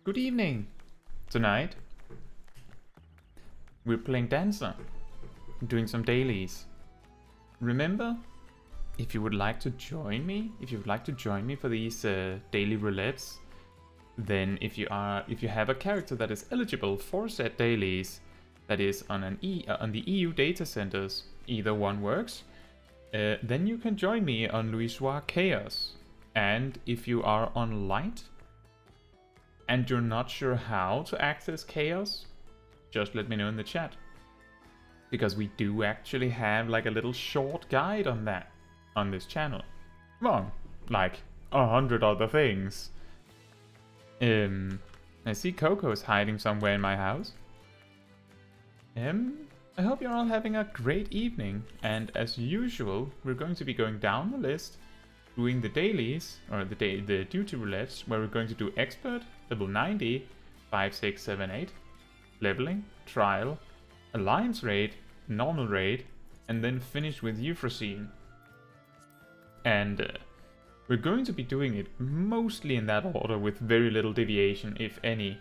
Good evening. Tonight, we're playing Dancer, doing some dailies. Remember, if you would like to join me, for these daily roulettes, then if you have a character that is eligible for said dailies, that is on the EU data centers, either one works, then you can join me on Louisoix Chaos. And if you are on Light and you're not sure how to access Chaos, just let me know in the chat. Because we do actually have like a little short guide on that on this channel. Well, like 100 other things. I see Coco is hiding somewhere in my house. I hope you're all having a great evening, and as usual, we're going to be going down the list, doing the dailies, or the duty roulettes, where we're going to do Expert, level 90, 5, 6, 7, 8, leveling, trial, alliance raid, normal raid, and then finish with Euphrosyne. And we're going to be doing it mostly in that order with very little deviation, if any.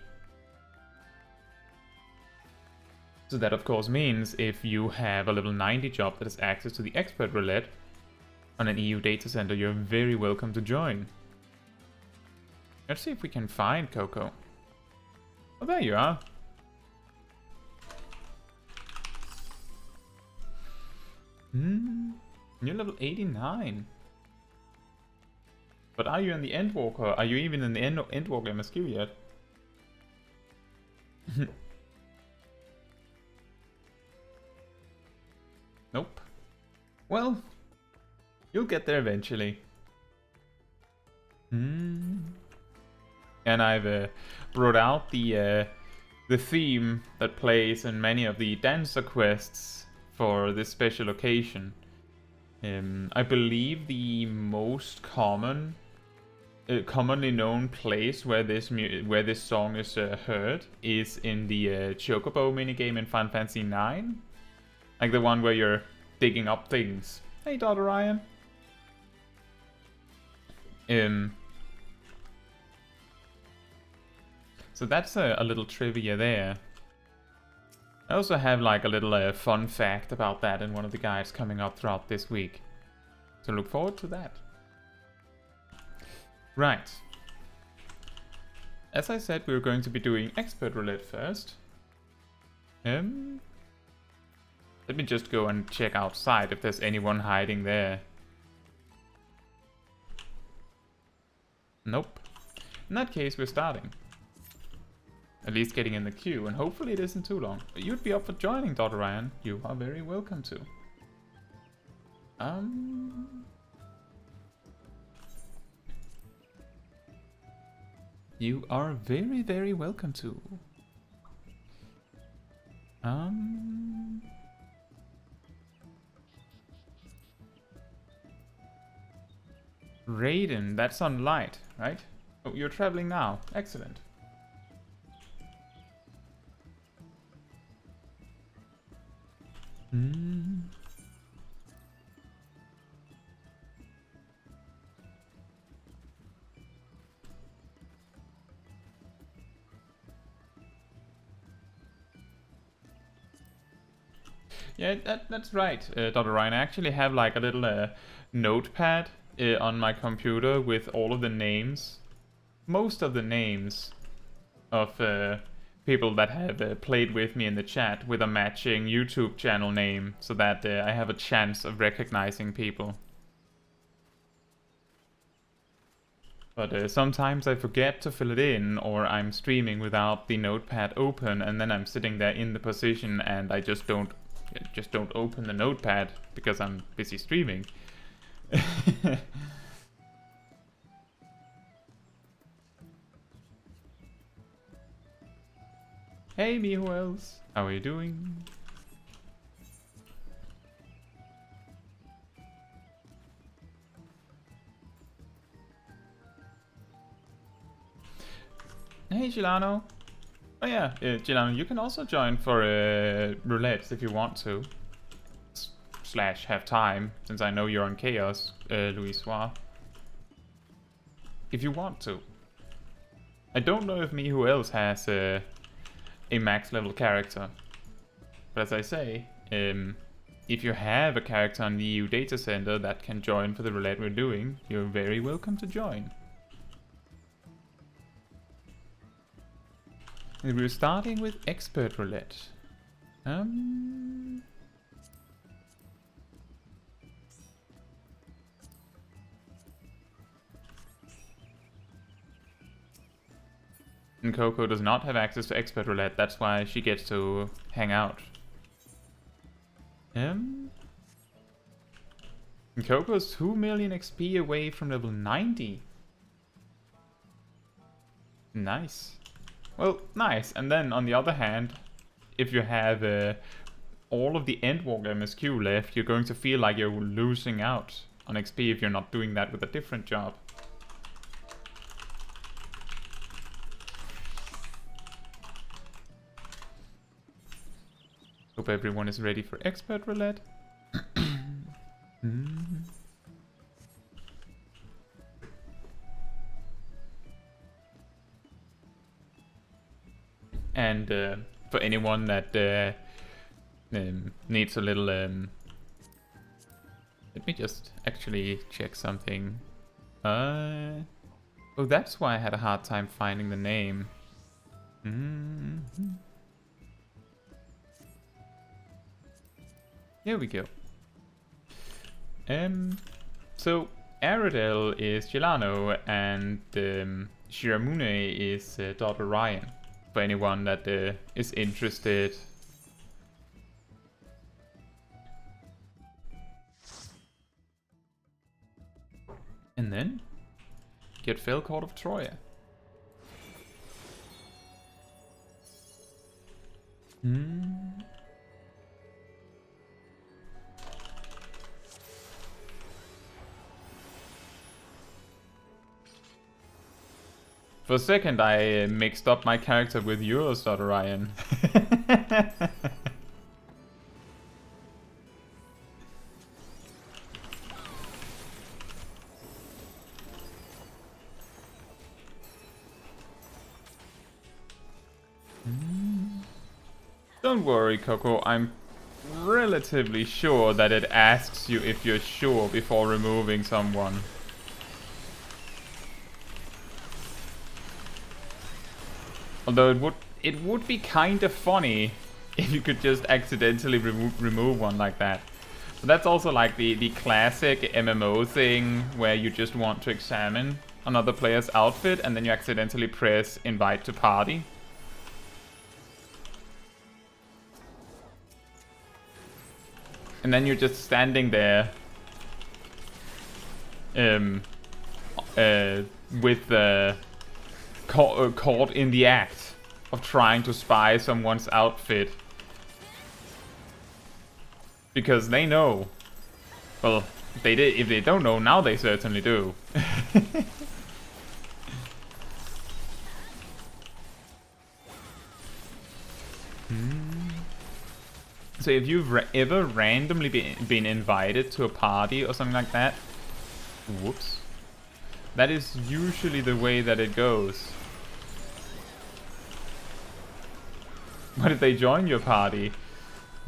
So that of course means if you have a level 90 job that has access to the Expert Roulette on an EU data center, you're very welcome to join. Let's see if we can find Coco. Oh, there you are. You're level 89. But are you in the Endwalker? Are you even in the Endwalker MSQ yet? Nope. Well, you'll get there eventually. And I've brought out the theme that plays in many of the dancer quests for this special occasion. I believe the most commonly known place where this song is heard is in the Chocobo minigame in Final Fantasy IX. Like the one where you're digging up things. Hey, Daughter Ryan. So that's a little trivia there. I also have like a little fun fact about that in one of the guides coming up throughout this week. So look forward to that. Right. As I said, we were going to be doing Expert Roulette first. Let me just go and check outside if there's anyone hiding there. Nope. In that case, we're starting. At least getting in the queue, and hopefully it isn't too long. You'd be up for joining, Daughter Ryan. You are very welcome to. You are very, very welcome to. Raiden, that's on Light, right? Oh, you're traveling now. Excellent. Yeah, that's right, Dr. Ryan. I actually have like a little notepad on my computer with all of the names, most of the names of people that have played with me in the chat with a matching YouTube channel name, so that I have a chance of recognizing people. But sometimes I forget to fill it in, or I'm streaming without the notepad open, and then I'm sitting there in the position and I just don't open the notepad because I'm busy streaming. Hey Mihuels, how are you doing? Hey Gilano. Oh yeah, Gilano, you can also join for roulettes if you want to. / have time, since I know you're on Chaos, Louisoix. If you want to. I don't know if who else has a max level character. But as I say, if you have a character on the EU data center that can join for the roulette we're doing, you're very welcome to join. And we're starting with expert roulette. And Coco does not have access to expert roulette, that's why she gets to hang out. And Coco's 2 million XP away from level 90. Nice. Well, nice. And then on the other hand, if you have all of the Endwalker MSQ left, you're going to feel like you're losing out on XP if you're not doing that with a different job. Hope everyone is ready for expert roulette. And for anyone that needs a little... let me just actually check something. Oh, that's why I had a hard time finding the name. Here we go. So Aradel is Gelano and Shiramune is Daughter Ryan. For anyone that is interested. And then get Fell Court of Troya. For a second I mixed up my character with yours, Daughter Ryan. Don't worry, Coco, I'm relatively sure that it asks you if you're sure before removing someone. Although it would be kind of funny if you could just accidentally remove one like that. But that's also like the classic MMO thing where you just want to examine another player's outfit and then you accidentally press invite to party. And then you're just standing there with the caught in the act of trying to spy someone's outfit. Because they know. Well, if they don't know, now they certainly do. So if you've ever randomly been invited to a party or something like that, whoops, that is usually the way that it goes. But if they join your party,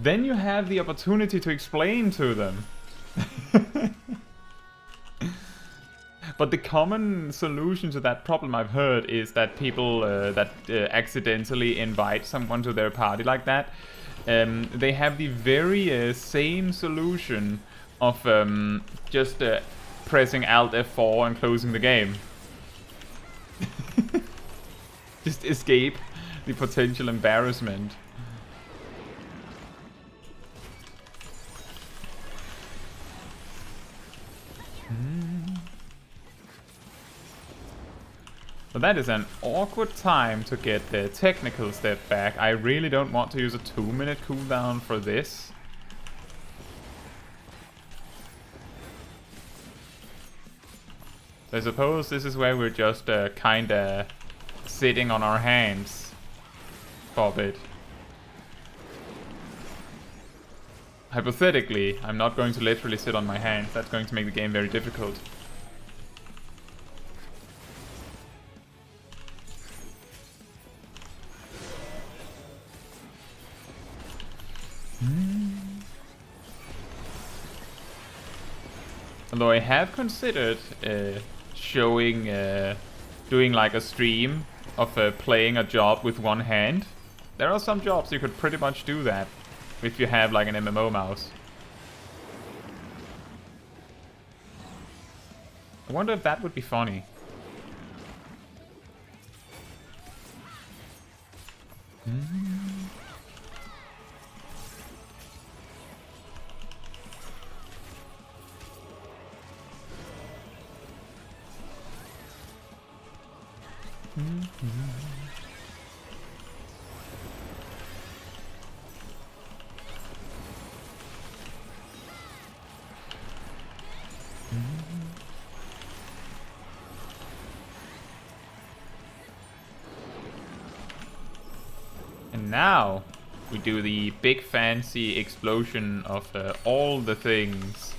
then you have the opportunity to explain to them. But the common solution to that problem I've heard is that people that accidentally invite someone to their party like that, they have the very same solution of just pressing Alt F4 and closing the game. Just escape the potential embarrassment. But that is an awkward time to get the technical step back. I really don't want to use a 2-minute cooldown for this. I suppose this is where we're just kinda sitting on our hands for a bit. Hypothetically, I'm not going to literally sit on my hands. That's going to make the game very difficult. Although I have considered showing, doing like a stream of playing a job with one hand. There are some jobs you could pretty much do that if you have like an MMO mouse. I wonder if that would be funny. And now we do the big fancy explosion of all the things.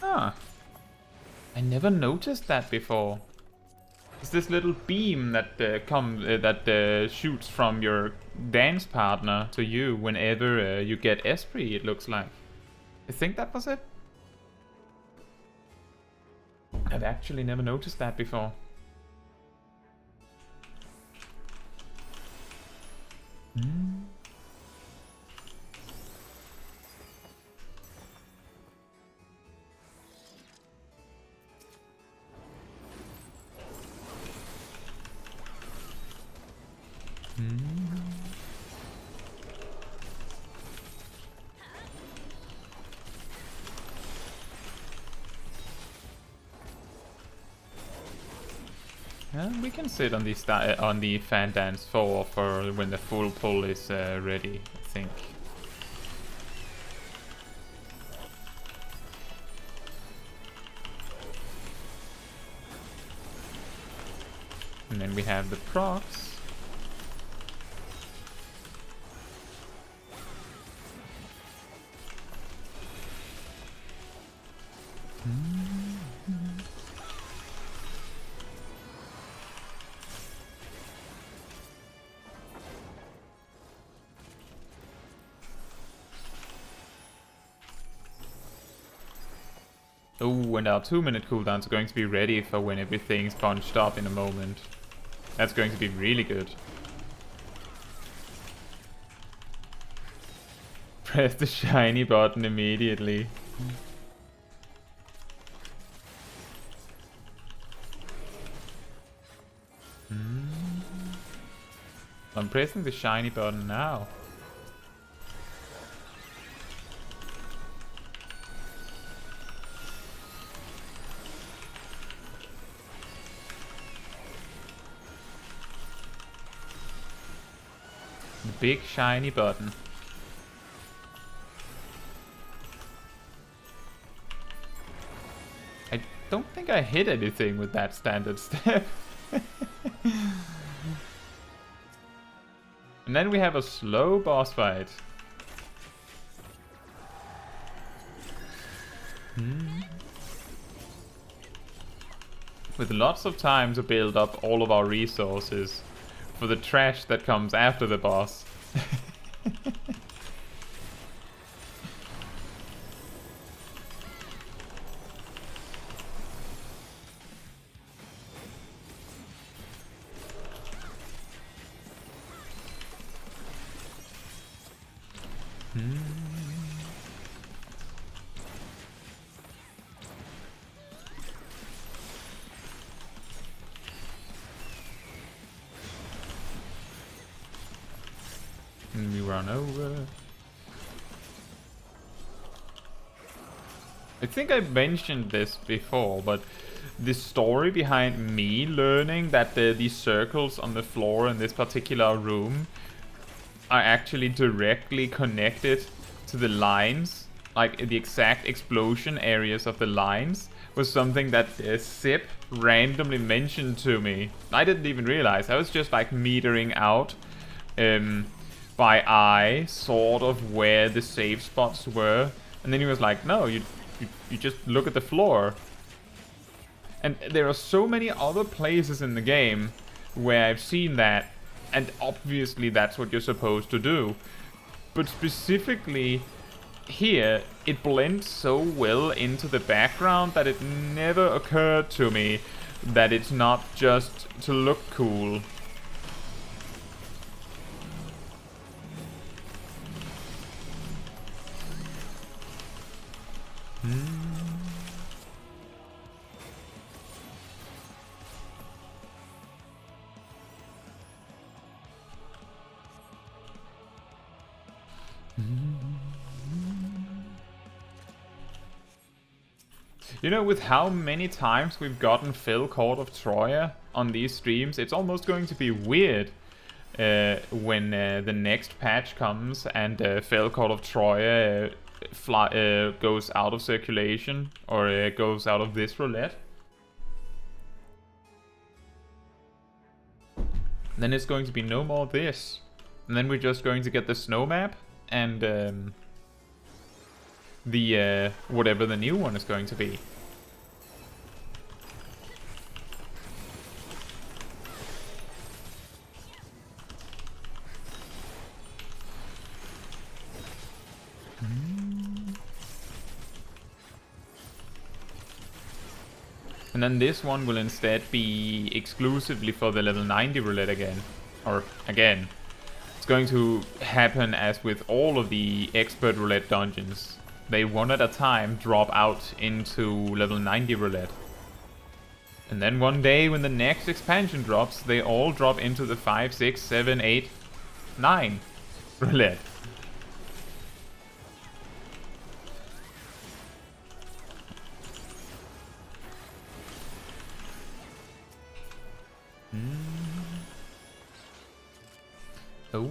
Ah, I never noticed that before. It's this little beam that shoots from your dance partner to you whenever you get Esprit, it looks like. I think that was it. I've actually never noticed that before. We can sit on the fan dance floor for when the full pull is ready, I think. And then we have the procs. Oh, and our 2-minute cooldowns are going to be ready for when everything's bunched up in a moment. That's going to be really good. Press the shiny button immediately. I'm pressing the shiny button now. The big shiny button. I don't think I hit anything with that standard step. And then we have a slow boss fight. With lots of time to build up all of our resources for the trash that comes after the boss. And we run over. I think I mentioned this before, but the story behind me learning that these circles on the floor in this particular room are actually directly connected to the lines, like the exact explosion areas of the lines, was something that Zip randomly mentioned to me. I didn't even realize. I was just like metering out by eye sort of where the save spots were And then he was like, no, you just look at the floor. And there are so many other places in the game where I've seen that, and obviously that's what you're supposed to do. But specifically here, it blends so well into the background that it never occurred to me that it's not just to look cool. You know, with how many times we've gotten Fell Court of Troya on these streams, it's almost going to be weird when the next patch comes and Fell Court of Troya goes out of circulation, or goes out of this roulette. Then it's going to be no more this. And then we're just going to get the snow map and the whatever the new one is going to be. And then this one will instead be exclusively for the level 90 roulette again. Or again. It's going to happen as with all of the expert roulette dungeons. They one at a time drop out into level 90 roulette. And then one day when the next expansion drops, they all drop into the 5, 6, 7, 8, 9 roulette. Oh,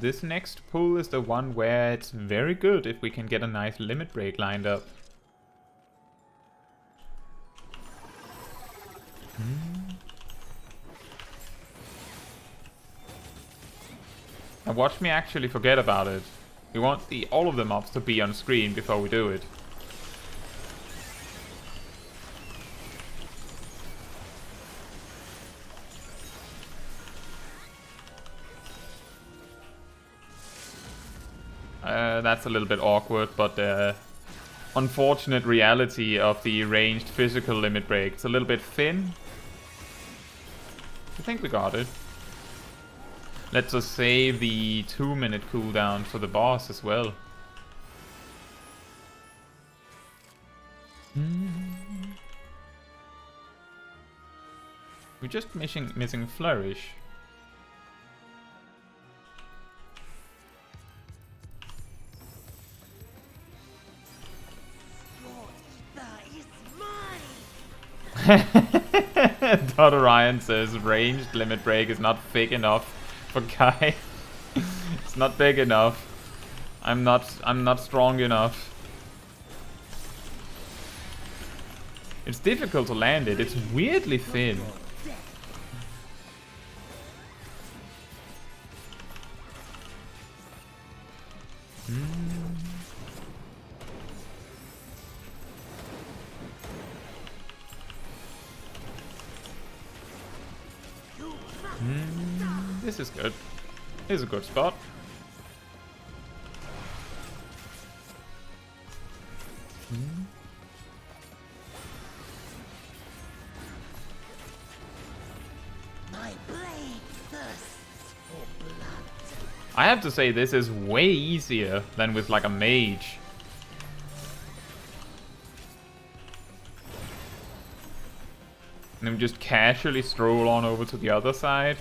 this next pull is the one where it's very good if we can get a nice limit break lined up. Now watch me actually forget about it. We want all of the mobs to be on screen before we do it. That's a little bit awkward, but unfortunate reality of the ranged physical limit break. It's a little bit thin. I think we got it. Let's just save the 2-minute cooldown for the boss as well. We're just missing Flourish. Todd Orion says ranged limit break is not big enough for Kai. It's not big enough. I'm not strong enough. It's difficult to land it. It's weirdly thin. This is good. This is a good spot. I have to say this is way easier than with like a mage. And then just casually stroll on over to the other side.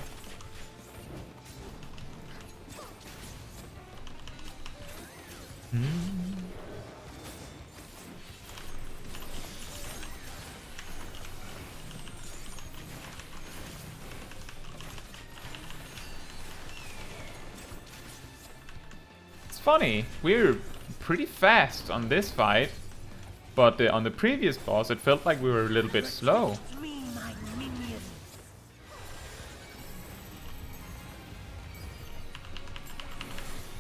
It's funny, we're pretty fast on this fight, but on the previous boss it felt like we were a little bit slow.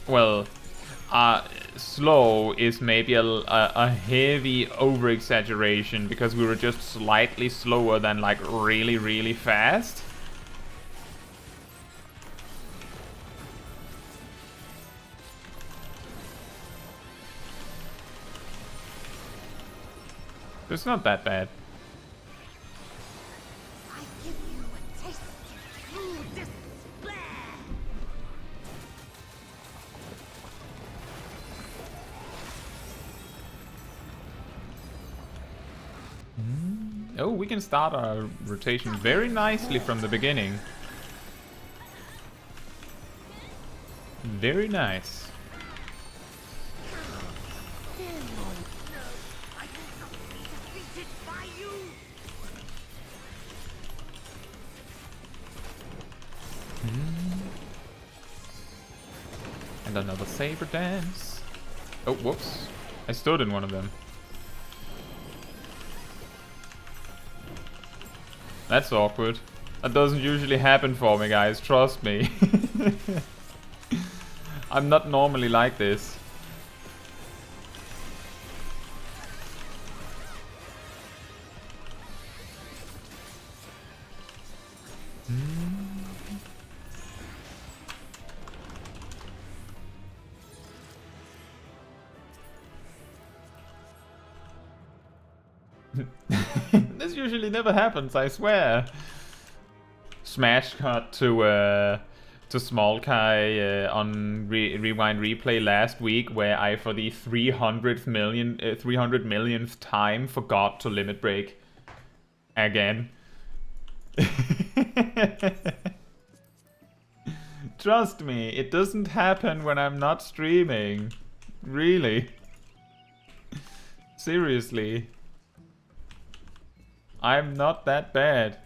Well, slow is maybe a heavy over-exaggeration, because we were just slightly slower than like really, really fast. It's not that bad. I give you a taste of true despair. Oh, we can start our rotation very nicely from the beginning. Very nice. And another saber dance. Oh, whoops. I stood in one of them. That's awkward. That doesn't usually happen for me, guys. Trust me. I'm not normally like this. This usually never happens, I swear. Smash cut to Small Kai on Rewind Replay last week, where I, for the 300 millionth time, forgot to limit break again. Trust me, it doesn't happen when I'm not streaming. Really. Seriously. I'm not that bad.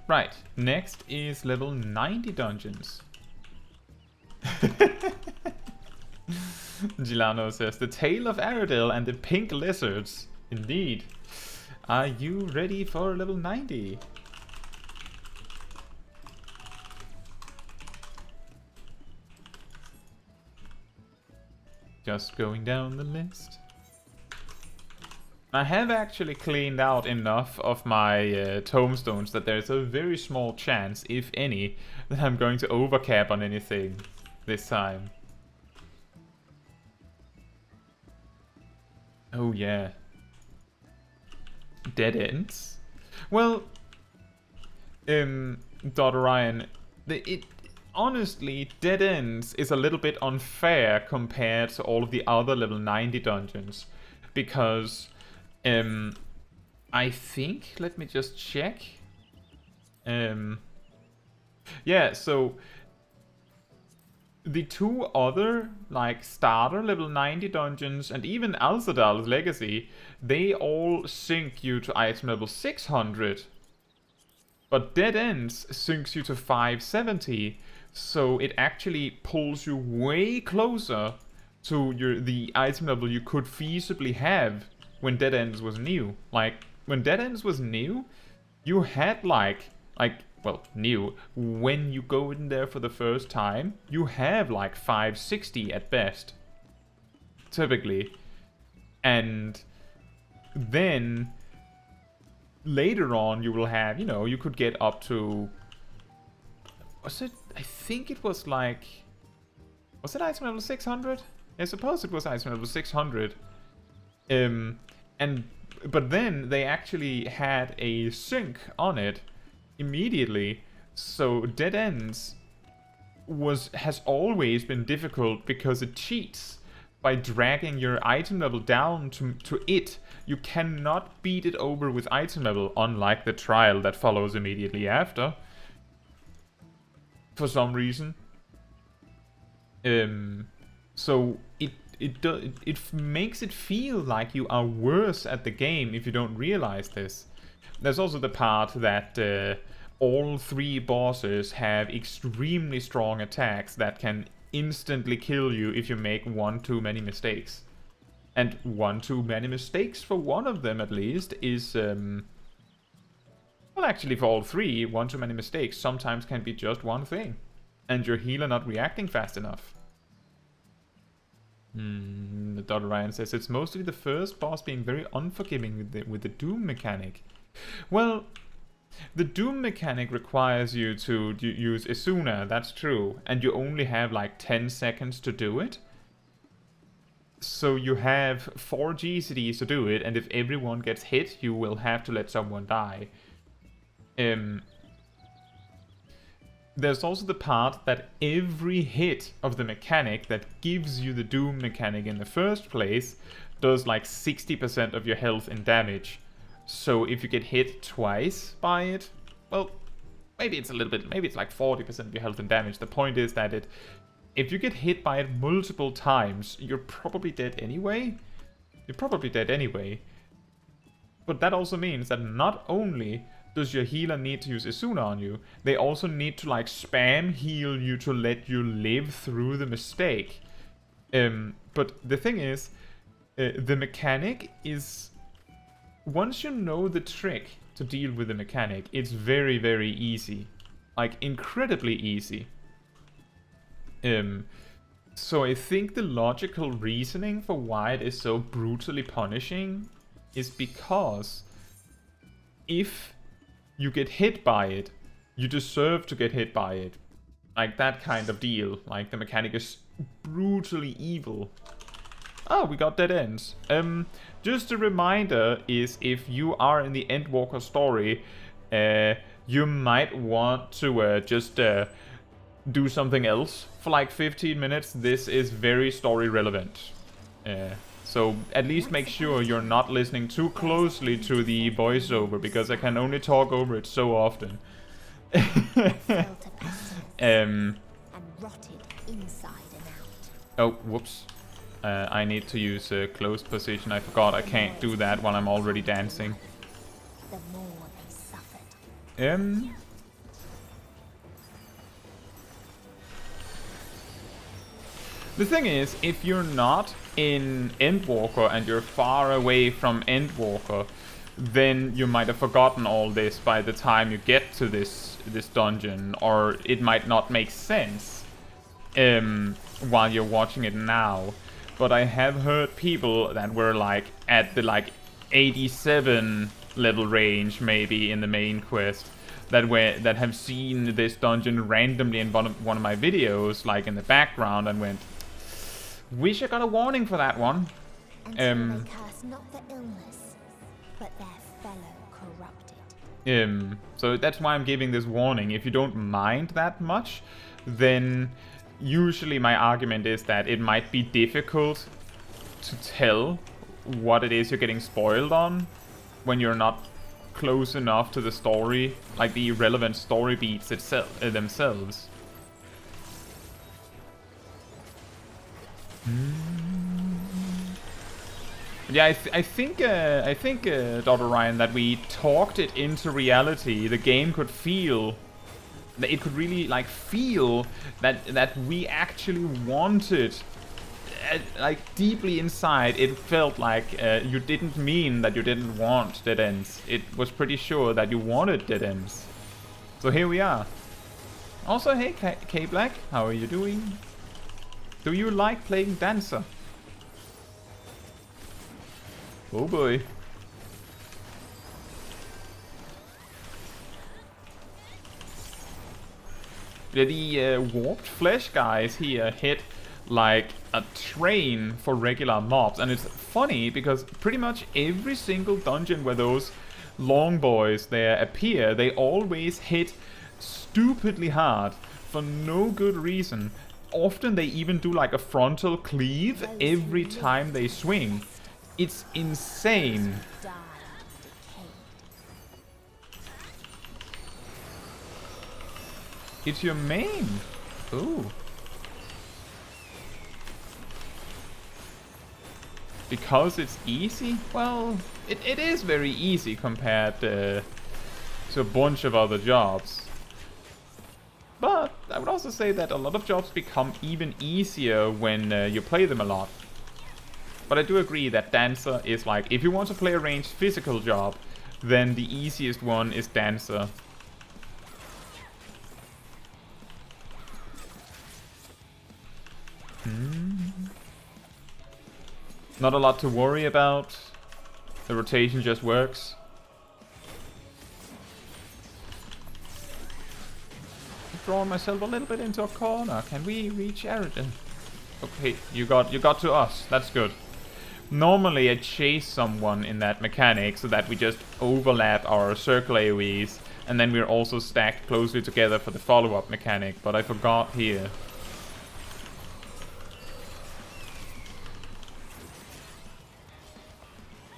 Right. Next is level 90 dungeons. Gilano says, the Tale of Aradil and the Pink Lizards. Indeed. Are you ready for level 90? Just going down the list. I have actually cleaned out enough of my tomestones that there's a very small chance, if any, that I'm going to overcap on anything this time. Oh yeah. Dead ends? Well, Ryan, honestly, dead ends is a little bit unfair compared to all of the other level 90 dungeons, because I think, let me just check. Yeah, so the two other, like, starter level 90 dungeons and even Alzadal's Legacy, they all sync you to item level 600. But Dead Ends syncs you to 570, so it actually pulls you way closer to the item level you could feasibly have when Dead Ends was new. Like, when Dead Ends was new, you had well, new, when you go in there for the first time, you have like 560 at best, typically. And then later on you will have, you could get up to, was it, I think it was like, was it item level 600? I suppose it was item level 600. But then they actually had a sync on it immediately, so Dead Ends has always been difficult because it cheats by dragging your item level down to it. You cannot beat it over with item level, unlike the trial that follows immediately after, for some reason. So it makes it feel like you are worse at the game if you don't realize this. There's also the part that all three bosses have extremely strong attacks that can instantly kill you if you make one too many mistakes. And one too many mistakes for one of them, at least, is... well, actually, for all three, one too many mistakes sometimes can be just one thing. and your healer not reacting fast enough. Dr. Ryan says it's mostly the first boss being very unforgiving with the Doom mechanic. Well, the Doom mechanic requires you to use Isuna, that's true, and you only have like 10 seconds to do it. So you have 4 GCDs to do it, and if everyone gets hit, you will have to let someone die. There's also the part that every hit of the mechanic that gives you the Doom mechanic in the first place does like 60% of your health in damage. So if you get hit twice by it, well, maybe it's a little bit, maybe it's like 40% of your health in damage. The point is that if you get hit by it multiple times, you're probably dead anyway. But that also means that not only does your healer need to use Isuna on you, they also need to like spam heal you to let you live through the mistake. But the thing is, the mechanic is, once you know the trick to deal with the mechanic, it's very, very easy. Like, incredibly easy. So I think the logical reasoning for why it is so brutally punishing is because if you get hit by it, you deserve to get hit by it. Like that kind of deal. Like the mechanic is brutally evil. Oh, we got dead ends. Just a reminder is if you are in the Endwalker story, you might want to just do something else for like 15 minutes. This is very story relevant. So at least make sure you're not listening too closely to the voiceover, because I can only talk over it so often. Oh, whoops. I need to use a closed position. I forgot I can't do that while I'm already dancing. The thing is, if you're not in Endwalker and you're far away from Endwalker, then you might have forgotten all this by the time you get to this dungeon, or it might not make sense while you're watching it now. But I have heard people that were like at the like 87 level range maybe in the main quest that have seen this dungeon randomly in one of my videos, like in the background, and went, wish I got a warning for that one. Until they curse not the illness, but their fellow corrupted. So that's why I'm giving this warning. If you don't mind that much, then usually my argument is that it might be difficult to tell what it is you're getting spoiled on when you're not close enough to the story, like the relevant story beats themselves. Yeah, I think, Dr. Ryan, that we talked it into reality. The game could feel, it could really like feel that we actually wanted, like deeply inside, it felt like you didn't mean that you didn't want dead ends. It was pretty sure that you wanted dead ends. So here we are. Also, hey, K Black, how are you doing? Do you like playing Dancer? Oh boy. The warped flesh guys here hit like a train for regular mobs, and it's funny because pretty much every single dungeon where those long boys there appear, they always hit stupidly hard for no good reason. Often they even do like a frontal cleave every time they swing. It's insane. It's your main. Ooh. Because it's easy? Well, it is very easy compared to a bunch of other jobs. But I would also say that a lot of jobs become even easier when you play them a lot. But I do agree that Dancer is like, if you want to play a ranged physical job, then the easiest one is Dancer. Not a lot to worry about. The rotation just works. Drawing myself a little bit into a corner. Can we reach Aridin? Okay, you got to us. That's good. Normally I chase someone in that mechanic so that we just overlap our circle AoEs, and then we're also stacked closely together for the follow-up mechanic, but I forgot here.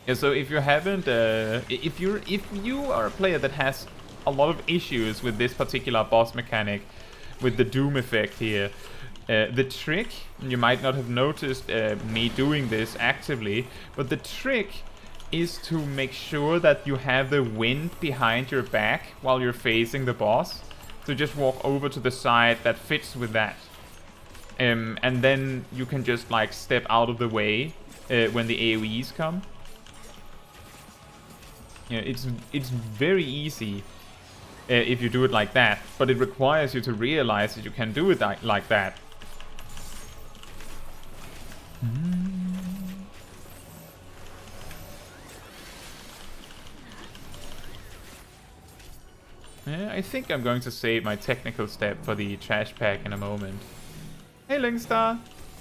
Yeah, so if you haven't, if you are a player that has a lot of issues with this particular boss mechanic, with the Doom effect here, the trick, you might not have noticed me doing this actively, but the trick is to make sure that you have the wind behind your back while you're facing the boss. So just walk over to the side that fits with that. And then you can just like step out of the way when the AoEs come. Yeah, it's very easy if you do it like that, but it requires you to realize that you can do it like that. Yeah, I think I'm going to save my technical step for the trash pack in a moment. Hey Lingstar,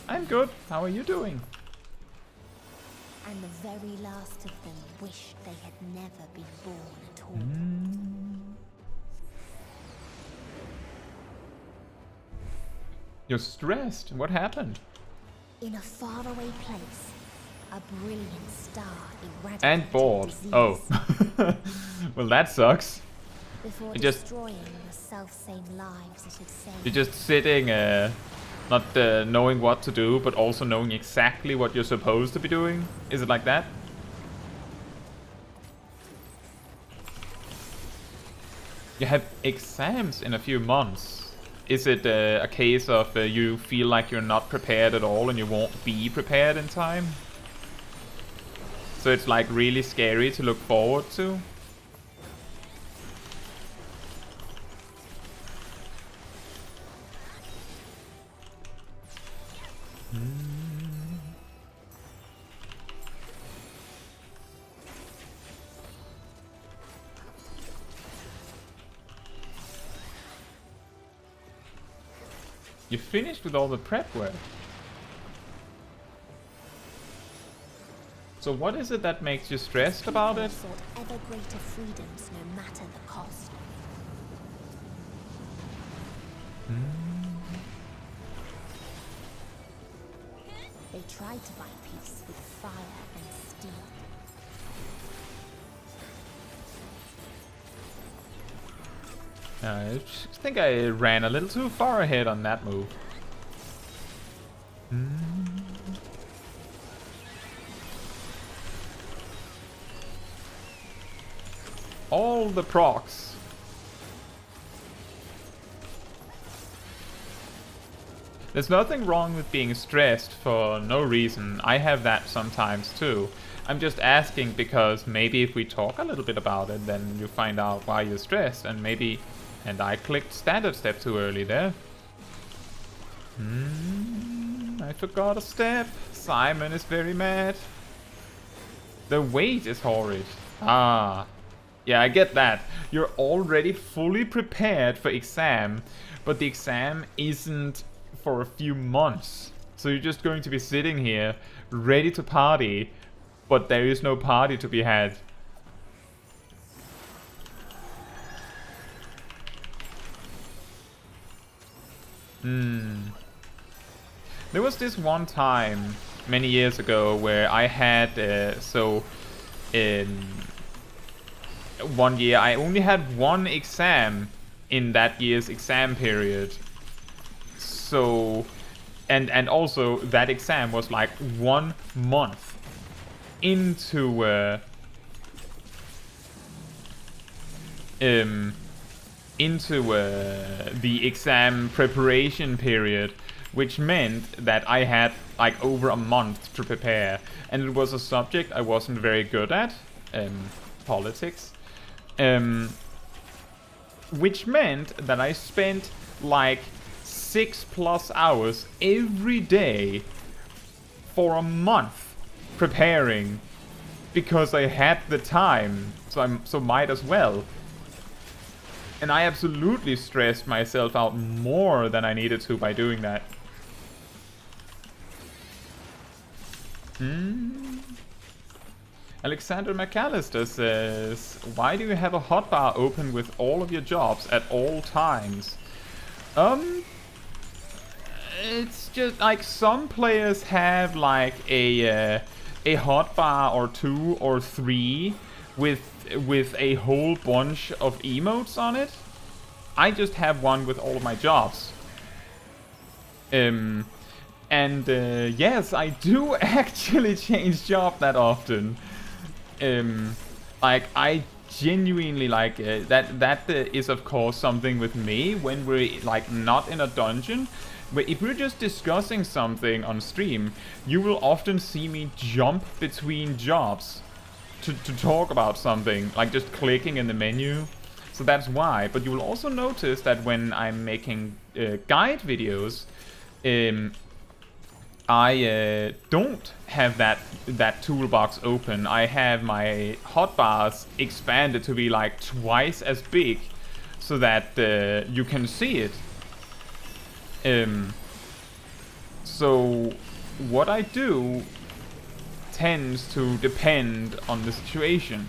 I'm good. How are you doing? And the very last of them wished they had never been born at all. You're stressed. What happened? In a faraway place, a brilliant star eradicated And bored. disease. Oh. Well, that sucks. Before Just- destroying the self-same lives it had saved. You're just sitting, not knowing what to do, but also knowing exactly what you're supposed to be doing. Is it like that? You have exams in a few months. Is it a case of you feel like you're not prepared at all and you won't be prepared in time? So it's like really scary to look forward to? You finished with all the prep work. So what is it that makes you stressed about it? Sought ever greater freedoms, no matter the cost. They tried to buy peace with fire and steel. I think I ran a little too far ahead on that move. All the procs. There's nothing wrong with being stressed for no reason. I have that sometimes too. I'm just asking because maybe if we talk a little bit about it, then you find out why you're stressed, and maybe... And I clicked standard step too early there. I forgot a step. Simon is very mad. The weight is horrid. Ah. Yeah, I get that. You're already fully prepared for exam, but the exam isn't for a few months. So you're just going to be sitting here, ready to party, but there is no party to be had. There was this one time many years ago where I had one year I only had one exam in that year's exam period. So and also that exam was like 1 month into the exam preparation period, which meant that I had like over a month to prepare, and it was a subject I wasn't very good at, politics, which meant that I spent like 6+ hours every day for a month preparing because I had the time, so might as well. And I absolutely stressed myself out more than I needed to by doing that. Alexander McAllister says, why do you have a hotbar open with all of your jobs at all times? It's just like some players have like a hotbar or 2 or 3 with a whole bunch of emotes on it. I just have one with all of my jobs. Yes, I do actually change job that often. Like I genuinely like that is of course something with me when we're like not in a dungeon. But if we're just discussing something on stream, you will often see me jump between jobs to talk about something, like just clicking in the menu. So that's why. But you will also notice that when I'm making guide videos, I don't have that toolbox open. I have my hotbars expanded to be like twice as big, so that you can see it. So what I do tends to depend on the situation.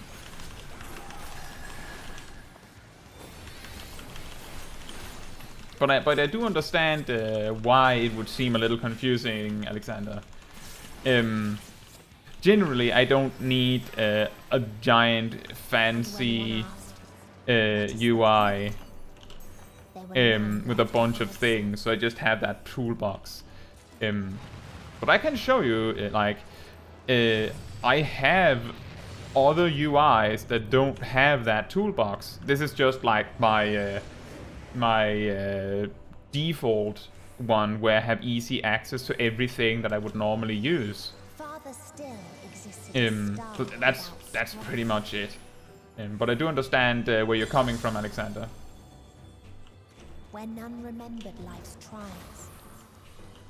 But I do understand why it would seem a little confusing, Alexander. Generally, I don't need a giant fancy UI with a bunch of things, so I just have that toolbox. But I can show you, I have other UIs that don't have that toolbox. This is just like my default one where I have easy access to everything that I would normally use. So that's pretty much it. But I do understand where you're coming from, Alexander. When none remembered life's trials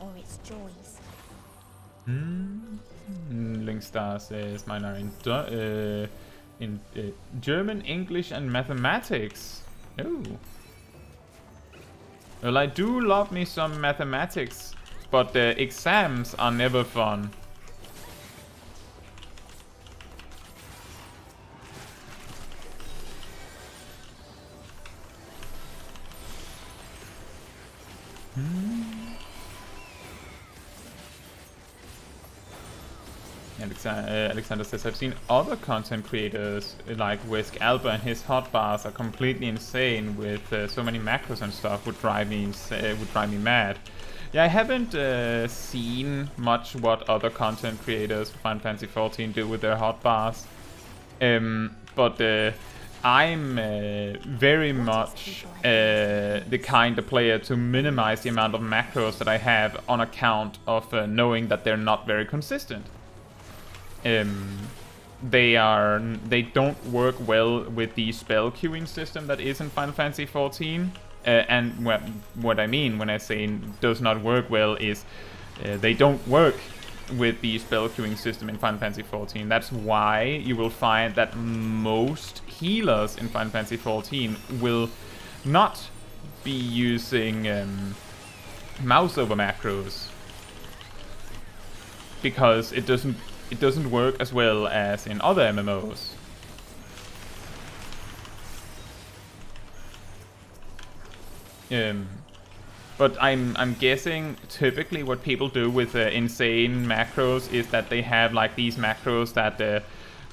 or its joys. Linkstar says mine are in German, English, and mathematics. Oh. Well, I do love me some mathematics, but the exams are never fun. Alexander says, I've seen other content creators like Whisk Alba, and his hotbars are completely insane with so many macros and stuff. Would drive me mad. Yeah, I haven't seen much what other content creators for Final Fantasy XIV do with their hotbars. But I'm very much the kind of player to minimize the amount of macros that I have on account of knowing that they're not very consistent. They don't work well with the spell queuing system that is in Final Fantasy XIV. And what I mean when I say does not work well is they don't work with the spell queuing system in Final Fantasy XIV. That's why you will find that most healers in Final Fantasy XIV will not be using mouse over macros, because it doesn't work as well as in other MMOs. But I'm guessing typically what people do with insane macros is that they have like these macros that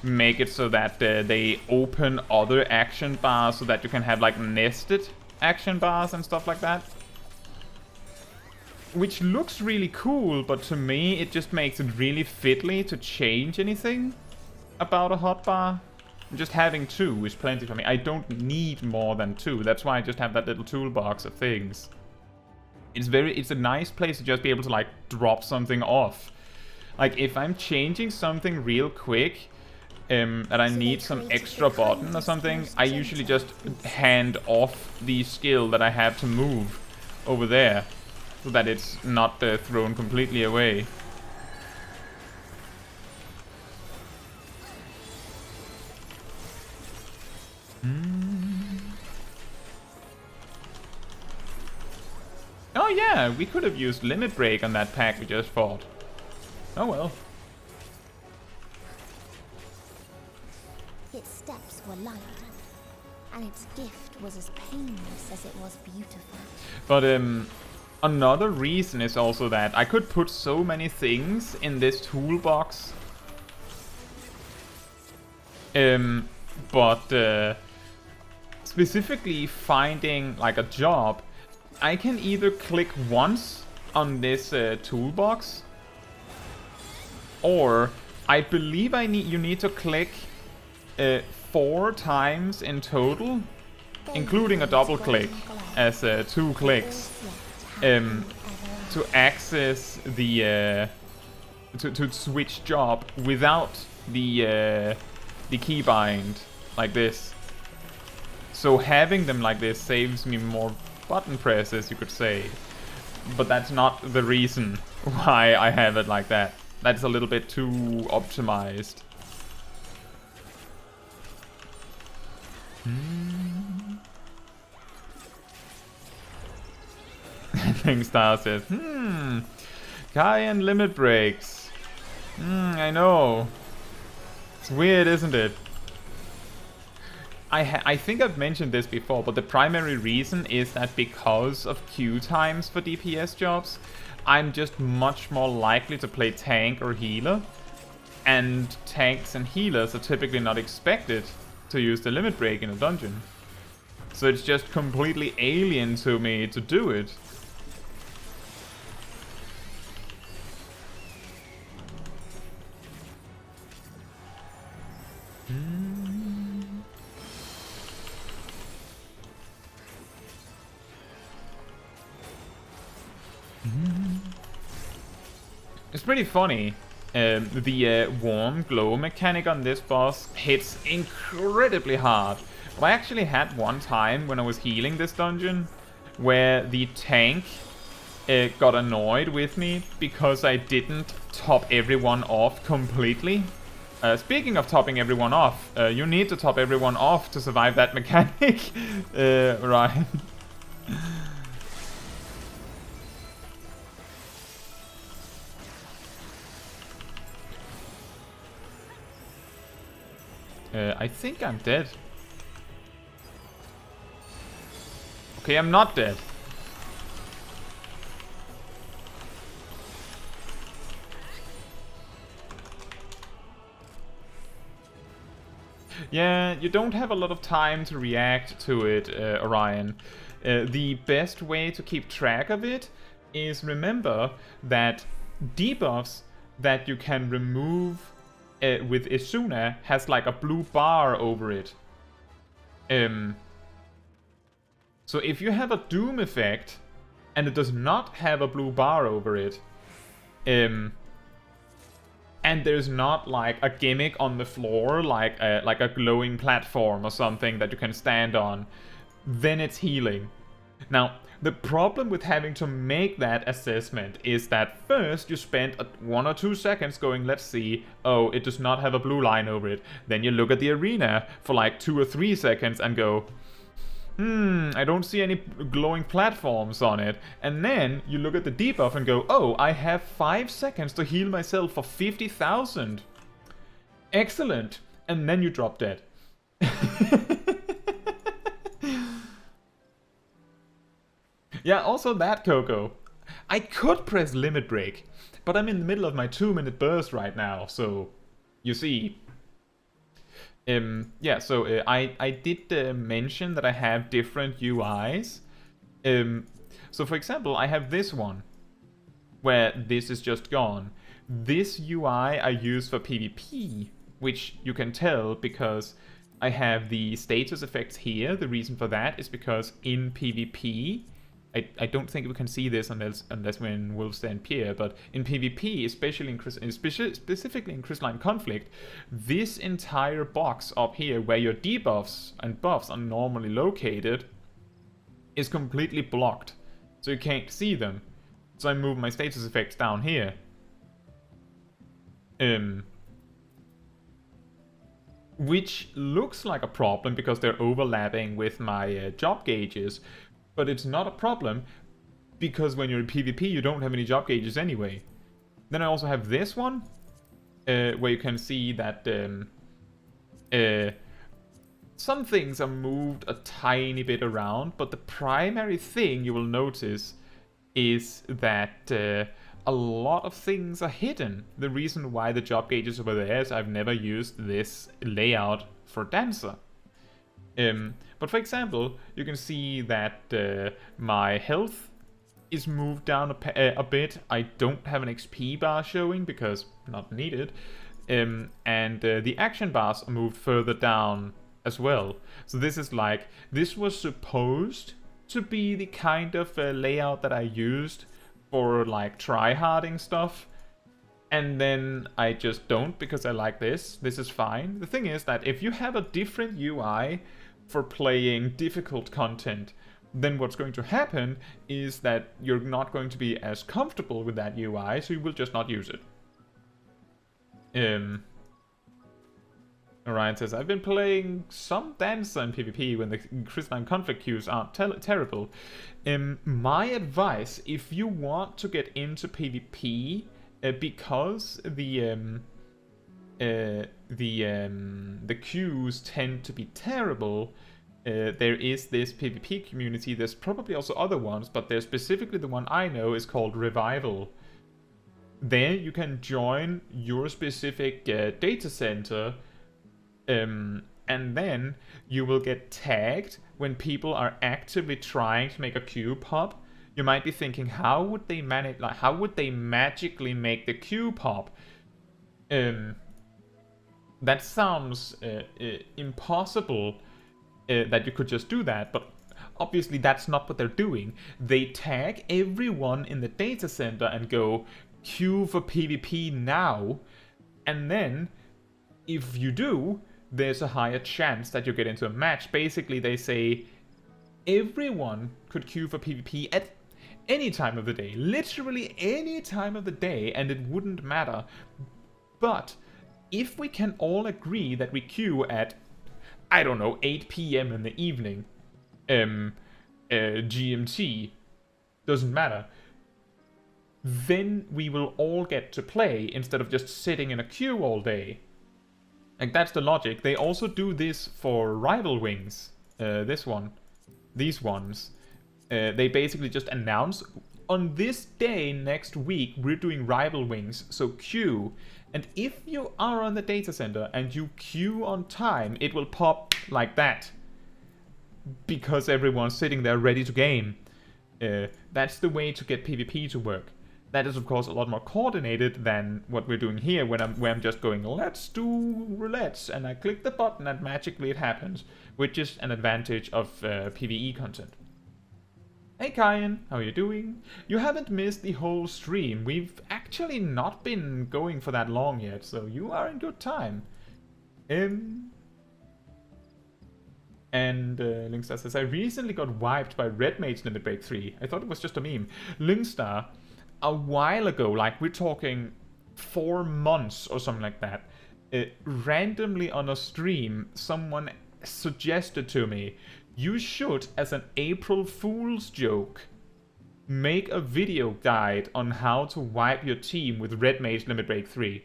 make it so that they open other action bars so that you can have like nested action bars and stuff like that. Which looks really cool, but to me it just makes it really fiddly to change anything about a hotbar. Just having 2 is plenty for me. I don't need more than 2. That's why I just have that little toolbox of things. It's a nice place to just be able to like drop something off. Like if I'm changing something real quick, that I need some extra button or something, I usually just hand off the skill that I have to move over there. so that it's not thrown completely away. Oh yeah, we could have used Limit Break on that pack we just fought. Oh well. Its steps were light, and its gift was as painless as it was beautiful. But another reason is also that I could put so many things in this toolbox. But specifically finding like a job, I can either click once on this toolbox, or I believe you need to click 4 times in total, including a double click as 2 clicks, to access the to switch job without the keybind like this. So having them like this saves me more button presses, you could say. But that's not the reason why I have it like that. That's a little bit too optimized. Kingstar says, Kai and limit breaks. I know. It's weird, isn't it? I think I've mentioned this before, but the primary reason is that because of queue times for DPS jobs, I'm just much more likely to play tank or healer. And tanks and healers are typically not expected to use the limit break in a dungeon. So it's just completely alien to me to do it. It's pretty funny. The warm glow mechanic on this boss hits incredibly hard. But I actually had one time when I was healing this dungeon where the tank got annoyed with me because I didn't top everyone off completely. Speaking of topping everyone off, you need to top everyone off to survive that mechanic, right? I think I'm dead. Okay, I'm not dead. Yeah, you don't have a lot of time to react to it, Orion. The best way to keep track of it is remember that debuffs that you can remove with Isuna has like a blue bar over it. So if you have a Doom effect and it does not have a blue bar over it, and there's not like a gimmick on the floor, like a glowing platform or something that you can stand on, then it's healing. Now, the problem with having to make that assessment is that first you spend 1 or 2 seconds going, let's see, oh, it does not have a blue line over it. Then you look at the arena for like 2 or 3 seconds and go, I don't see any glowing platforms on it. And then you look at the debuff and go, oh, I have 5 seconds to heal myself for 50,000. Excellent. And then you drop dead. Yeah, also that, Coco. I could press limit break, but I'm in the middle of my 2-minute burst right now, so you see. Yeah, so I did mention that I have different UIs. So for example, I have this one, where this is just gone. This UI I use for PvP, which you can tell because I have the status effects here. The reason for that is because in PvP, I don't think we can see this unless we're in Wolfstand Pier, but in PvP, especially specifically in Crystalline Conflict, this entire box up here where your debuffs and buffs are normally located is completely blocked, so you can't see them. So I move my status effects down here. Which looks like a problem because they're overlapping with my job gauges, but it's not a problem because when you're in PvP you don't have any job gauges anyway. Then I also have this one, where you can see that some things are moved a tiny bit around, but the primary thing you will notice is that a lot of things are hidden. The reason why the job gauge is over there is I've never used this layout for Dancer. But for example, you can see that my health is moved down a bit. I don't have an XP bar showing because not needed. And the action bars are moved further down as well. So this is like, this was supposed to be the kind of layout that I used for like tryharding stuff, and then I just don't because I like this. This is fine. The thing is that if you have a different UI for playing difficult content, then what's going to happen is that you're not going to be as comfortable with that UI, so you will just not use it. Orion says, I've been playing some Dancer in PvP when the crystalline conflict queues aren't terrible. My advice, if you want to get into PvP, because the queues tend to be terrible, there is this PvP community. There's probably also other ones, but there's specifically the one I know is called Revival. There you can join your specific data center, and then you will get tagged when people are actively trying to make a queue pop. You might be thinking, how would they manage? Like, how would they magically make the queue pop? That sounds impossible. That you could just do that, but obviously that's not what they're doing. They tag everyone in the data center and go, queue for PvP now, and then if you do, there's a higher chance that you get into a match. Basically, they say everyone could queue for PvP at any time of the day. Literally any time of the day, and it wouldn't matter. But if we can all agree that we queue at, I don't know, 8 PM in the evening, GMT, doesn't matter, then we will all get to play instead of just sitting in a queue all day. Like, that's the logic. They also do this for rival wings. These ones. They basically just announce, on this day next week, we're doing rival wings, so queue. And if you are on the data center and you queue on time, it will pop like that. Because everyone's sitting there ready to game. That's the way to get PvP to work. That is, of course, a lot more coordinated than what we're doing here, where I'm just going, let's do roulettes, and I click the button and magically it happens, which is an advantage of PvE content. Hey Kyan, how are you doing? You haven't missed the whole stream. We've actually not been going for that long yet, so you are in good time. And Linkstar says, I recently got wiped by Red Mage Limit Break 3. I thought it was just a meme. Linkstar, a while ago, like we're talking 4 months or something like that, randomly on a stream, someone suggested to me, you should, as an April Fool's joke, make a video guide on how to wipe your team with Red Mage Limit Break 3.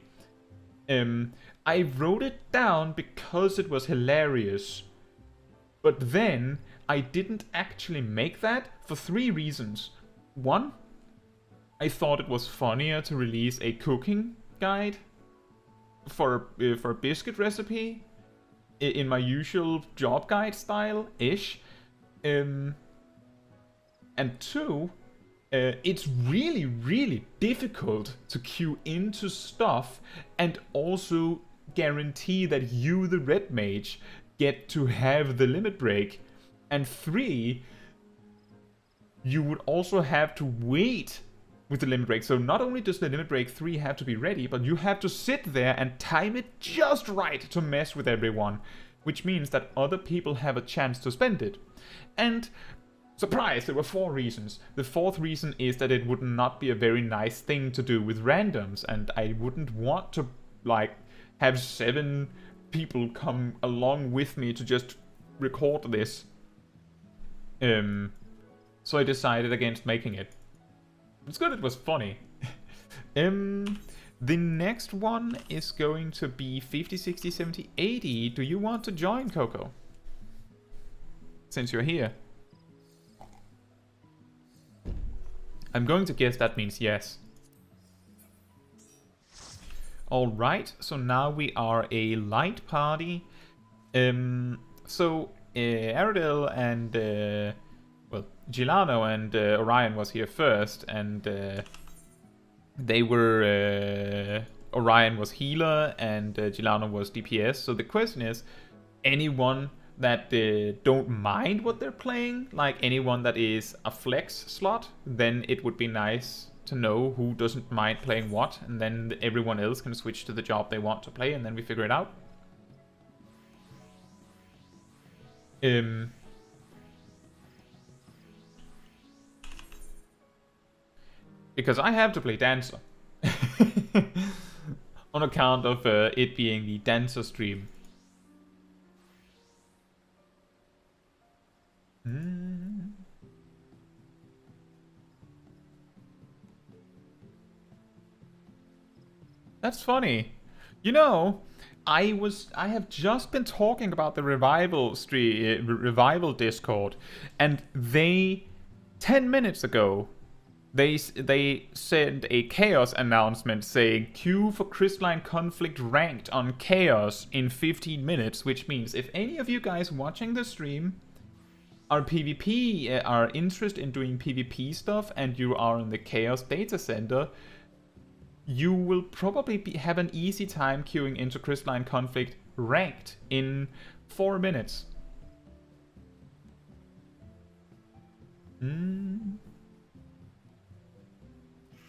I wrote it down because it was hilarious, but then I didn't actually make that for 3 reasons. 1, I thought it was funnier to release a cooking guide for a biscuit recipe in my usual job guide style-ish. And 2, it's really, really difficult to queue into stuff and also guarantee that you, the red mage, get to have the limit break. And 3, you would also have to wait with the limit break. So not only does the limit break 3 have to be ready, but you have to sit there and time it just right to mess with everyone, which means that other people have a chance to spend it. And Surprise, there were 4 reasons. The 4th reason is that it would not be a very nice thing to do with randoms, and I wouldn't want to, like, have 7 people come along with me to just record this. So I decided against making it. It's good, it was funny. The next one is going to be 50, 60, 70, 80. Do you want to join, Coco? Since you're here. I'm going to guess that means yes. Alright, so now we are a light party. So Aradel and well, Gilano and Orion was here first, and they were Orion was healer and Gilano was DPS. So the question is, anyone that don't mind what they're playing, like anyone that is a flex slot, then it would be nice to know who doesn't mind playing what, and then everyone else can switch to the job they want to play, and then we figure it out. Because I have to play Dancer. On account of it being the Dancer stream. That's funny. You know, I have just been talking about the revival Discord, and they 10 minutes ago they sent a chaos announcement saying queue for Crystalline Conflict ranked on chaos in 15 minutes, which means if any of you guys watching the stream are PvP, are interested in doing PvP stuff, and you are in the Chaos Data Center, you will probably have an easy time queuing into Crystalline Conflict ranked in 4 minutes.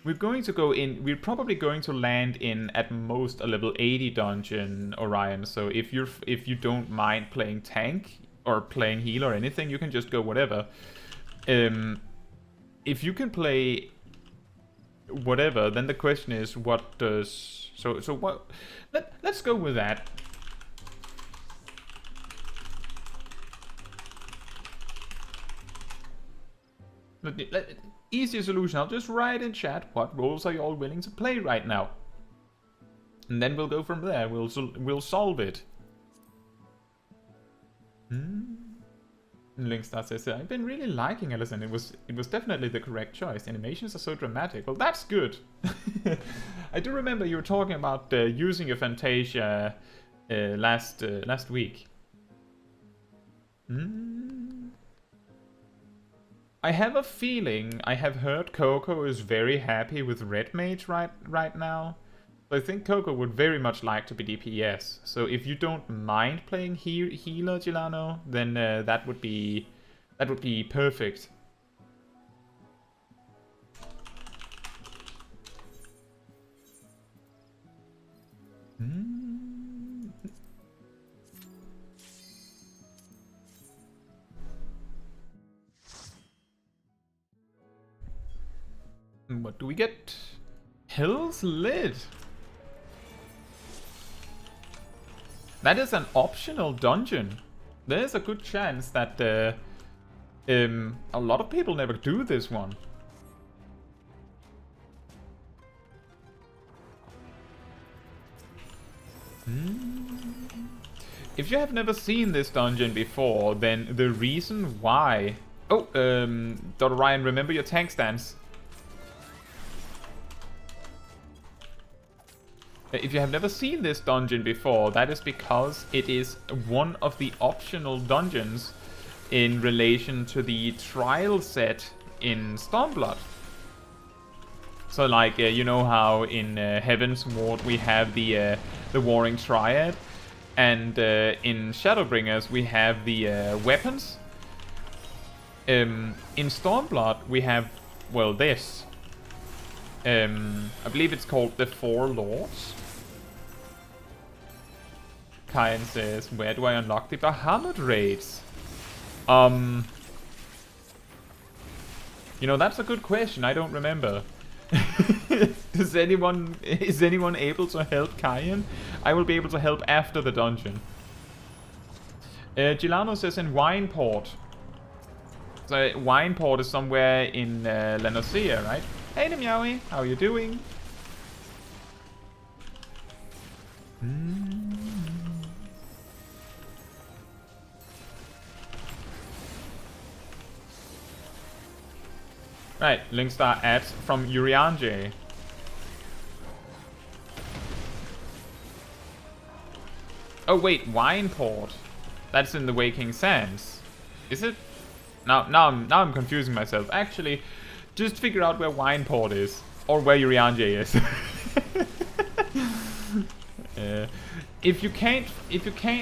We're going to go in, we're probably going to land in at most a level 80 dungeon, Orion, so if you don't mind playing tank, or playing heal or anything, you can just go whatever. If you can play whatever, then the question is, what does... So what... Let's go with that. Easier solution, I'll just write in chat, what roles are you all willing to play right now? And then we'll go from there, we'll solve it. Linkstar says, I've been really liking Allison. It was definitely the correct choice. The animations are so dramatic. Well, that's good. I do remember you were talking about using your Fantasia last week. I have a feeling I have heard Coco is very happy with Red Mage right now. So I think Coco would very much like to be DPS. So if you don't mind playing healer, Gilano, then that would be perfect. What do we get? Hell's Lid. That is an optional dungeon. There's a good chance that a lot of people never do this one. If you have never seen this dungeon before, then the reason why... Oh, Dr. Ryan, remember your tank stance. If you have never seen this dungeon before, that is because it is one of the optional dungeons in relation to the trial set in Stormblood. So like, you know how in Heaven's Ward we have the Warring Triad, and in Shadowbringers we have the weapons. In Stormblood we have, well, this. I believe it's called the Four Lords. Kyan says, where do I unlock the Bahamut raids? You know, that's a good question. I don't remember. Is anyone able to help Kyan? I will be able to help after the dungeon. Gilano says in Wineport. So Wineport is somewhere in La Noscea, right? Hey Meowie, how are you doing? Right, Linkstar ads from Urianje. Oh wait, Wineport. That's in the Waking Sands. Is it? Now I'm confusing myself. Actually, just figure out where Wineport is. Or where Urianje is. If you can't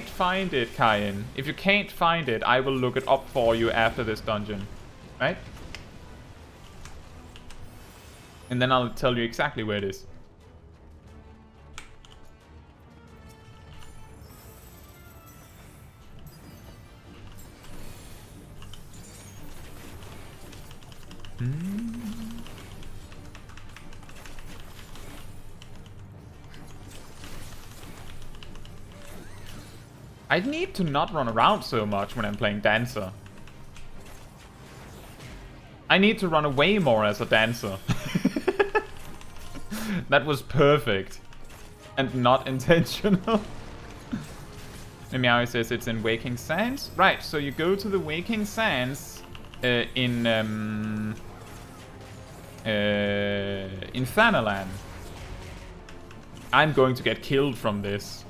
find it, Kyan, if you can't find it, I will look it up for you after this dungeon. Right? And then I'll tell you exactly where it is. I need to not run around so much when I'm playing Dancer. I need to run away more as a Dancer. That was perfect. And not intentional. Meowie says it's in Waking Sands. Right, so you go to the Waking Sands in Thanalan. I'm going to get killed from this.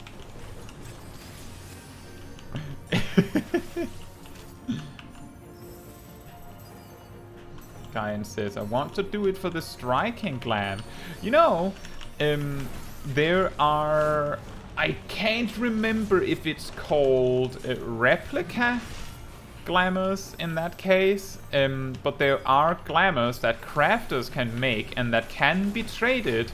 Kyan says, I want to do it for the striking glam. You know, there are... I can't remember if it's called replica glamours in that case, but there are glamours that crafters can make and that can be traded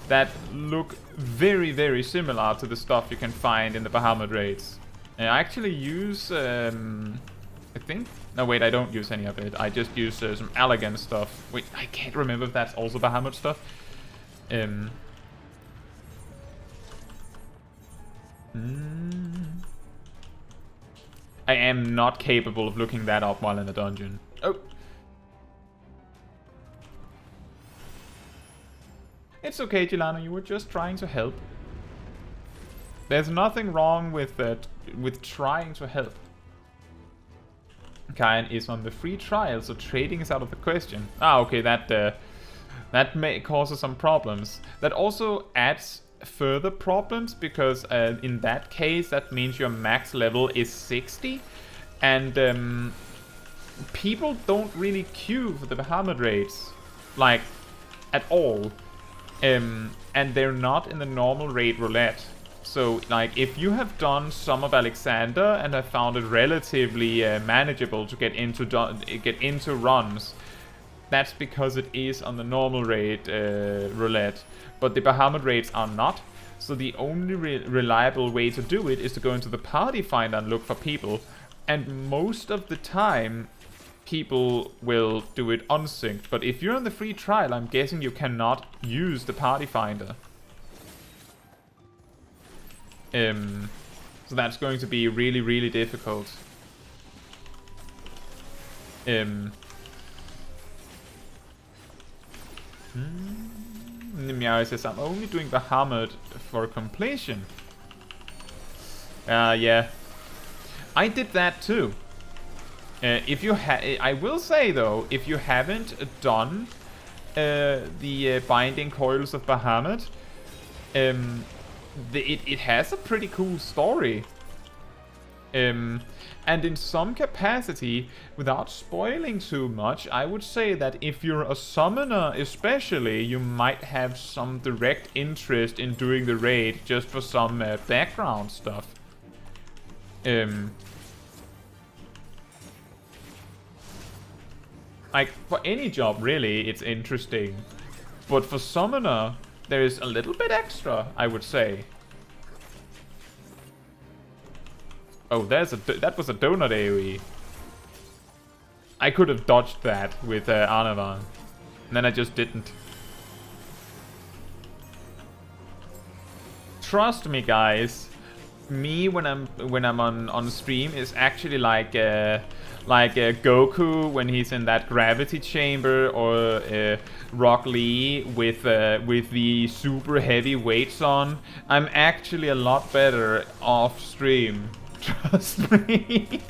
that look very, very similar to the stuff you can find in the Bahamut raids. I actually use, I think... No, wait, I don't use any of it. I just use some elegant stuff. Wait, I can't remember if that's also Bahamut stuff. I am not capable of looking that up while in the dungeon. Oh. It's okay, Gilano. You were just trying to help. There's nothing wrong with that, with trying to help. Kyan is on the free trial, so trading is out of the question. Ah, okay, that may cause some problems. That also adds further problems because in that case, that means your max level is 60, and people don't really queue for the Bahamut raids, like at all, and they're not in the normal raid roulette. So, like, if you have done some of Alexander and have found it relatively manageable to get into runs, that's because it is on the normal raid roulette. But the Bahamut raids are not. So the only reliable way to do it is to go into the party finder and look for people. And most of the time, people will do it unsynced. But if you're on the free trial, I'm guessing you cannot use the party finder. So that's going to be really, really difficult. Meow says, I'm only doing Bahamut for completion. Yeah. I did that too. If you I will say though, if you haven't done the Binding Coils of Bahamut, it has a pretty cool story. And in some capacity, without spoiling too much, I would say that if you're a summoner especially, you might have some direct interest in doing the raid just for some background stuff. Like, for any job really, it's interesting. But for summoner, there is a little bit extra, I would say. Oh, that was a donut AoE. I could have dodged that with Arnavan. And then I just didn't. Trust me, guys. Me when I'm on stream is actually like Goku when he's in that gravity chamber, or Rock Lee with the super heavy weights on. I'm actually a lot better off stream. Trust me.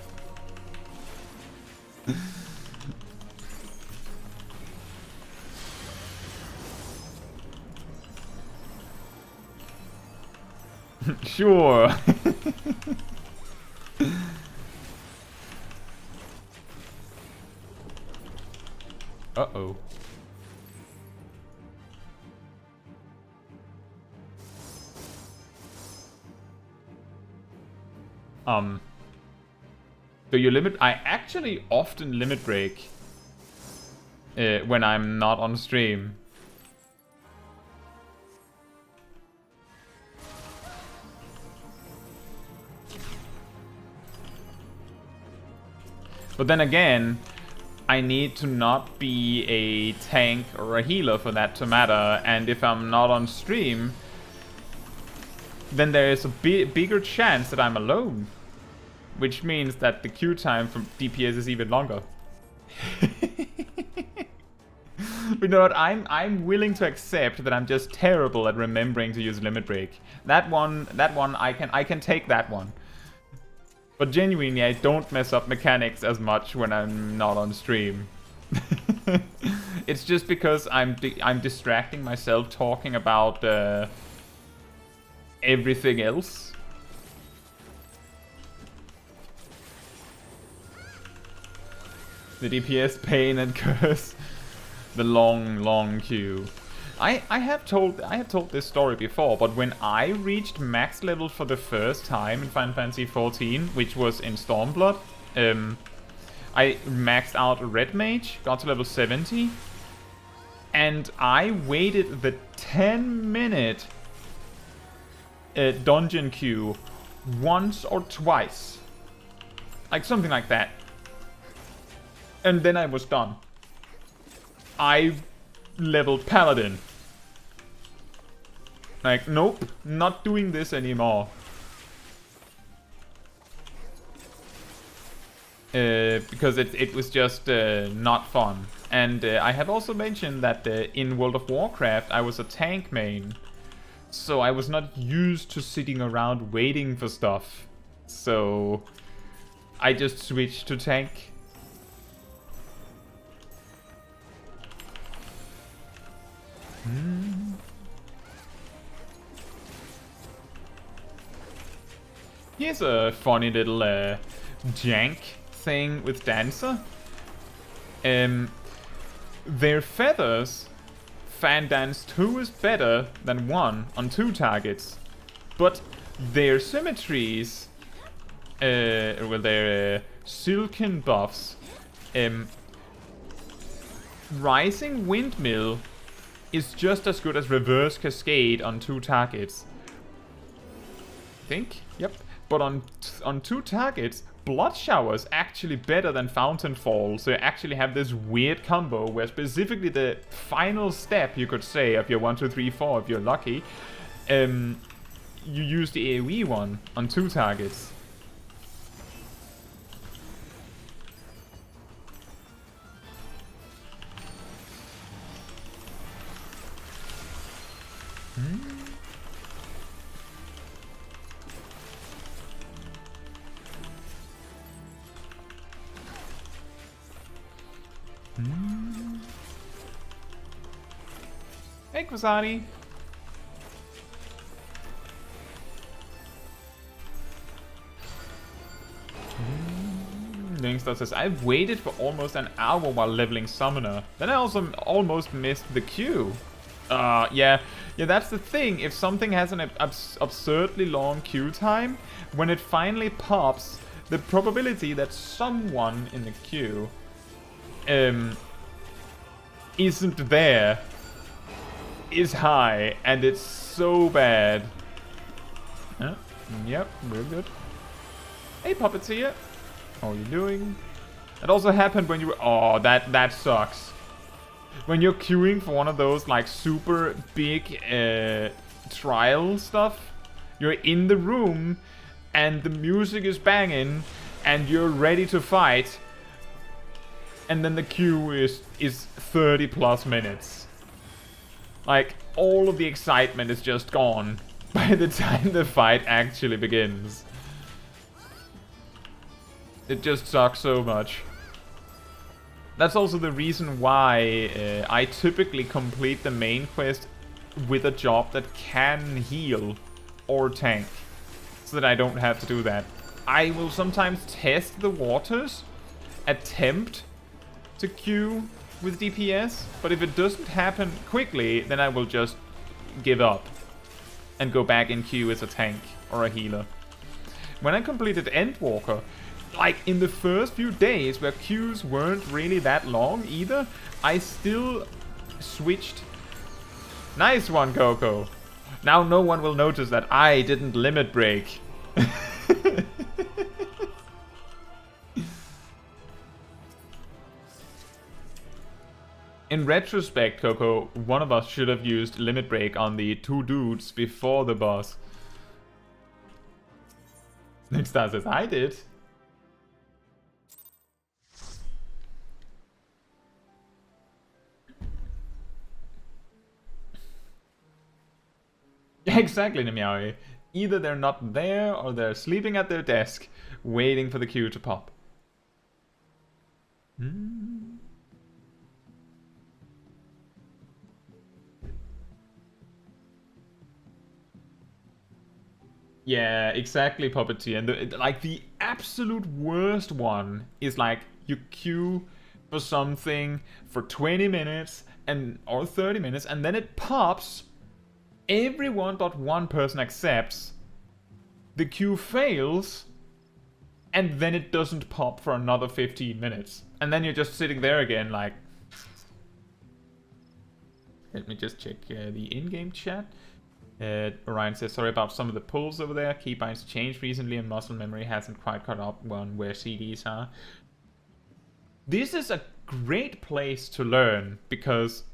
Sure. Uh-oh. Do you limit? I actually often limit break when I'm not on stream. But then again, I need to not be a tank or a healer for that to matter, and if I'm not on stream, then there is a bigger chance that I'm alone. Which means that the queue time from DPS is even longer. But you know what, I'm willing to accept that I'm just terrible at remembering to use limit break. That one I can take that one. But genuinely, I don't mess up mechanics as much when I'm not on stream. It's just because I'm distracting myself talking about everything else. The DPS pain and curse, the long queue. I have told this story before, but when I reached max level for the first time in Final Fantasy XIV, which was in Stormblood, I maxed out Red Mage, got to level 70, and I waited the 10-minute dungeon queue once or twice, like something like that, and then I was done. I leveled Paladin. Like, nope, not doing this anymore. Because it was just not fun. And I have also mentioned that in World of Warcraft I was a tank main. So I was not used to sitting around waiting for stuff. So I just switched to tank. Here's a funny little jank thing with Dancer. Their feathers, Fan Dance 2 is better than 1 on 2 targets. But their symmetries, well, their silken buffs, Rising Windmill is just as good as Reverse Cascade on 2 targets. I think? Yep. But on 2 targets, Blood Shower is actually better than Fountain Fall. So you actually have this weird combo where specifically the final step, you could say, of your 1, 2, 3, 4, if you're lucky, you use the AoE one on 2 targets. Hey, Kwasani. Linkster says, I've waited for almost an hour while leveling Summoner. Then I also almost missed the queue. Yeah, that's the thing. If something has an absurdly long queue time, when it finally pops, the probability that someone in the queue isn't there is high, and it's so bad. Yep, real good. Hey, Puppets here. How are you doing? That also happened when you were... Oh, that sucks. When you're queuing for one of those, like, super big trial stuff, you're in the room, and the music is banging, and you're ready to fight, and then the queue is 30 plus minutes. Like, all of the excitement is just gone by the time the fight actually begins. It just sucks so much. That's also the reason why I typically complete the main quest with a job that can heal or tank, so that I don't have to do that. I will sometimes test the waters, attempt to queue with DPS, but if it doesn't happen quickly, then I will just give up and go back in queue as a tank or a healer. When I completed Endwalker, like in the first few days where queues weren't really that long either, I still switched. Nice one, Coco. Now no one will notice that I didn't limit break. In retrospect, Coco, one of us should have used limit break on the 2 dudes before the boss. Nickstar says, I did. Yeah, exactly, Nemiaoi. Either they're not there or they're sleeping at their desk, waiting for the queue to pop. Yeah, exactly, Puppeteer. And like the absolute worst one is like you queue for something for 20 minutes or 30 minutes, and then it pops. Everyone but one person accepts. The queue fails, and then it doesn't pop for another 15 minutes. And then you're just sitting there again like... Let me just check the in-game chat. Orion says, sorry about some of the pulls over there. Keybinds changed recently and muscle memory hasn't quite caught up on where CDs are. This is a great place to learn because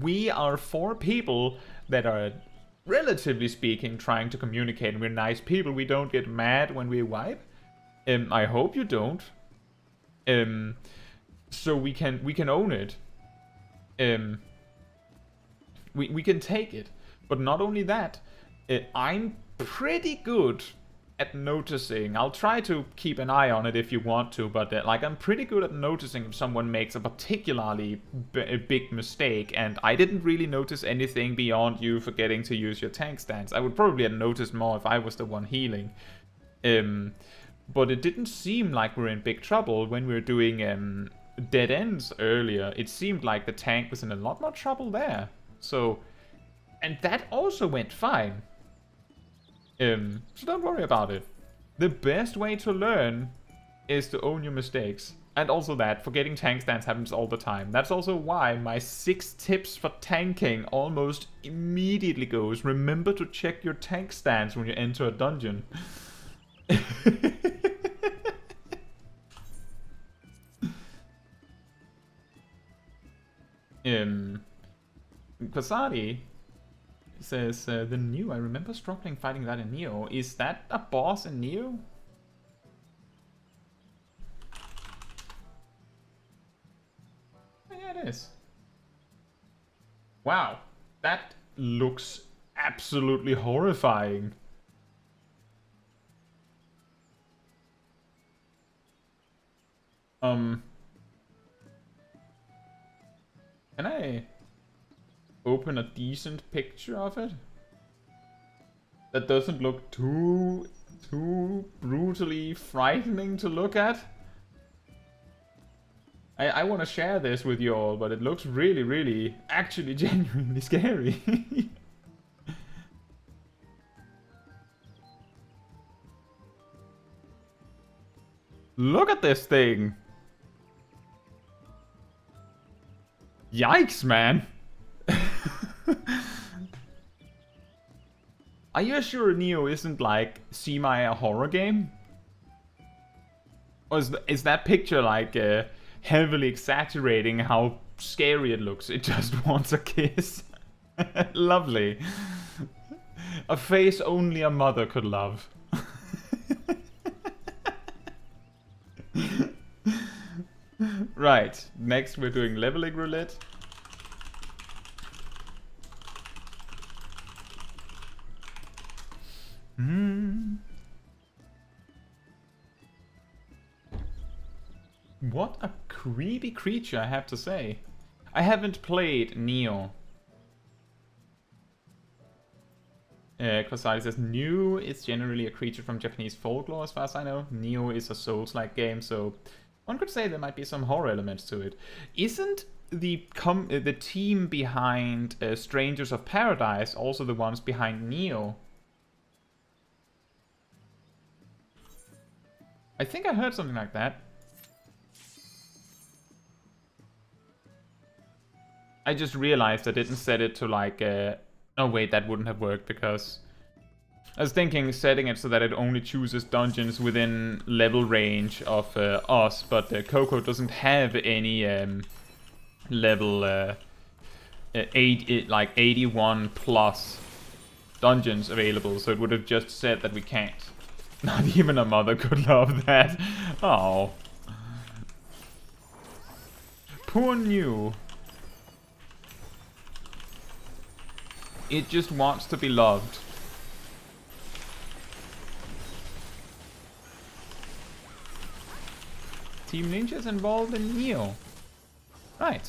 we are 4 people that are, relatively speaking, trying to communicate. And we're nice people. We don't get mad when we wipe. I hope you don't. So we can own it. We can take it. But not only that, I'm pretty good at noticing. I'll try to keep an eye on it if you want to, but like I'm pretty good at noticing if someone makes a particularly big mistake, and I didn't really notice anything beyond you forgetting to use your tank stance. I would probably have noticed more if I was the one healing. But it didn't seem like we were in big trouble when we were doing dead ends earlier. It seemed like the tank was in a lot more trouble there. So... And that also went fine. So don't worry about it. The best way to learn is to own your mistakes. And also that, forgetting tank stance happens all the time. That's also why my 6 tips for tanking almost immediately goes, remember to check your tank stance when you enter a dungeon. Kasadi says, the Neo, I remember struggling fighting that in Neo. Is that a boss in Neo? Oh, yeah, it is. Wow, that looks absolutely horrifying. Can I open a decent picture of it that doesn't look too brutally frightening to look at? I want to share this with you all, but it looks really actually genuinely scary. Look at this thing. Yikes, man. Are you sure Neo isn't like semi a horror game? Or is that picture like heavily exaggerating how scary it looks? It just wants a kiss. Lovely. A face only a mother could love. Right, next we're doing leveling roulette. What a creepy creature, I have to say. I haven't played Neo. Crosati says, New is generally a creature from Japanese folklore, as far as I know. Neo is a Souls-like game, so one could say there might be some horror elements to it. Isn't the team behind Strangers of Paradise also the ones behind Neo? I think I heard something like that. I just realized I didn't set it to like... oh wait, that wouldn't have worked because... I was thinking setting it so that it only chooses dungeons within level range of us, but Coco doesn't have any level 81 plus dungeons available, so it would have just said that we can't. Not even a mother could love that. Oh. Poor New. It just wants to be loved. Team Ninja's involved in Neo. Right.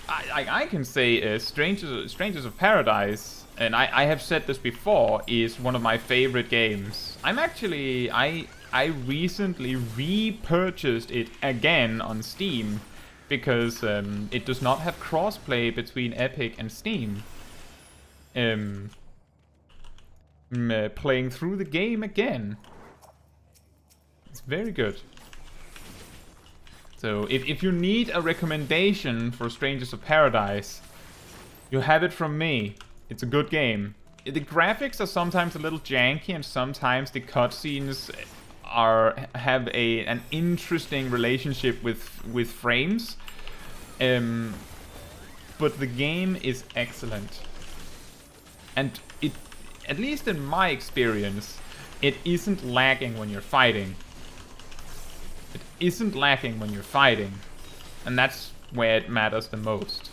I can say Strangers of Paradise, and I have said this before, is one of my favorite games. I recently repurchased it again on Steam because it does not have crossplay between Epic and Steam. Playing through the game again. It's very good. So if you need a recommendation for Strangers of Paradise, you have it from me. It's a good game. The graphics are sometimes a little janky, and sometimes the cutscenes have an interesting relationship with frames. But the game is excellent. And it, at least in my experience, it isn't lagging when you're fighting. It isn't lacking when you're fighting, and that's where it matters the most.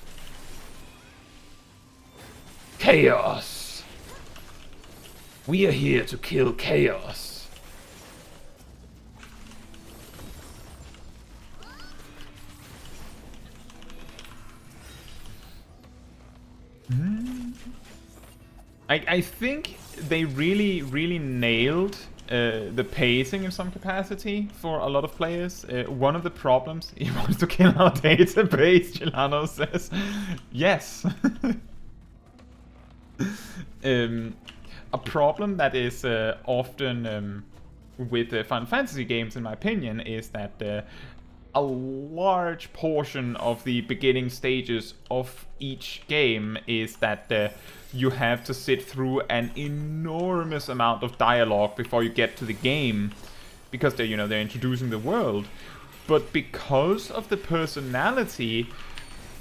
Chaos! We are here to kill chaos. I think they really nailed the pacing in some capacity for a lot of players. One of the problems... He wants to kill our database, Chilano says. Yes. A problem that is often with Final Fantasy games, in my opinion, is that a large portion of the beginning stages of each game is that you have to sit through an enormous amount of dialogue before you get to the game, because they're introducing the world. But because of the personality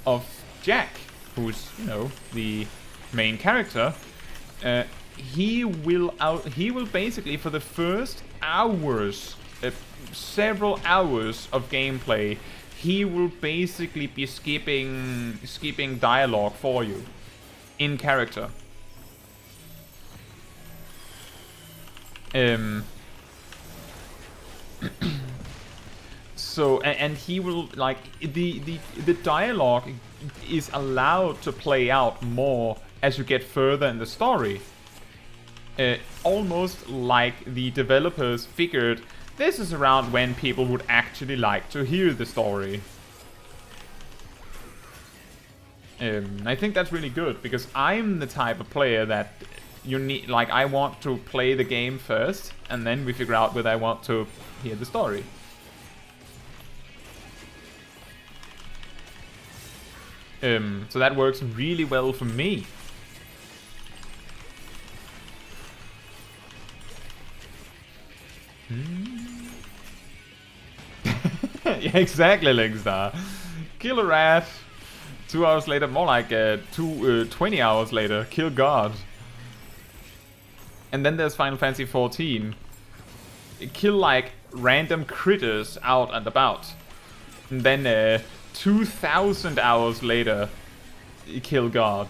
of Jack, who's the main character, he will basically, for the first hours, several hours of gameplay, he will basically be skipping dialogue for you in character. So and he will, like, the dialogue is allowed to play out more as you get further in the story. Almost like the developers figured this is around when people would actually like to hear the story. I think that's really good, because I'm the type of player that I want to play the game first, and then we figure out whether I want to hear the story. So that works really well for me. Exactly, Linkstar. Kill a rat. 2 hours later, more like 20 hours later, kill God. And then there's Final Fantasy XIV. Kill like random critters out and about. And then 2,000 hours later, kill God.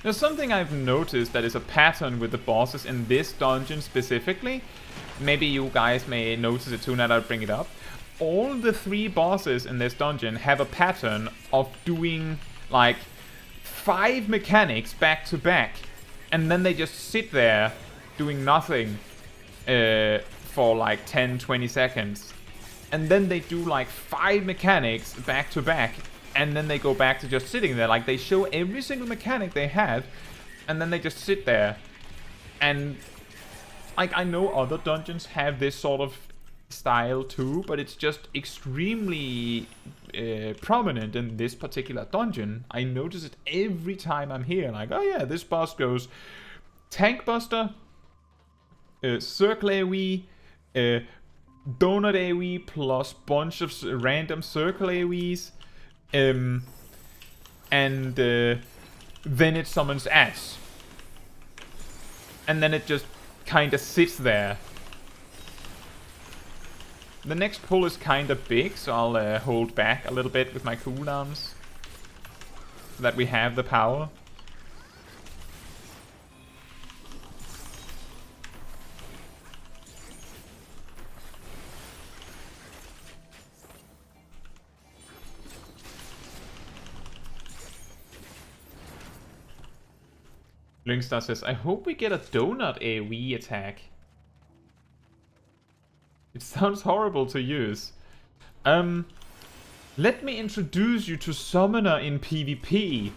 There's something I've noticed that is a pattern with the bosses in this dungeon specifically. Maybe you guys may notice it too now that I bring it up. All the 3 bosses in this dungeon have a pattern of doing like 5 mechanics back to back. And then they just sit there doing nothing for like 10-20 seconds. And then they do like 5 mechanics back to back. And then they go back to just sitting there. Like, they show every single mechanic they had, and then they just sit there. And, like, I know other dungeons have this sort of style too, but it's just extremely prominent in this particular dungeon. I notice it every time I'm here. Like, oh yeah, this boss goes Tank Buster, Circle AoE, Donut AoE plus bunch of random Circle AoEs. And then it summons ass. And then it just kinda sits there. The next pull is kinda big, so I'll hold back a little bit with my cooldowns. So that we have the power. Linkstar says, I hope we get a donut AoE attack. It sounds horrible to use. Let me introduce you to Summoner in PvP.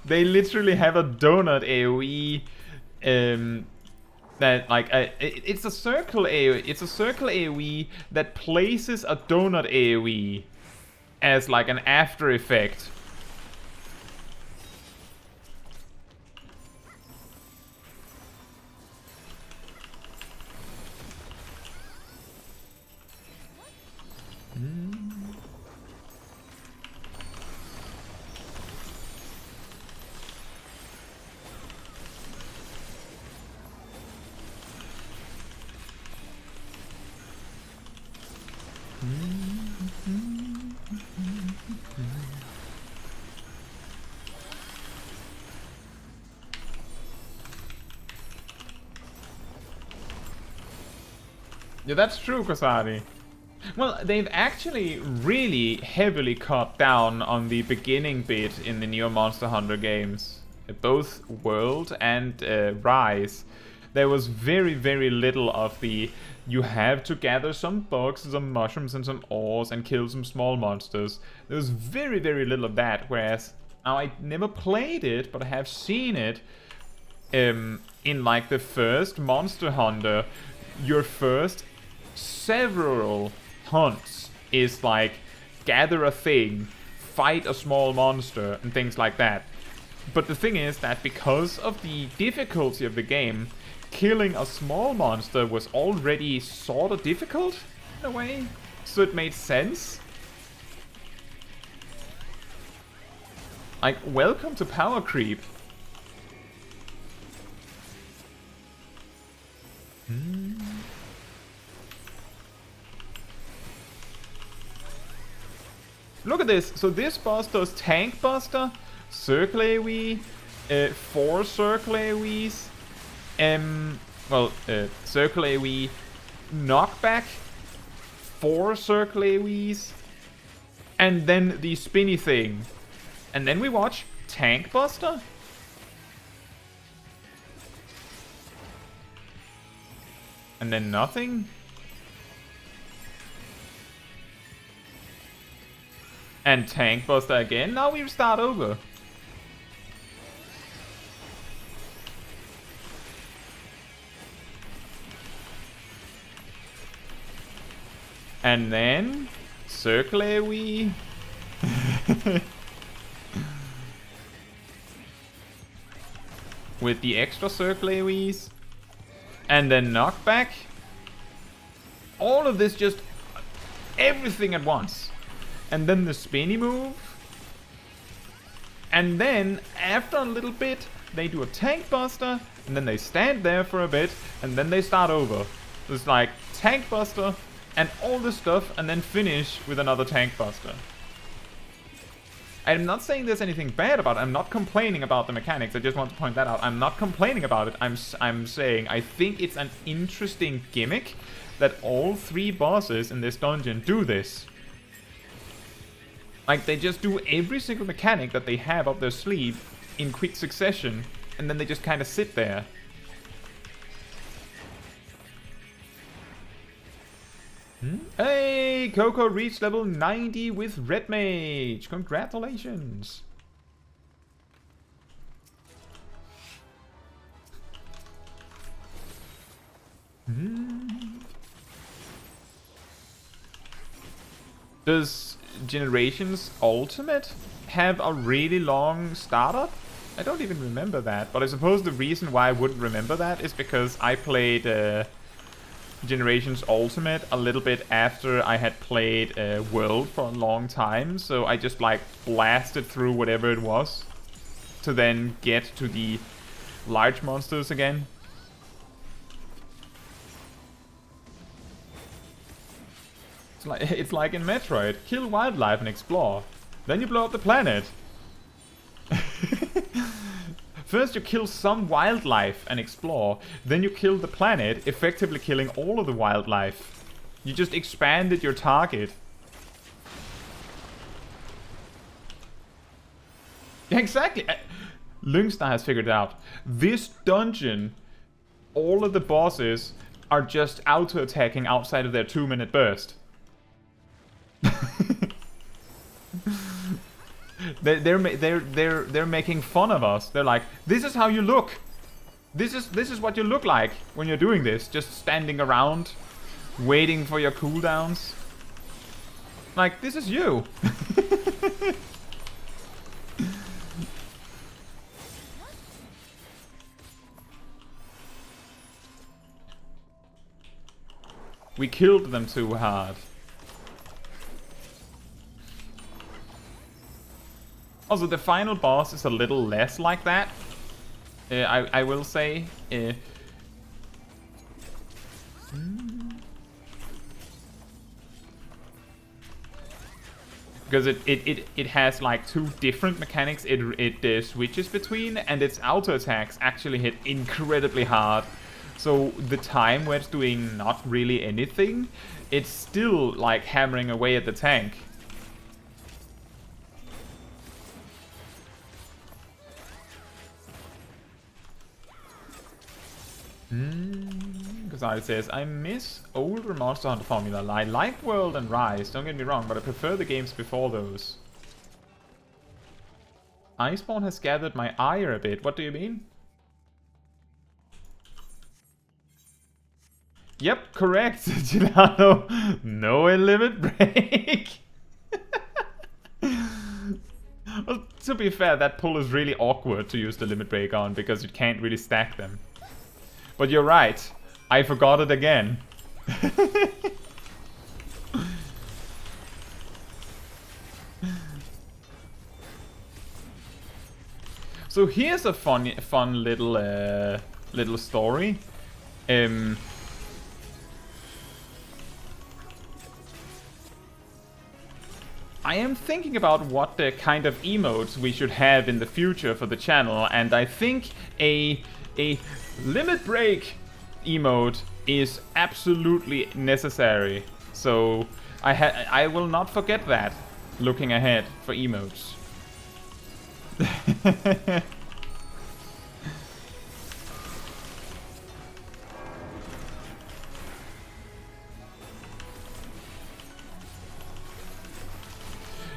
They literally have a donut AoE that like it's a circle AoE. It's a circle AoE that places a donut AoE as like an after effect. Yeah, that's true, Kosari. Well, they've actually really heavily cut down on the beginning bit in the newer Monster Hunter games. Both World and Rise. There was very, very little of the you have to gather some bugs, some mushrooms and some ores and kill some small monsters. There was very, very little of that, whereas now I never played it, but I have seen it in like the first Monster Hunter. Your first several hunts is like gather a thing, fight a small monster and things like that. But the thing is that because of the difficulty of the game, killing a small monster was already sort of difficult in a way, so it made sense. Like, welcome to power creep. Look at this. So this boss does Tank Buster, Circle AoE, 4 Circle AoEs, Circle AoE, Knockback, 4 Circle AoEs, and then the spinny thing. And then we watch Tank Buster. And then nothing. And Tank Buster again. Now we start over. And then Circle AoE. with the extra circle AoEs, and then knockback. All of this, just everything at once. And then the spinny move. And then, after a little bit, they do a tank buster, and then they stand there for a bit, and then they start over. It's like tank buster and all this stuff, and then finish with another tank buster. I'm not saying there's anything bad about it. I'm not complaining about the mechanics. I just want to point that out. I'm not complaining about it. I'm saying I think it's an interesting gimmick that all 3 bosses in this dungeon do this. Like, they just do every single mechanic that they have up their sleeve in quick succession, and then they just kind of sit there. Hey, Coco reached level 90 with Red Mage. Congratulations. Does Generations Ultimate have a really long startup? I don't even remember that, but I suppose the reason why I wouldn't remember that is because I played Generations Ultimate a little bit after I had played World for a long time, so I just like blasted through whatever it was to then get to the large monsters again. It's like in Metroid, kill wildlife and explore, then you blow up the planet. First you kill some wildlife and explore, then you kill the planet, effectively killing all of the wildlife. You just expanded your target. Exactly! Lyngstar has figured it out. This dungeon, all of the bosses are just auto-attacking outside of their 2-minute burst. They're making fun of us. They're like, this is how you look. This is what you look like when you're doing this. Just standing around, waiting for your cooldowns. Like, this is you. We killed them too hard. Also, the final boss is a little less like that. I will say. Because it has like 2 different mechanics it switches between, and its auto attacks actually hit incredibly hard. So the time where it's doing not really anything, it's still like hammering away at the tank. Because says, I miss older Monster Hunter formula. I like World and Rise, don't get me wrong, but I prefer the games before those. Iceborne has gathered my ire a bit. What do you mean? Yep, correct, Gilano. No limit break. Well, to be fair, that pull is really awkward to use the limit break on because you can't really stack them. But you're right. I forgot it again. So here's a fun little story. I am thinking about what the kind of emotes we should have in the future for the channel, and I think a limit break emote is absolutely necessary. So I will not forget that looking ahead for emotes.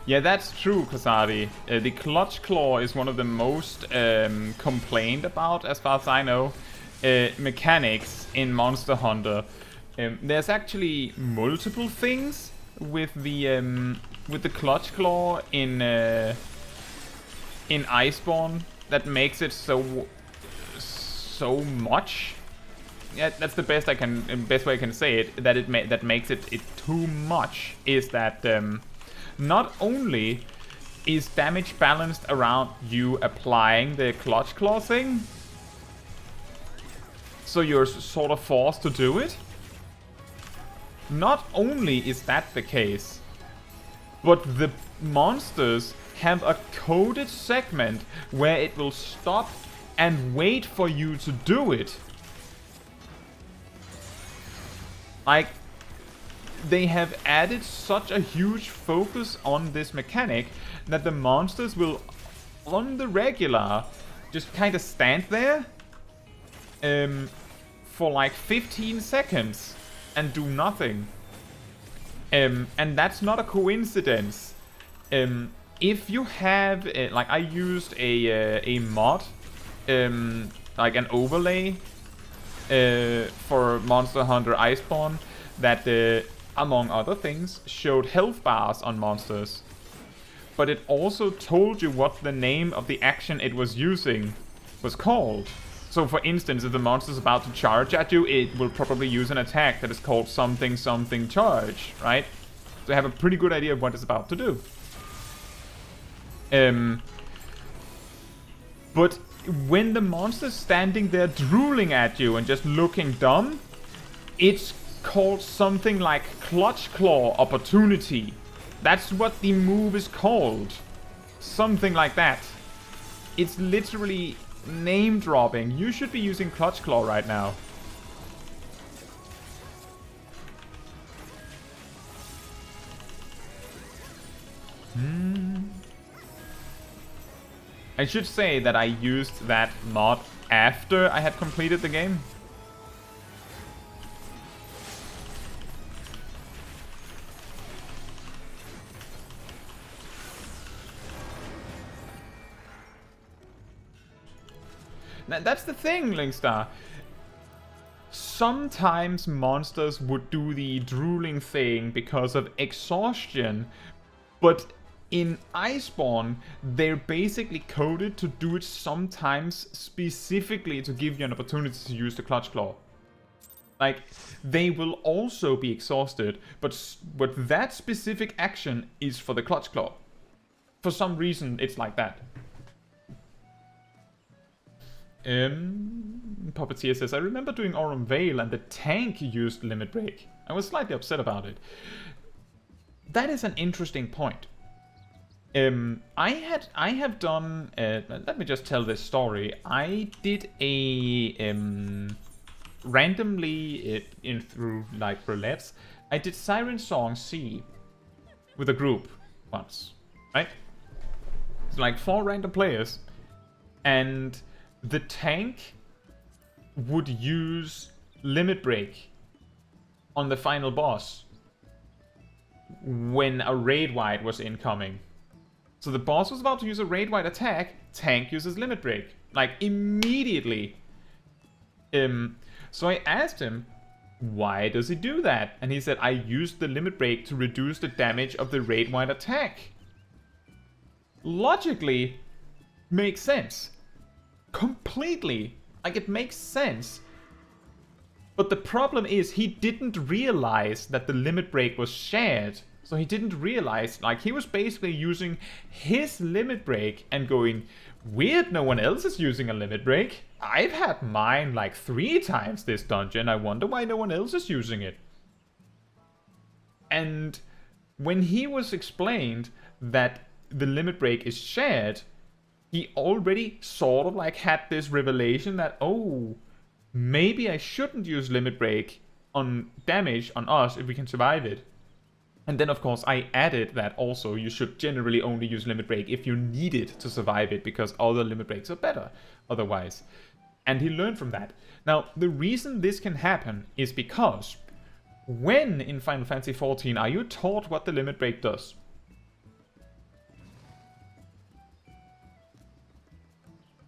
Yeah, that's true, Kasadi. The Clutch Claw is one of the most complained about, as far as I know, mechanics in Monster Hunter. There's actually multiple things with the Clutch Claw in Iceborne that makes it so so much. Yeah, that's the best way I can say it. That makes it too much is that not only is damage balanced around you applying the clutch claw thing, so you're sort of forced to do it. Not only is that the case, but the monsters have a coded segment where it will stop and wait for you to do it. Like, they have added such a huge focus on this mechanic that the monsters will, on the regular, just kind of stand there for like 15 seconds and do nothing. And that's not a coincidence. If you have, like I used a mod, like an overlay for Monster Hunter Iceborne that, among other things, showed health bars on monsters. But it also told you what the name of the action it was using was called. So for instance, if the monster's about to charge at you, it will probably use an attack that is called something something charge, right? So you have a pretty good idea of what it's about to do. But when the monster's standing there drooling at you and just looking dumb, it's called something like Clutch Claw Opportunity. That's what the move is called. Something like that. It's literally name dropping. You should be using Clutch Claw right now. I should say that I used that mod after I had completed the game. Now, that's the thing, Linkstar. Sometimes monsters would do the drooling thing because of exhaustion, but in Iceborne, they're basically coded to do it sometimes specifically to give you an opportunity to use the Clutch Claw. Like, they will also be exhausted, but that specific action is for the Clutch Claw. For some reason, it's like that. Puppeteer says, I remember doing Aurum Vale and the tank used Limit Break. I was slightly upset about it. That is an interesting point. I have done, let me just tell this story. I did a, randomly, through like roulettes, I did Siren Song C with a group once, right? It's like 4 random players, and the tank would use Limit Break on the final boss when a raid wide was incoming. So the boss was about to use a raid wide attack, tank uses Limit Break. Like, immediately. So I asked him, why does he do that? And he said, I used the Limit Break to reduce the damage of the raid wide attack. Logically, makes sense. Completely. Like, it makes sense. But the problem is, he didn't realize that the Limit Break was shared. So he didn't realize, like, he was basically using his Limit Break and going, weird, no one else is using a Limit Break. I've had mine like 3 times this dungeon. I wonder why no one else is using it. And when he was explained that the Limit Break is shared, he already sort of like had this revelation that, oh, maybe I shouldn't use Limit Break on damage on us if we can survive it. And then, of course, I added that also you should generally only use Limit Break if you need it to survive it, because other Limit Breaks are better otherwise. And he learned from that. Now, the reason this can happen is because when in Final Fantasy XIV are you taught what the Limit Break does?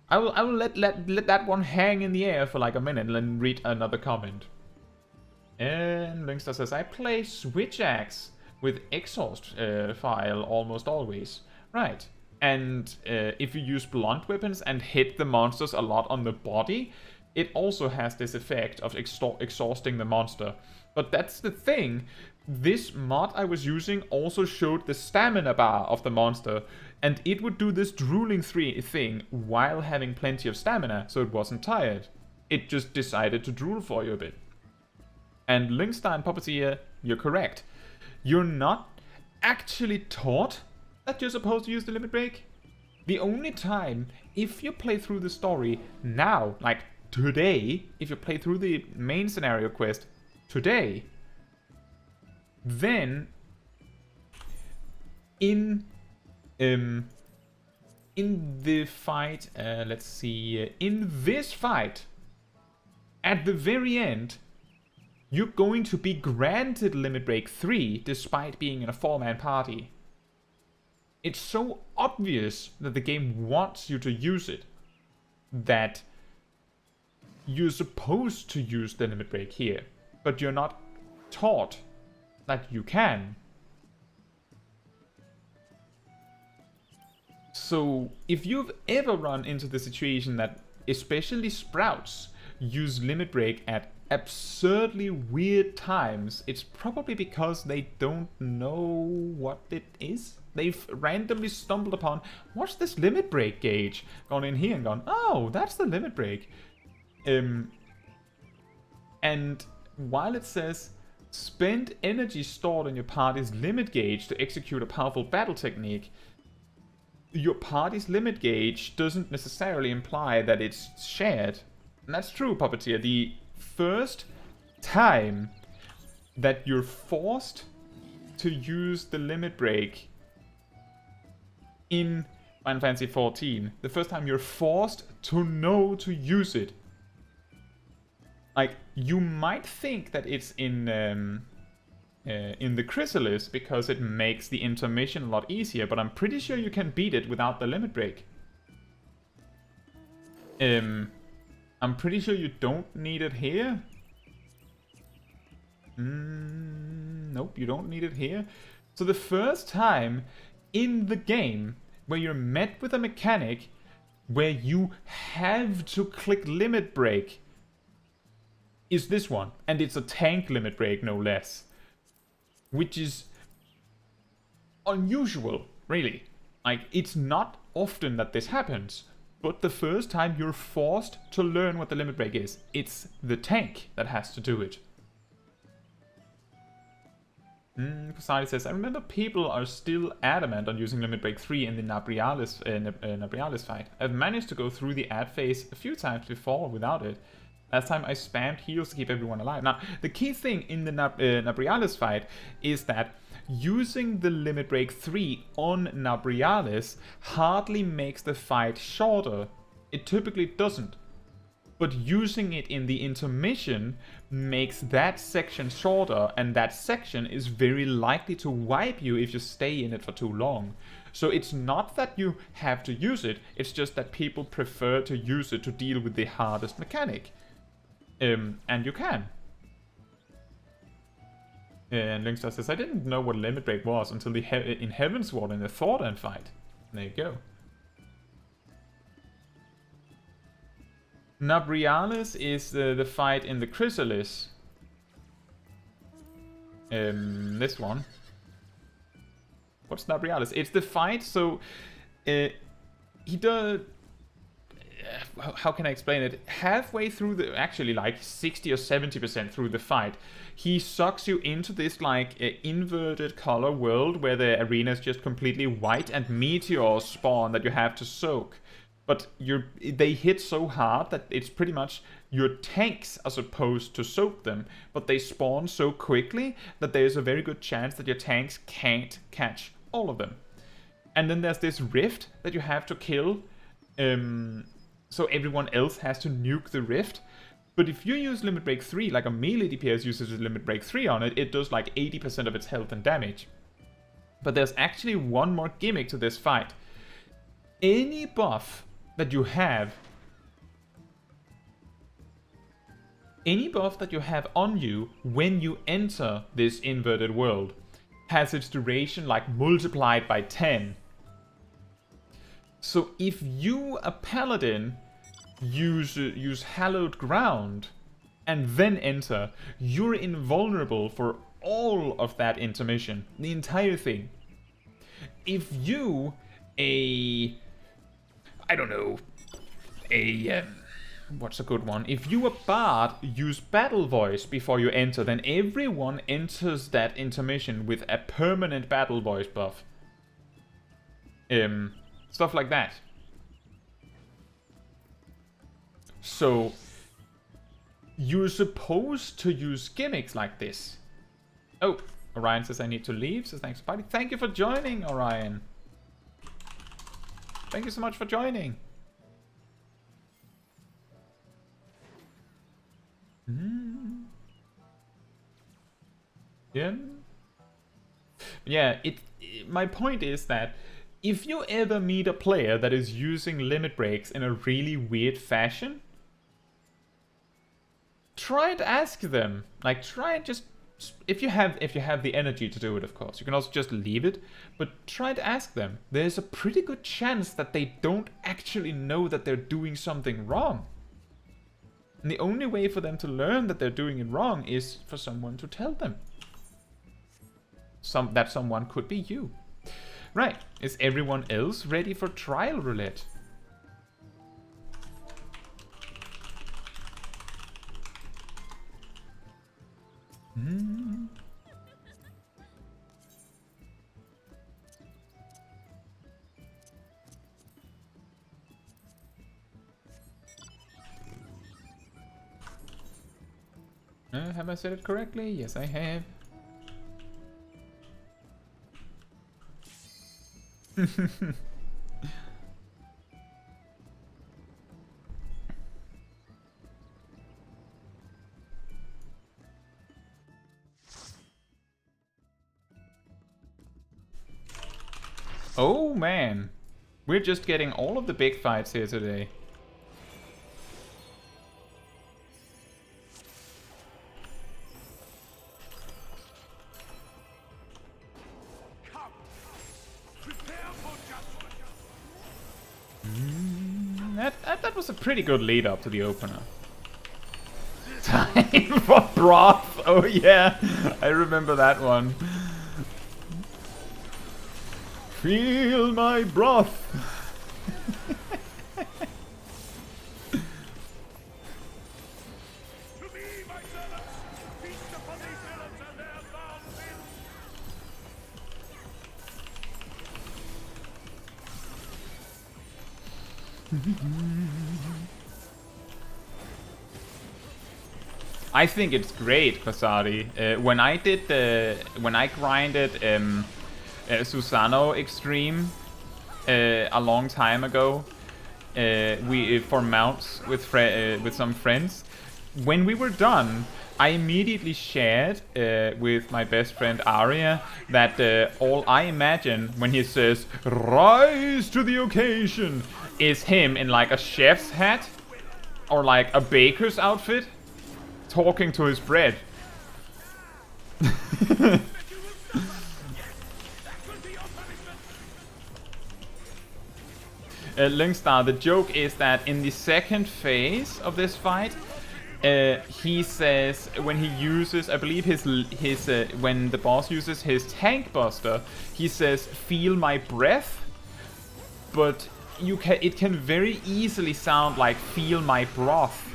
I will let that one hang in the air for like a minute and then read another comment. And Linkster says, I play Switch Axe with exhaust file almost always. Right. And if you use blunt weapons and hit the monsters a lot on the body, it also has this effect of exhausting the monster. But that's the thing. This mod I was using also showed the stamina bar of the monster, and it would do this drooling thing while having plenty of stamina, so it wasn't tired. It just decided to drool for you a bit. And Linkstein Puppeteer, you're correct. You're not actually taught that you're supposed to use the limit break. The only time, if you play through the story now, like today, if you play through the main scenario quest today, then in the fight, let's see, in this fight, at the very end, you're going to be granted Limit Break 3 despite being in a 4-man party. It's so obvious that the game wants you to use it that you're supposed to use the Limit Break here, but you're not taught that you can. So if you've ever run into the situation that especially Sprouts use Limit Break at absurdly weird times, it's probably because they don't know what it is. They've randomly stumbled upon, what's this limit break gauge? Gone in here and gone, oh, that's the limit break. And while it says, spend energy stored in your party's limit gauge to execute a powerful battle technique, your party's limit gauge doesn't necessarily imply that it's shared. And that's true, Puppeteer. The first time that you're forced to use the limit break in Final Fantasy XIV, the first time you're forced to know to use it, like, you might think that it's in the Chrysalis because it makes the intermission a lot easier, but I'm pretty sure you can beat it without the limit break. I'm pretty sure you don't need it here. Nope, you don't need it here. So the first time in the game where you're met with a mechanic where you have to click limit break is this one. And it's a tank limit break, no less. Which is unusual, really. Like, it's not often that this happens. But the first time you're forced to learn what the limit break is, it's the tank that has to do it. Poseidon says, I remember people are still adamant on using Limit Break 3 in the Nabrialis fight. I've managed to go through the ad phase a few times before without it. Last time I spammed heals to keep everyone alive. Now, the key thing in the Nabrialis fight is that using the Limit Break 3 on Nabrialis hardly makes the fight shorter. It typically doesn't. But using it in the intermission makes that section shorter, and that section is very likely to wipe you if you stay in it for too long. So it's not that you have to use it, it's just that people prefer to use it to deal with the hardest mechanic. And you can. And Linkstar says, I didn't know what Limit Break was until in Heavensward in the Thordan fight. There you go. Nabrialis is the fight in the Chrysalis. This one. What's Nabrialis? It's the fight, so he does... how can I explain it? Halfway through the... actually like 60 or 70% through the fight, he sucks you into this like inverted color world where the arena is just completely white and meteors spawn that you have to soak. But they hit so hard that it's pretty much your tanks are supposed to soak them, but they spawn so quickly that there's a very good chance that your tanks can't catch all of them. And then there's this rift that you have to kill, so everyone else has to nuke the rift. But if you use Limit Break 3, like a melee DPS uses Limit Break 3 on it, it does like 80% of its health and damage. But there's actually one more gimmick to this fight. Any buff that you have on you when you enter this inverted world has its duration like multiplied by 10. So if you, a paladin, use hallowed ground, and then enter, you're invulnerable for all of that intermission, the entire thing. If you, I don't know, what's a good one? If you, a bard, use battle voice before you enter, then everyone enters that intermission with a permanent battle voice buff. Stuff like that. So, you're supposed to use gimmicks like this. Oh, Orion says I need to leave, so thanks for party. Thank you for joining, Orion. Thank you so much for joining. Yeah, my point is that if you ever meet a player that is using limit breaks in a really weird fashion, try and ask them. Like, try and just, if you have the energy to do it, of course. You can also just leave it, but try to ask them. There's a pretty good chance that they don't actually know that they're doing something wrong. And the only way for them to learn that they're doing it wrong is for someone to tell them. That someone could be you. Right, is everyone else ready for trial roulette? Have I said it correctly? Yes, I have. Oh man, we're just getting all of the big fights here today. That was a pretty good lead up to the opener. Time for broth. Oh yeah, I remember that one. Feel my broth. I think it's great, Kasari. When I grinded Susano Extreme a long time ago, for mounts with some friends. When we were done, I immediately shared with my best friend Arya that all I imagine when he says "rise to the occasion" is him in like a chef's hat or like a baker's outfit, talking to his bread. Linkstar, the joke is that in the second phase of this fight, he says when he uses, I believe his when the boss uses his tank buster, he says "feel my breath," but it can very easily sound like "feel my broth,"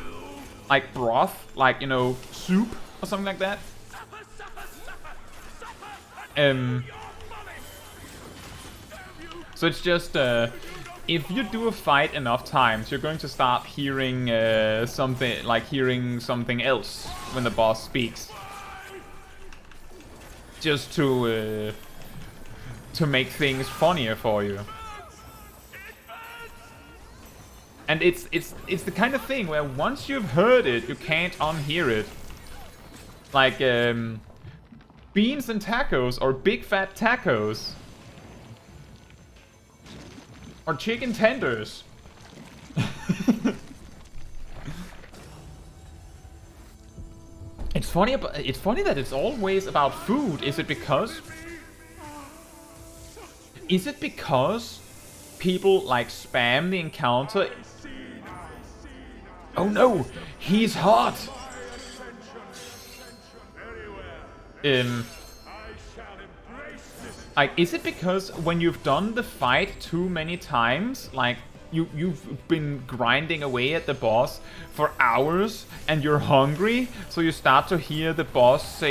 like broth, like, you know, soup or something like that. So it's just if you do a fight enough times, you're going to start hearing something else when the boss speaks, just to make things funnier for you. And it's the kind of thing where once you've heard it, you can't unhear it. Like beans and tacos, or big fat tacos. Or chicken tenders. It's funny that it's always about food. Is it because people like spam the encounter Oh no, he's hot. Like, is it because when you've done the fight too many times, like you've been grinding away at the boss for hours and you're hungry, so you start to hear the boss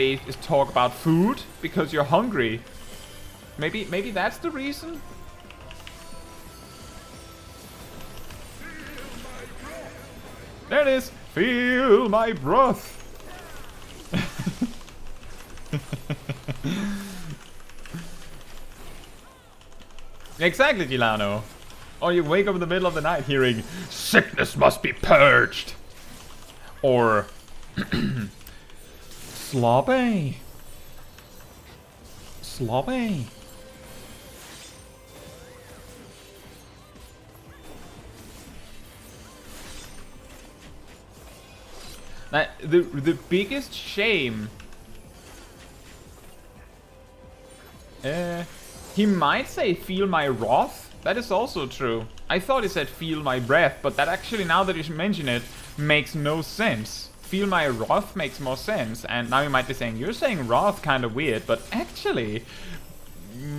talk about food because you're hungry? Maybe that's the reason. There it is. Feel my breath. Exactly, Gilano. Or you wake up in the middle of the night hearing, sickness must be purged. Or, sloppy. Sloppy. The biggest shame... he might say feel my wrath. That is also true. I thought he said feel my breath, but that actually, now that you mention it, makes no sense. Feel my wrath makes more sense. And now you might be saying, you're saying wrath kind of weird, but actually,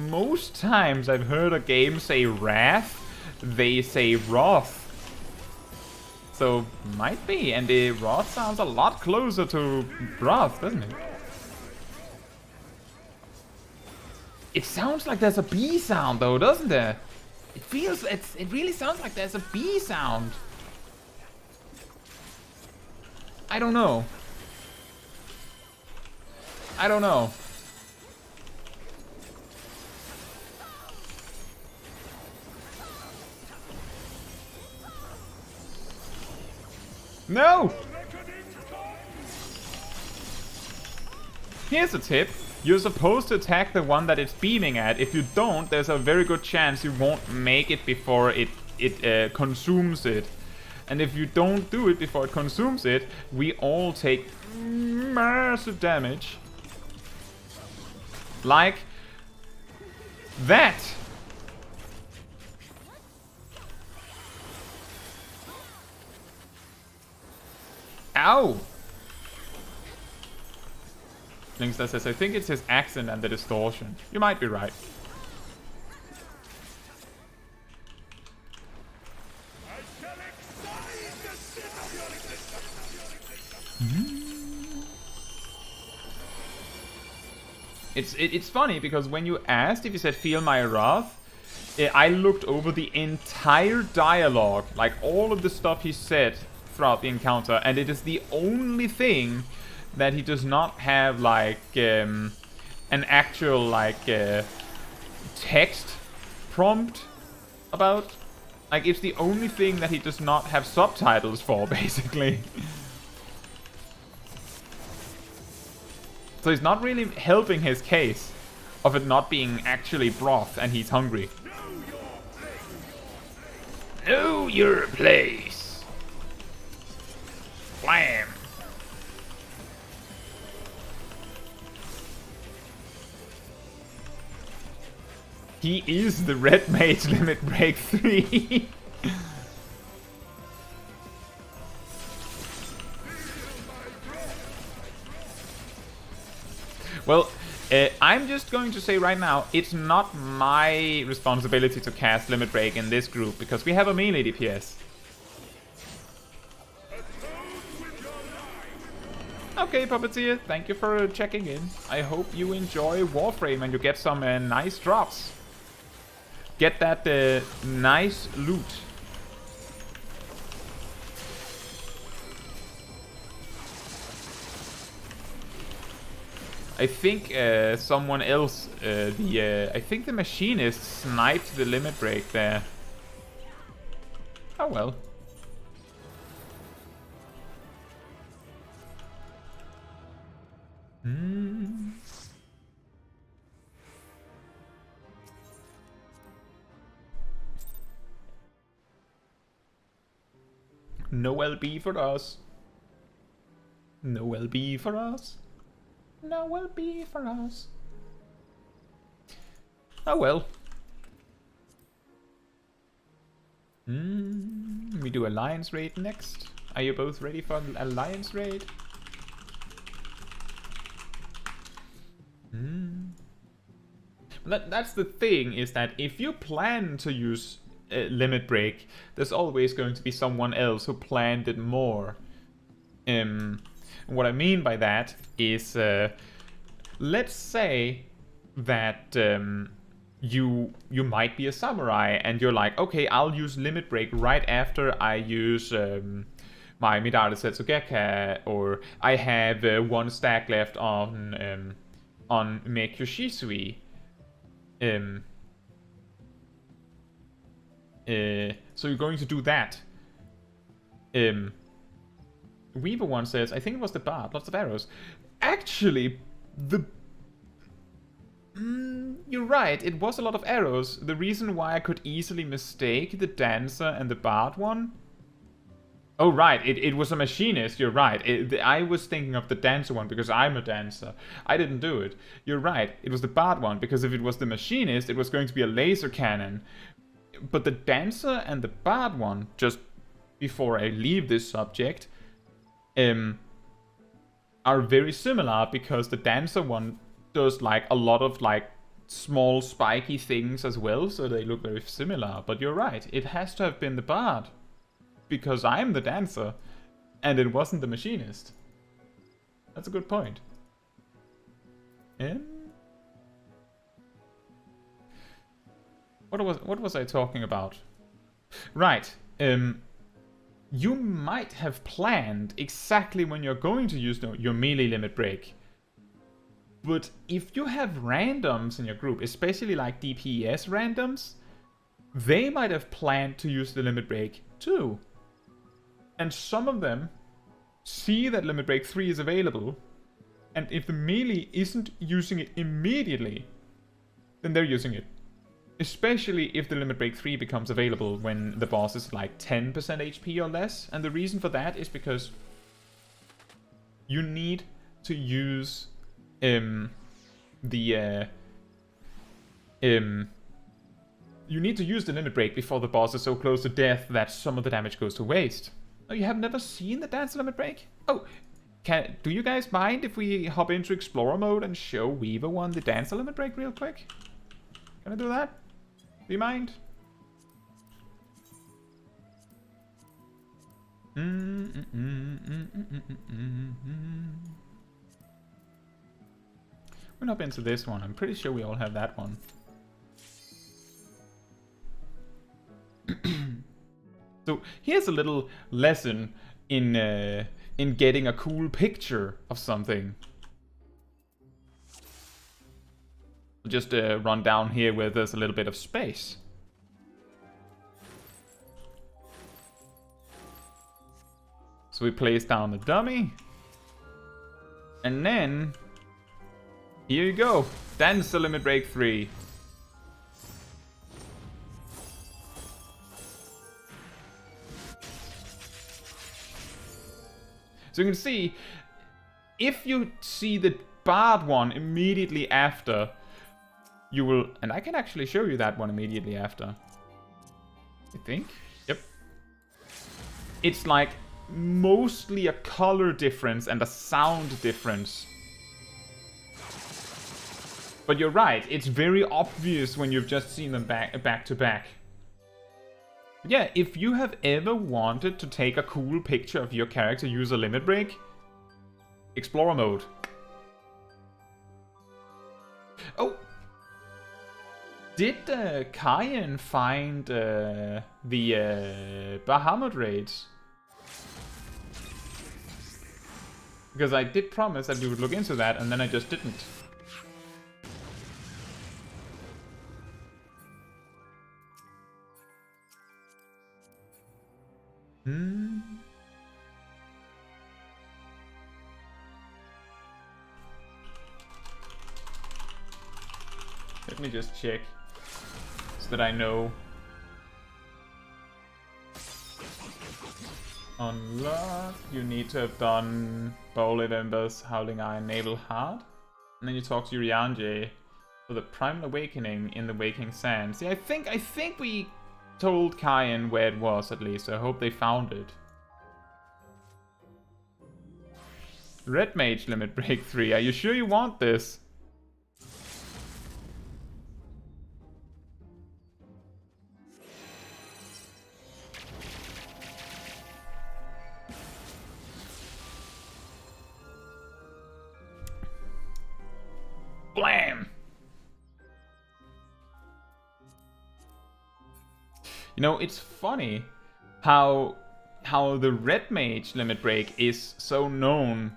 most times I've heard a game say wrath, they say wrath. So, might be, and the wrath sounds a lot closer to wrath, doesn't it? It sounds like there's a B sound though, doesn't it? It really sounds like there's a B sound. I don't know. I don't know. No! Here's a tip. You're supposed to attack the one that it's beaming at. If you don't, there's a very good chance you won't make it before it consumes it. And if you don't do it before it consumes it, we all take massive damage. Like that. Ow! Linkster says, I think it's his accent and the distortion. You might be right. It's funny because when you asked if you said feel my wrath, I looked over the entire dialogue, like all of the stuff he said throughout the encounter, and it is the only thing that he does not have like an actual like text prompt about. Like, it's the only thing that he does not have subtitles for, basically. So he's not really helping his case of it not being actually broth and he's hungry. Know your place. Blam. He is the Red Mage Limit Break 3. Well, I'm just going to say right now, it's not my responsibility to cast Limit Break in this group, because we have a melee DPS. Okay, Puppeteer, thank you for checking in. I hope you enjoy Warframe and you get some nice drops. Get that nice loot. I think someone else, I think the machinist sniped the limit break there. Oh well. No LB for us. No LB for us. No LB for us. Oh well. We do Alliance raid next. Are you both ready for an alliance raid? That's the thing, is that if you plan to use limit break, there's always going to be someone else who planned it more. What I mean by that is, let's say that you might be a samurai and you're like, okay, I'll use limit break right after I use my Midare Setsugeka, or I have 1 stack left on Make Yoshisui. So you're going to do that. Weaver one says, I think it was the bard, lots of arrows. Actually, you're right, it was a lot of arrows. The reason why I could easily mistake the dancer and the bard one... Oh right, it was a machinist, you're right. I was thinking of the dancer one because I'm a dancer. I didn't do it. You're right, it was the bard one, because if it was the machinist, it was going to be a laser cannon. But the dancer and the bard one, just before I leave this subject, are very similar, because the dancer one does like a lot of like small spiky things as well, so they look very similar. But you're right, it has to have been the bard, because I'm the dancer and it wasn't the machinist. That's a good point. What was I talking about? Right. You might have planned exactly when you're going to use your melee limit break. But if you have randoms in your group, especially like DPS randoms, they might have planned to use the limit break too. And some of them see that limit break 3 is available, and if the melee isn't using it immediately, then they're using it. Especially if the limit break 3 becomes available when the boss is like 10% HP or less. And the reason for that is because you need to use you need to use the limit break before the boss is so close to death that some of the damage goes to waste. Oh, you have never seen the dance limit break? Oh, do you guys mind if we hop into Explorer mode and show Weaver one the dance limit break real quick? Can I do that? Do you mind? We're not into this one. I'm pretty sure we all have that one. So here's a little lesson in getting a cool picture of something. I'll just run down here where there's a little bit of space. So we place down the dummy. And then, here you go. Dance the limit break 3. So you can see, if you see the bard one immediately after, you will, and I can actually show you that one immediately after. I think. Yep. It's like mostly a color difference and a sound difference. But you're right, it's very obvious when you've just seen them back to back. Yeah, if you have ever wanted to take a cool picture of your character use a limit break, Explorer mode. Oh! Did Kayan find the Bahamut raids? Because I did promise that we would look into that, and then I just didn't. Let me just check so that I know. Unlock. You need to have done Bowl Embers, Howling Iron, Naval Heart. And then you talk to Urianje for the Primal Awakening in the Waking Sand. See, I think we told Kayan where it was, at least. I hope they found it. Red Mage limit break 3. Are you sure you want this? Blam! You know, it's funny how the Red Mage limit break is so known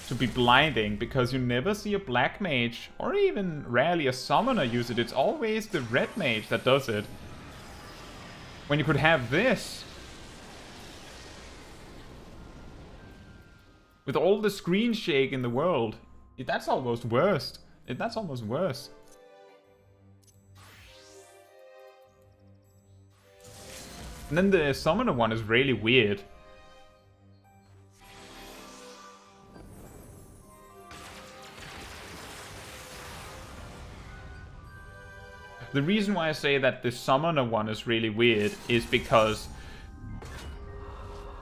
to be blinding, because you never see a Black Mage or even rarely a Summoner use it. It's always the Red Mage that does it. When you could have this with all the screen shake in the world. That's almost worse. That's almost worse. And then the Summoner one is really weird. The reason why I say that the Summoner one is really weird is because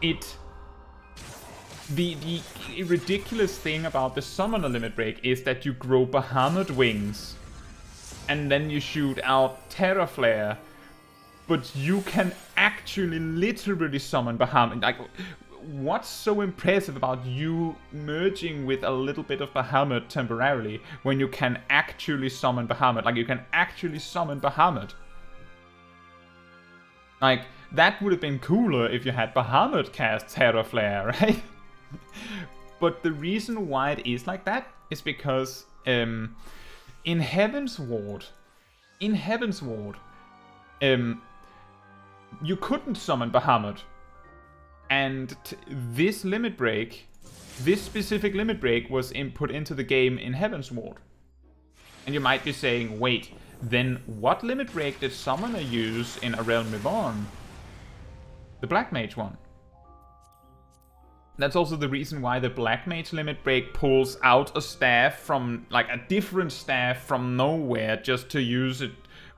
the ridiculous thing about the Summoner limit break is that you grow Bahamut wings and then you shoot out Terra Flare, but you can actually literally summon Bahamut. Like, what's so impressive about you merging with a little bit of Bahamut temporarily when you can actually summon Bahamut? Like, you can actually summon Bahamut. Like, that would have been cooler if you had Bahamut cast Terra Flare, right? But the reason why it is like that is because in Heaven's Ward, you couldn't summon Bahamut. And this limit break, this specific limit break was put into the game in Heaven's Ward. And you might be saying, wait, then what limit break did Summoner use in A Realm Reborn? The Black Mage one. That's also the reason why the Black Mage limit break pulls out a staff from, like, a different staff from nowhere just to use it.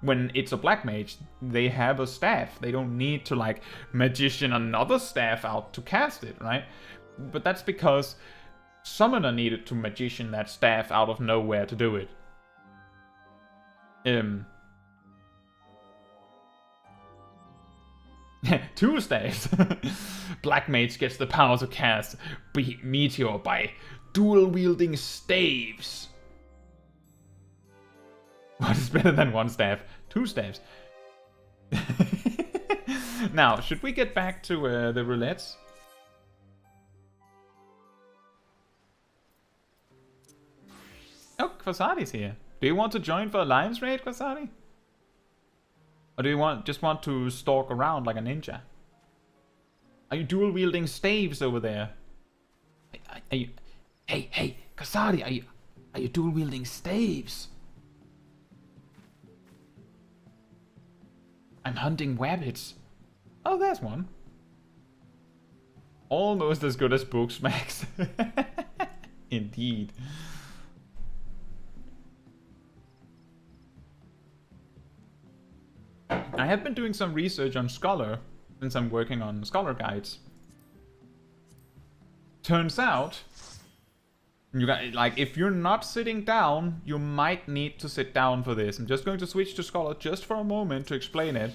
When it's a Black Mage, they have a staff. They don't need to, like, magician another staff out to cast it, right? But that's because Summoner needed to magician that staff out of nowhere to do it. Two staves. Black Mage gets the power to cast Meteor by dual-wielding staves. What is better than one staff? Two staves. Now, should we get back to the roulettes? Oh, Quasadi's here. Do you want to join for Alliance raid, Quasadi? Or do you just want to stalk around like a ninja? Are you dual-wielding staves over there? Are you... Hey, Quasadi, are you dual-wielding staves? I'm hunting wabbits. Oh, there's one. Almost as good as Booksmacks. Indeed. I have been doing some research on Scholar, since I'm working on Scholar guides. Turns out, you got, like, if you're not sitting down, you might need to sit down for this. I'm just going to switch to Scholar just for a moment to explain it.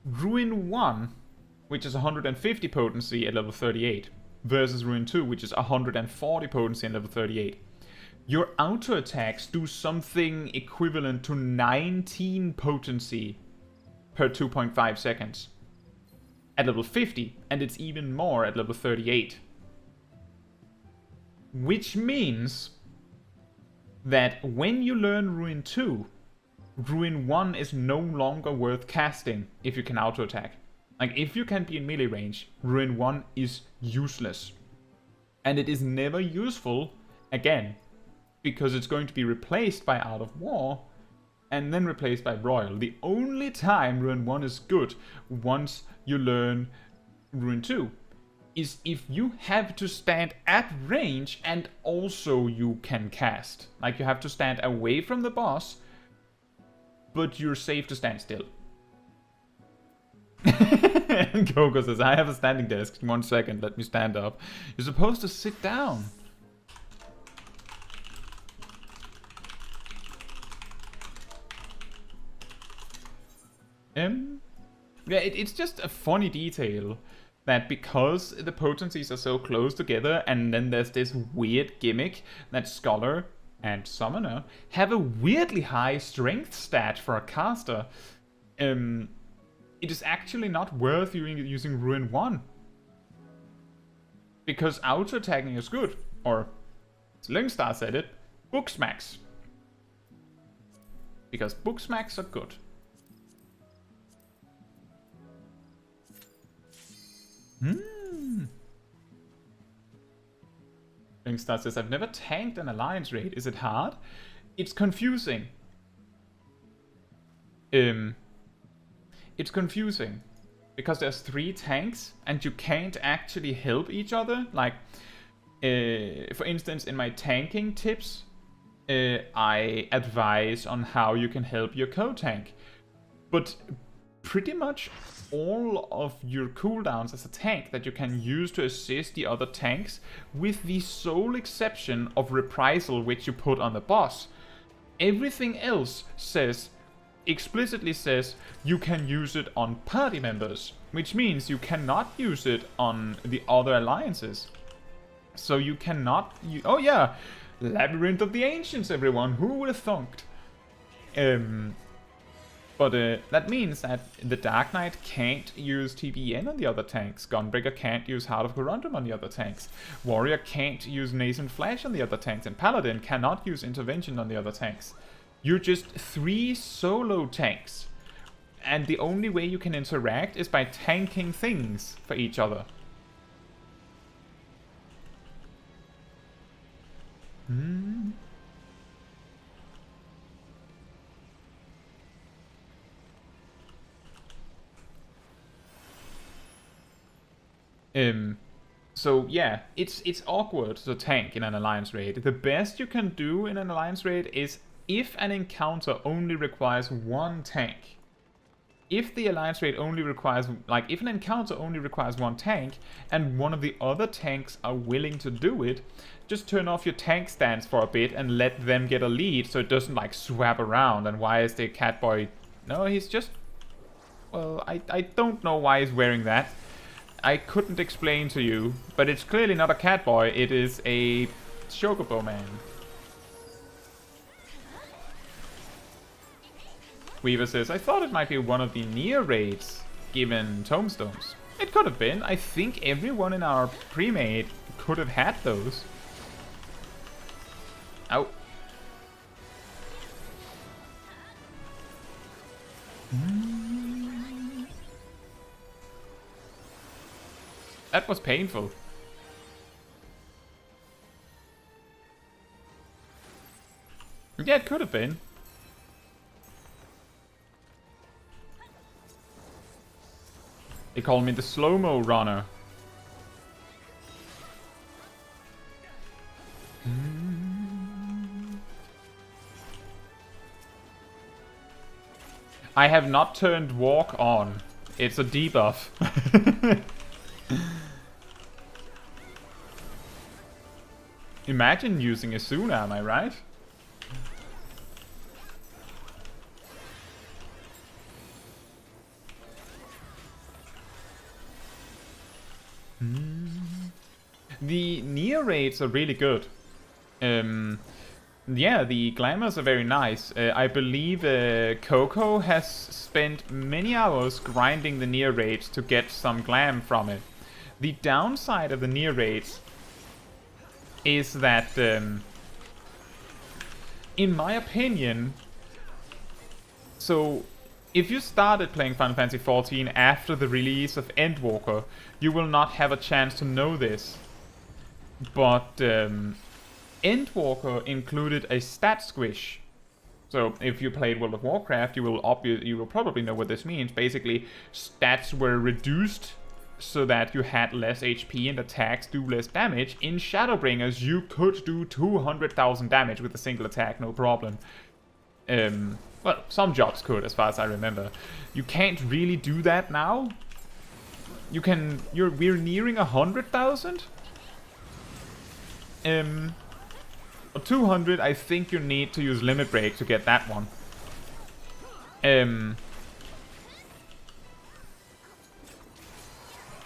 Ruin 1, which is 150 potency at level 38, versus Ruin 2, which is 140 potency at level 38. Your auto attacks do something equivalent to 19 potency per 2.5 seconds at level 50, and it's even more at level 38. Which means that when you learn Ruin 2, Ruin 1 is no longer worth casting if you can auto attack. Like, if you can be in melee range, Ruin 1 is useless. And it is never useful again, because it's going to be replaced by Art of War, and then replaced by Royal. The only time Ruin 1 is good, once you learn Ruin 2, is if you have to stand at range and also you can cast. Like, you have to stand away from the boss, but you're safe to stand still. Coco says, I have a standing desk. 1 second, let me stand up. You're supposed to sit down. Yeah, it's just a funny detail that because the potencies are so close together, and then there's this weird gimmick that Scholar and Summoner have a weirdly high strength stat for a caster. It is actually not worth using Ruin 1. Because auto-attacking is good. Or, as Lyngstar said it, book smacks. Because book smacks are good. Lyngstar says, I've never tanked an alliance raid. Is it hard? It's confusing. It's confusing. Because there's 3 tanks, and you can't actually help each other. Like, for instance, in my tanking tips, I advise on how you can help your co-tank. But pretty much all of your cooldowns as a tank that you can use to assist the other tanks, with the sole exception of Reprisal, which you put on the boss. Everything else explicitly says you can use it on party members, which means you cannot use it on the other alliances. So you cannot oh yeah, Labyrinth of the Ancients, everyone, who would have thunked? But that means that the Dark Knight can't use TBN on the other tanks. Gunbreaker can't use Heart of Corundum on the other tanks. Warrior can't use Nascent Flash on the other tanks. And Paladin cannot use Intervention on the other tanks. You're just 3 solo tanks. And the only way you can interact is by tanking things for each other. So yeah, it's awkward to tank in an alliance raid. The best you can do in an alliance raid is if an encounter only requires 1 tank. If the alliance raid only requires, like, if an encounter only requires 1 tank, and one of the other tanks are willing to do it, just turn off your tank stance for a bit and let them get a lead so it doesn't, like, swap around. And why is the Catboy... No, he's just... Well, I don't know why he's wearing that. I couldn't explain to you, but it's clearly not a Catboy, it is a Chocobo man. Weaver says, I thought it might be one of the near raids, given tombstones. It could have been. I think everyone in our pre-made could have had those. Ow. That was painful. Yeah, it could have been. They call me the slow-mo runner. I have not turned walk on. It's a debuff. Imagine using Asuna, am I right? The near raids are really good. Yeah, the glamours are very nice. I believe Coco has spent many hours grinding the near raids to get some glam from it. The downside of the near raids is that, in my opinion, so if you started playing Final Fantasy XIV after the release of Endwalker, you will not have a chance to know this. But Endwalker included a stat squish. So if you played World of Warcraft, you will probably know what this means. Basically, stats were reduced so that you had less HP and attacks do less damage. In Shadowbringers, you could do 200,000 damage with a single attack, no problem. Well, some jobs could, as far as I remember. You can't really do that now, we're nearing 100,000. Or 200. I think you need to use limit break to get that one.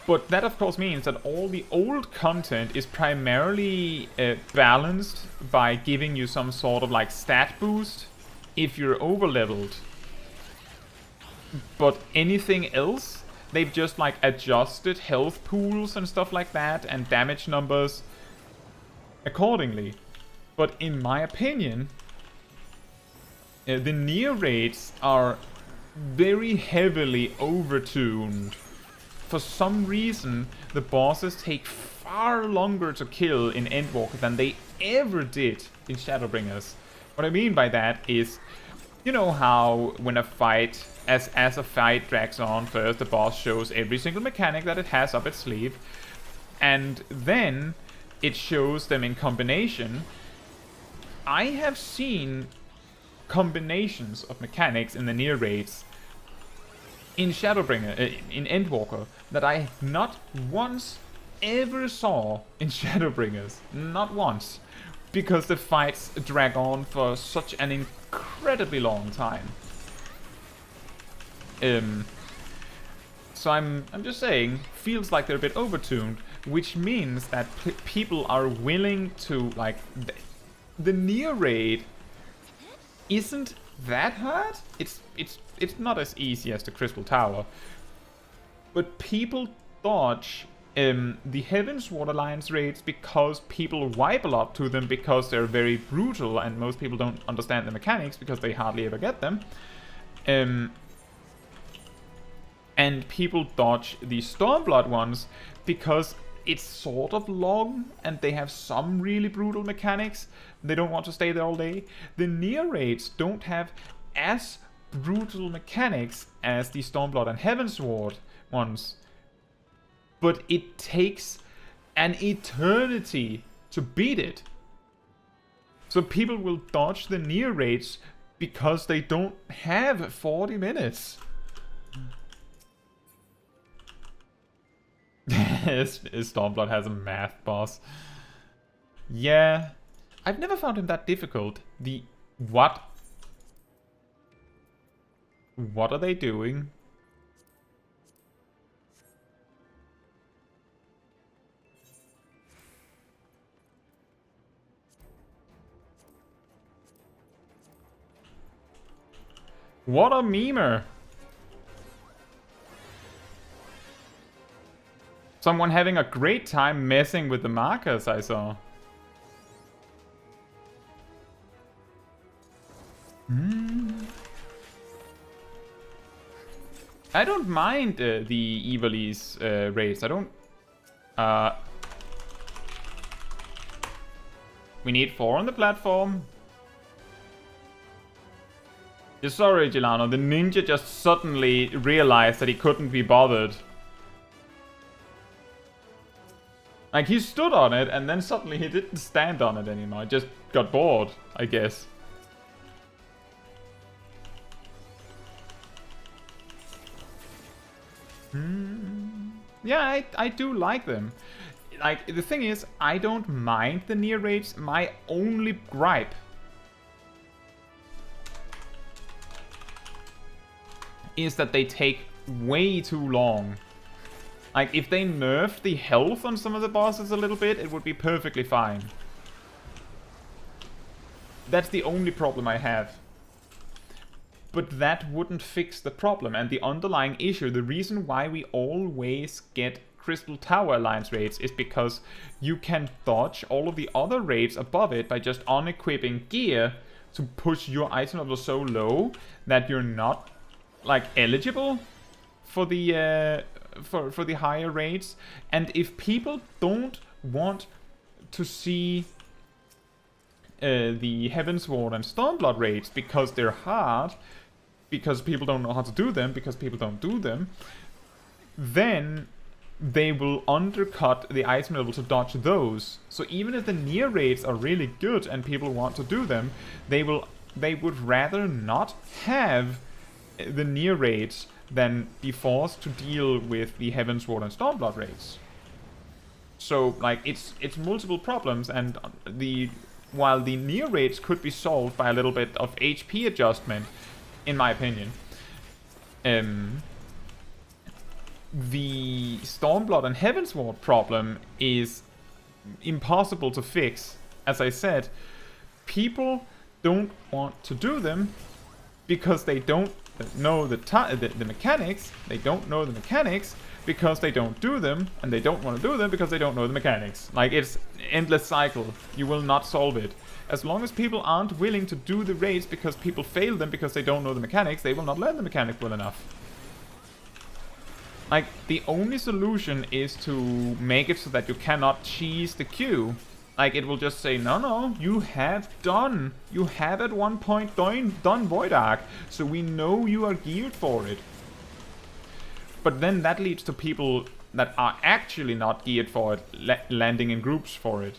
But that of course means that all the old content is primarily balanced by giving you some sort of like stat boost if you're over leveled. But anything else, they've just like adjusted health pools and stuff like that and damage numbers accordingly. But in my opinion, the near rates are very heavily overtuned. For some reason, the bosses take far longer to kill in Endwalker than they ever did in Shadowbringers. What I mean by that is, you know how when a fight, as a fight drags on, first the boss shows every single mechanic that it has up its sleeve, and then it shows them in combination. I have seen combinations of mechanics in the near raids in Shadowbringer, in Endwalker, that I not once ever saw in Shadowbringers. Not once. Because the fights drag on for such an incredibly long time. So I'm just saying, feels like they're a bit overtuned, which means that people are willing to, like, the near raid isn't that hard. It's not as easy as the Crystal Tower, but people dodge the Heavensward Alliance raids because people wipe a lot to them because they're very brutal and most people don't understand the mechanics because they hardly ever get them. And people dodge the Stormblood ones because it's sort of long and they have some really brutal mechanics. They don't want to stay there all day. The near raids don't have as brutal mechanics as the Stormblood and Heavensward ones, but it takes an eternity to beat it. So people will dodge the near raids because they don't have 40 minutes. Stormblood has a math boss. Yeah, I've never found him that difficult. What are they doing? What a memer! Someone having a great time messing with the markers, I saw. I don't mind the Ivalice raids. I don't... we need 4 on the platform. Yeah, sorry, Gilano. The ninja just suddenly realized that he couldn't be bothered. Like, he stood on it, and then suddenly he didn't stand on it anymore. Just got bored, I guess. Yeah, I do like them. Like, the thing is, I don't mind the near raids. My only gripe is that they take way too long. Like, if they nerfed the health on some of the bosses a little bit, it would be perfectly fine. That's the only problem I have. But that wouldn't fix the problem, and the underlying issue, the reason why we always get Crystal Tower Alliance raids is because you can dodge all of the other raids above it by just unequipping gear to push your item level so low that you're not, like, eligible for the for the higher raids. And if people don't want to see the Heavensward and Stormblood raids because they're hard, because people don't know how to do them, because people don't do them, then they will undercut the item level to dodge those. So even if the near raids are really good and people want to do them, they would rather not have the near raids than be forced to deal with the Heavensward and Stormblood raids. So like it's multiple problems, and while the near raids could be solved by a little bit of HP adjustment, in my opinion, the Stormblood and Heavensward problem is impossible to fix. As I said, people don't want to do them because they don't know the mechanics. They don't know the mechanics because they don't do them, and they don't want to do them because they don't know the mechanics. Like, it's endless cycle. You will not solve it. As long as people aren't willing to do the raids because people fail them because they don't know the mechanics, they will not learn the mechanic well enough. Like, the only solution is to make it so that you cannot cheese the queue. Like, it will just say, no, you have at one point done Void Arc, so we know you are geared for it. But then that leads to people that are actually not geared for it, landing in groups for it.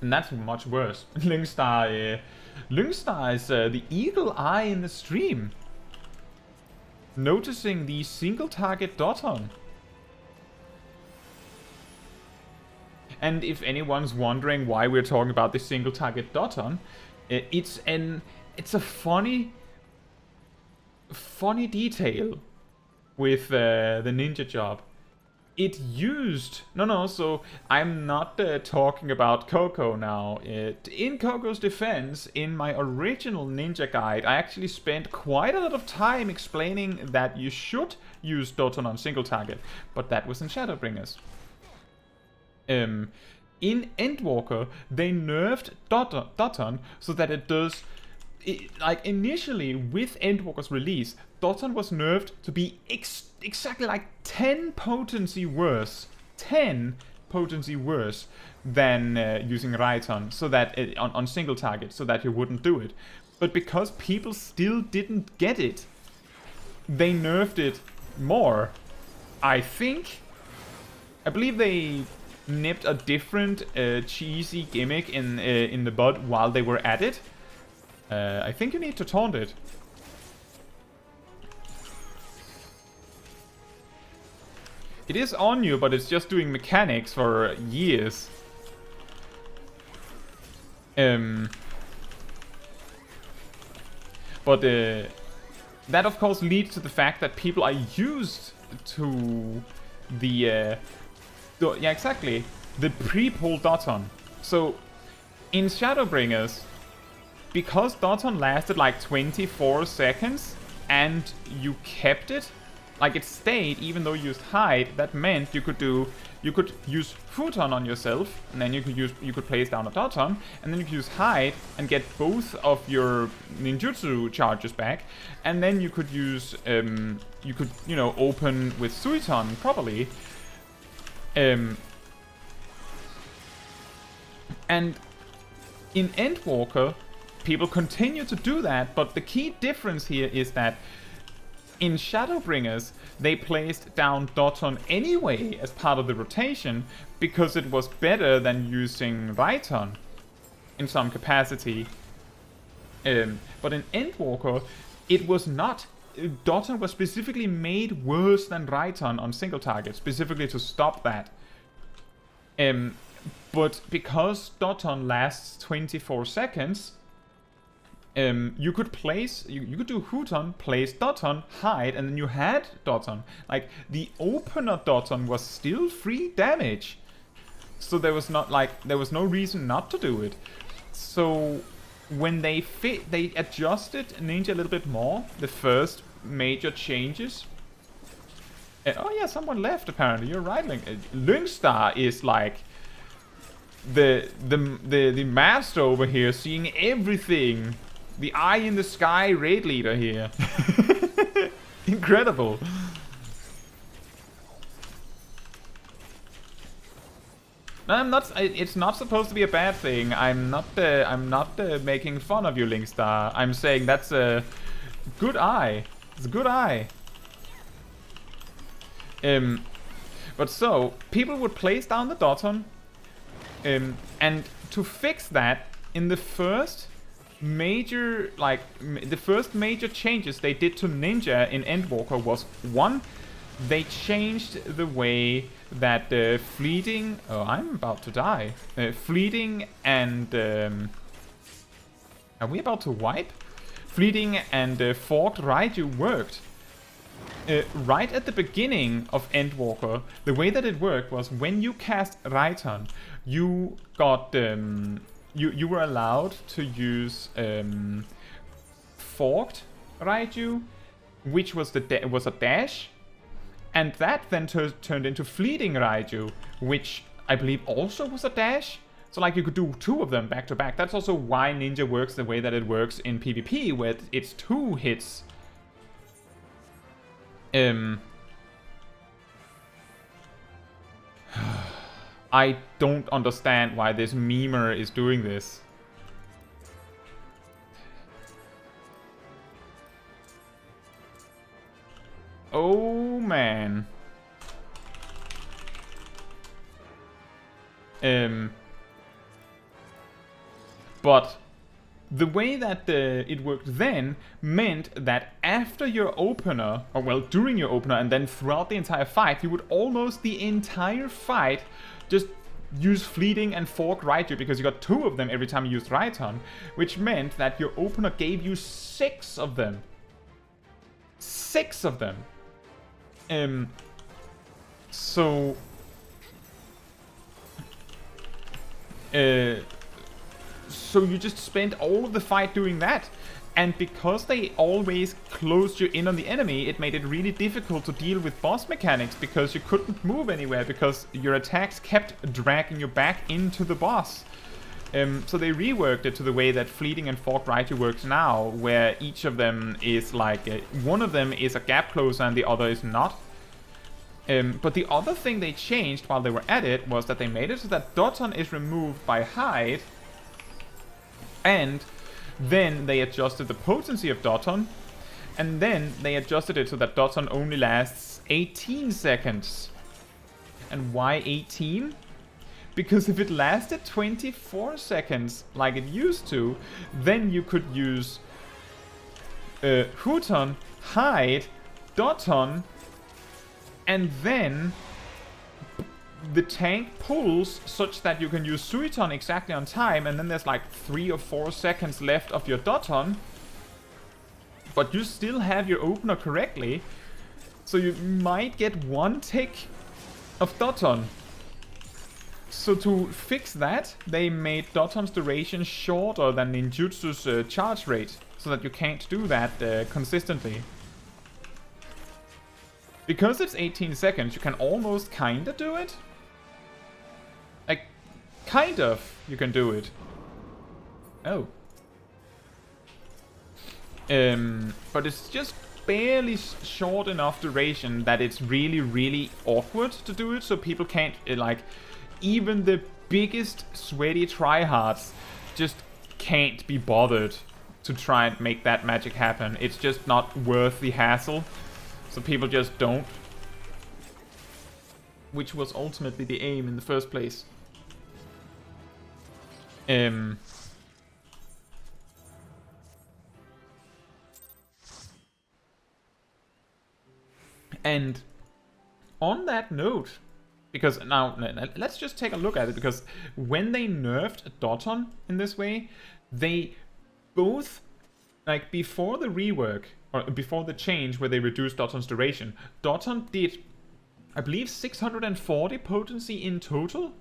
And that's much worse. Lyngstar is the eagle eye in the stream, noticing the single target Doton. And if anyone's wondering why we're talking about this single target Doton, it's a funny detail with the ninja job. It used so I'm not talking about Coco now. In Coco's defense, in my original ninja guide, I actually spent quite a lot of time explaining that you should use Doton on single target, but that was in Shadowbringers. In Endwalker, they nerfed Doton so that it does... like, initially, with Endwalker's release, Doton was nerfed to be exactly like 10 potency worse. 10 potency worse than using Raiton, so that on single target, so that you wouldn't do it. But because people still didn't get it, they nerfed it more. I believe they nipped a different cheesy gimmick in the bud while they were at it. I think you need to taunt it. It is on you, but it's just doing mechanics for years. But that of course leads to the fact that people are used to the pre-pull Doton. So in Shadowbringers, because Doton lasted like 24 seconds and you kept it, like it stayed even though you used hide, that meant you could use Futon on yourself, and then you could place down a Doton, and then you could use hide and get both of your ninjutsu charges back, and then you could use open with Suiton properly. And in Endwalker, people continue to do that, but the key difference here is that in Shadowbringers, they placed down Doton anyway as part of the rotation because it was better than using Raiton in some capacity. But in Endwalker, it was not. Doton was specifically made worse than Raiton on single target, specifically to stop that. But because Doton lasts 24 seconds, you could do Huton, place Doton, hide, and then you had Doton. Like, the opener Doton was still free damage. So there was no reason not to do it. So when they adjusted Ninja a little bit more, the first major changes. Oh yeah, someone left apparently. You're right, Lyngstar is like the master over here, seeing everything. The eye in the sky raid leader here. Incredible. No, I'm not. It's not supposed to be a bad thing. I'm not making fun of you, Lyngstar. I'm saying that's a good eye. It's a good eye. But so people would place down the Doton, and to fix that, in the first major, like, the first major changes they did to Ninja in Endwalker was, one, they changed the way that fleeting... Oh, I'm about to die. Fleeting and... are we about to wipe? Fleeting and forked Raiju worked. Right at the beginning of Endwalker, the way that it worked was when you cast Raiton, you got... you were allowed to use forked Raiju, which was was a dash. And that then turned into Fleeting Raiju, which I believe also was a dash. So like you could do 2 of them back to back. That's also why Ninja works the way that it works in PvP, where it's 2 hits. I don't understand why this memer is doing this. Oh man. But the way that it worked then meant that after your opener, or well, during your opener and then throughout the entire fight, you would almost the entire fight just use Fleeting and Fork Raiju, because you got 2 of them every time you used Raiton, which meant that your opener gave you 6 of them. 6 of them. So you just spent all of the fight doing that, and because they always closed you in on the enemy, it made it really difficult to deal with boss mechanics, because you couldn't move anywhere because your attacks kept dragging you back into the boss. So they reworked it to the way that Fleeting and Forked Raiju works now, where each of them is like... one of them is a gap closer and the other is not. But the other thing they changed while they were at it was that they made it so that Doton is removed by Hide, and then they adjusted the potency of Doton, and then they adjusted it so that Doton only lasts 18 seconds. And why 18? Because if it lasted 24 seconds like it used to, then you could use Huton, Hide, Doton, and then the tank pulls such that you can use Suiton exactly on time, and then there's like 3 or 4 seconds left of your Doton, but you still have your opener correctly, so you might get 1 tick of Doton. So to fix that, they made Doton's duration shorter than Ninjutsu's charge rate, so that you can't do that consistently. Because it's 18 seconds, you can almost kinda do it. Like, kind of, you can do it. Oh. But it's just barely short enough duration that it's really, really awkward to do it, so people can't, like, even the biggest sweaty tryhards just can't be bothered to try and make that magic happen. It's just not worth the hassle, so people just don't. Which was ultimately the aim in the first place. And on that note, because now let's just take a look at it, because when they nerfed Doton in this way, they both, like before the rework, or before the change where they reduced Doton's duration, Doton did, I believe, 640 potency in total,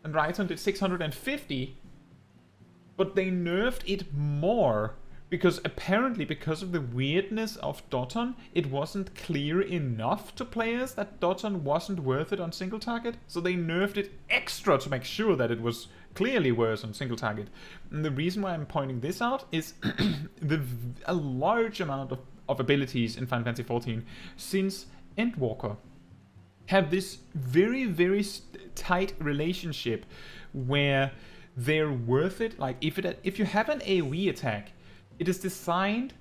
and Raiton did 650, but they nerfed it more, because apparently because of the weirdness of Doton, it wasn't clear enough to players that Doton wasn't worth it on single target, so they nerfed it extra to make sure that it was clearly worse on single target. And the reason why I'm pointing this out is a large amount of abilities in Final Fantasy XIV since Endwalker have this very, very tight relationship where they're worth it. Like if you have an AoE attack, it is designed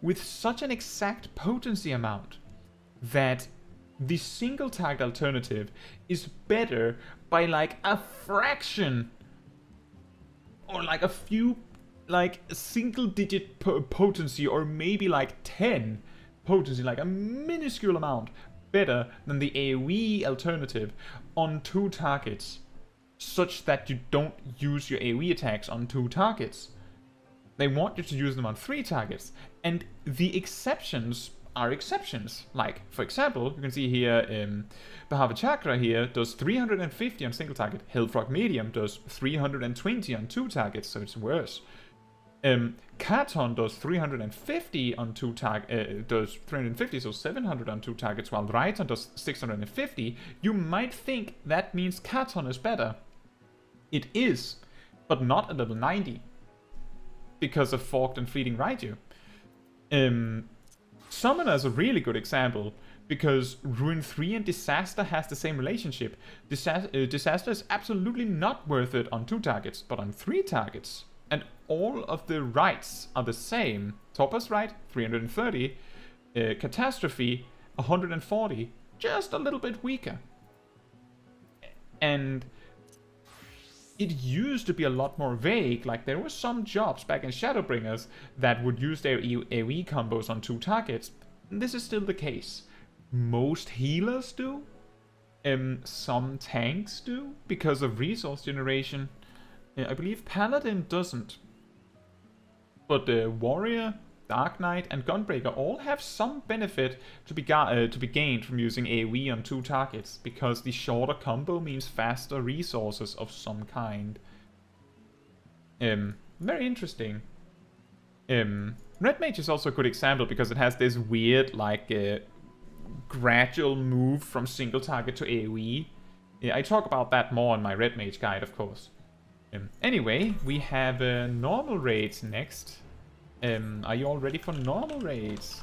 with such an exact potency amount that the single target alternative is better by like a fraction, or like a few like single-digit potency, or maybe like 10 potency, like a minuscule amount better than the AoE alternative on 2 targets, such that you don't use your AoE attacks on 2 targets. They want you to use them on 3 targets, and the exceptions are exceptions. Like, for example, you can see here, Bahava Chakra here does 350 on single target. Hellfrog Medium does 320 on 2 targets, so it's worse. Katon does 350 on 2 targets, does 350, so 700 on 2 targets, while Raiton does 650. You might think that means Katon is better. It is, but not at level 90, because of Forked and Fleeting Raiju. Summoner is a really good example, because Ruin 3 and Disaster has the same relationship. Disaster is absolutely not worth it on 2 targets, but on 3 targets. And all of the rights are the same. Topaz right, 330. Catastrophe, 140. Just a little bit weaker. And it used to be a lot more vague. Like, there were some jobs back in Shadowbringers that would use their AoE combos on 2 targets. This is still the case. Most healers do. Some tanks do, because of resource generation. I believe Paladin doesn't. But Warrior, Dark Knight, and Gunbreaker all have some benefit to be gained from using AoE on 2 targets, because the shorter combo means faster resources of some kind. Very interesting. Red Mage is also a good example, because it has this weird, like, gradual move from single target to AoE. Yeah, I talk about that more in my Red Mage guide, of course. Anyway, we have normal raids next. Are you all ready for normal raids?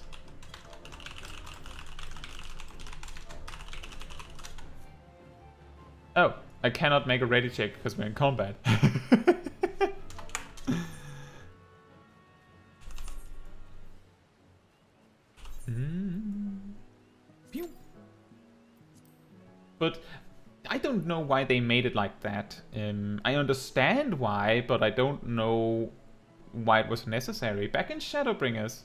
Oh, I cannot make a ready check because we're in combat. Phew. But I don't know why they made it like that. I understand why, but I don't know why it was necessary. Back in Shadowbringers,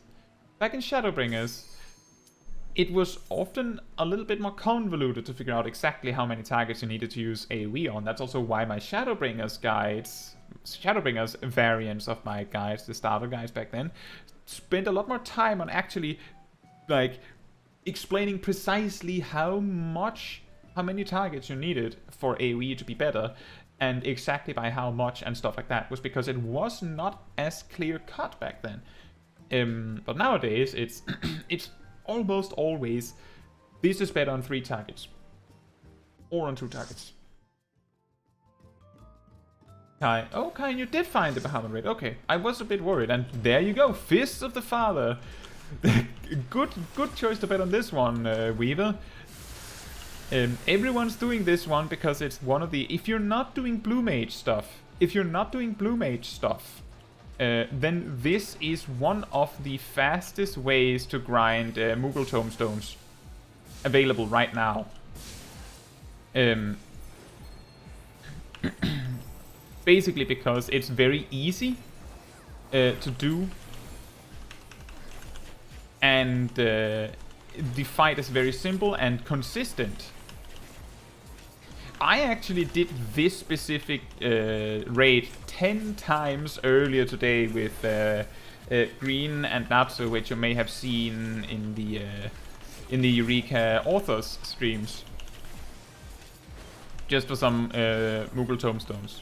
it was often a little bit more convoluted to figure out exactly how many targets you needed to use AoE on. That's also why my Shadowbringers variants of my guides, the starter guides back then, spent a lot more time on actually, like, explaining precisely how many targets you needed for AoE to be better, and exactly by how much and stuff like that, was because it was not as clear cut back then. But nowadays it's it's almost always this is better on 3 targets or on 2 targets. Kai, oh Kai, you did find the Bahamut raid. Okay, I was a bit worried, and there you go, Fists of the Father. good choice to bet on this one, Weaver. Everyone's doing this one because it's one of the... If you're not doing Blue Mage stuff, then this is one of the fastest ways to grind Moogle Tomestones available right now. Basically because it's very easy to do, and the fight is very simple and consistent. I actually did this specific raid 10 times earlier today with Green and Natsu, which you may have seen in the Eureka Authors streams. Just for some Moogle Tomestones.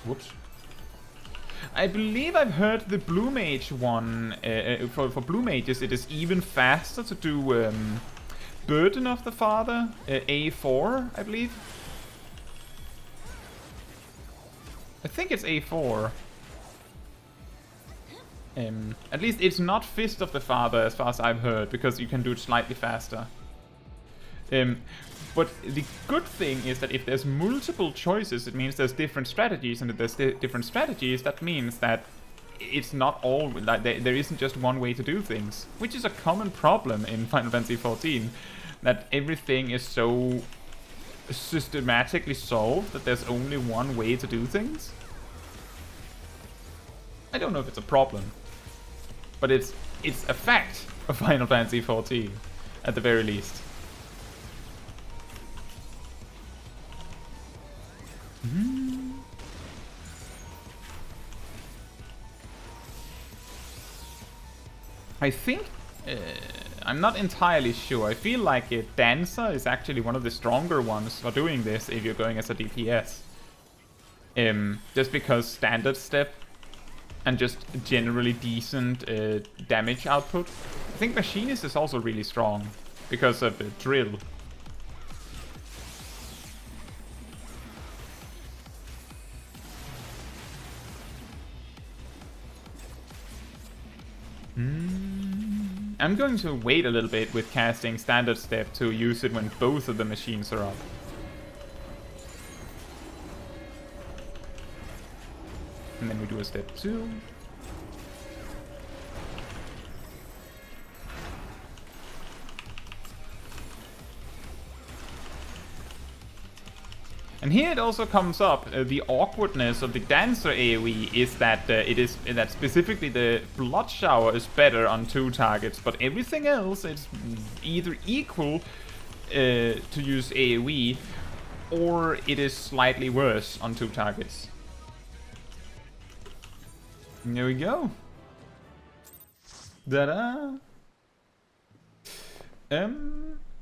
Whoops. I believe I've heard the Blue Mage one, for Blue Mages it is even faster to do Burden of the Father, A4, I believe. I think it's A4. At least it's not Fist of the Father as far as I've heard, because you can do it slightly faster. But the good thing is that if there's multiple choices, it means there's different strategies, and if there's different strategies, that means that it's not all, like, there isn't just one way to do things, which is a common problem in Final Fantasy XIV, that everything is so systematically solved that there's only one way to do things. I don't know if it's a problem, but it's a fact of Final Fantasy XIV, at the very least. I think, I'm not entirely sure. I feel like Dancer is actually one of the stronger ones for doing this if you're going as a DPS. Just because standard step and just generally decent damage output. I think Machinist is also really strong because of drill. I'm going to wait a little bit with casting standard step to use it when both of the machines are up. And then we do a step 2. And here it also comes up, the awkwardness of the Dancer AoE is that specifically the Blood Shower is better on 2 targets, but everything else is either equal to use AoE, or it is slightly worse on 2 targets. There we go. Da-da!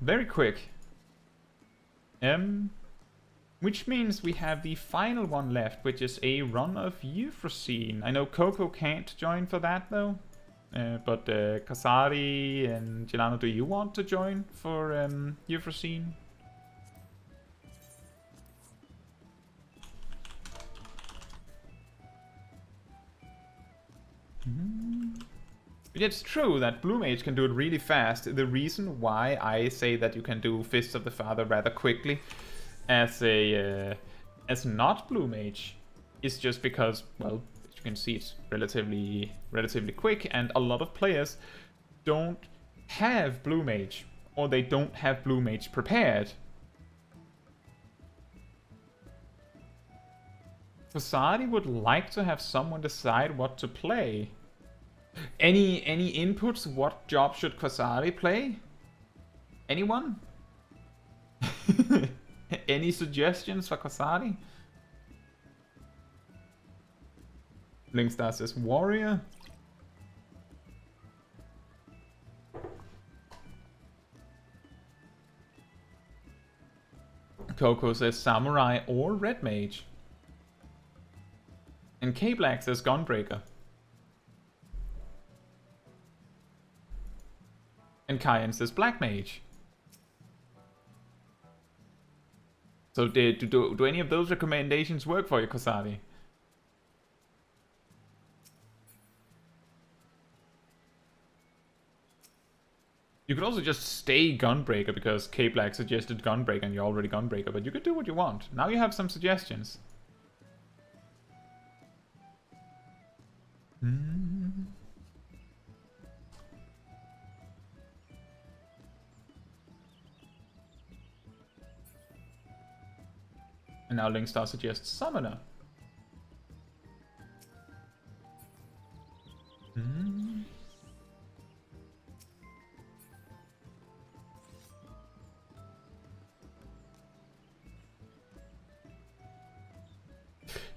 Very quick. Which means we have the final one left, which is a run of Euphrosyne. I know Coco can't join for that though, but Kasari and Gelano, do you want to join for Euphrosyne? It's true that Blue Mage can do it really fast. The reason why I say that you can do Fists of the Father rather quickly as not Blue Mage is just because, well, as you can see, it's relatively quick, and a lot of players don't have Blue Mage, or they don't have Blue Mage prepared. Fasadi would like to have someone decide what to play. Any inputs? What job should Quasari play? Anyone? Any suggestions for Quasari? Linkstar says warrior. Coco says samurai or red mage. And K-Black says gunbreaker. And Kyan says black mage. So do any of those recommendations work for you, Kosari? You could also just stay Gunbreaker because K-Black suggested Gunbreaker and you're already Gunbreaker, but you could do what you want. Now you have some suggestions. And now Linkstar suggests Summoner.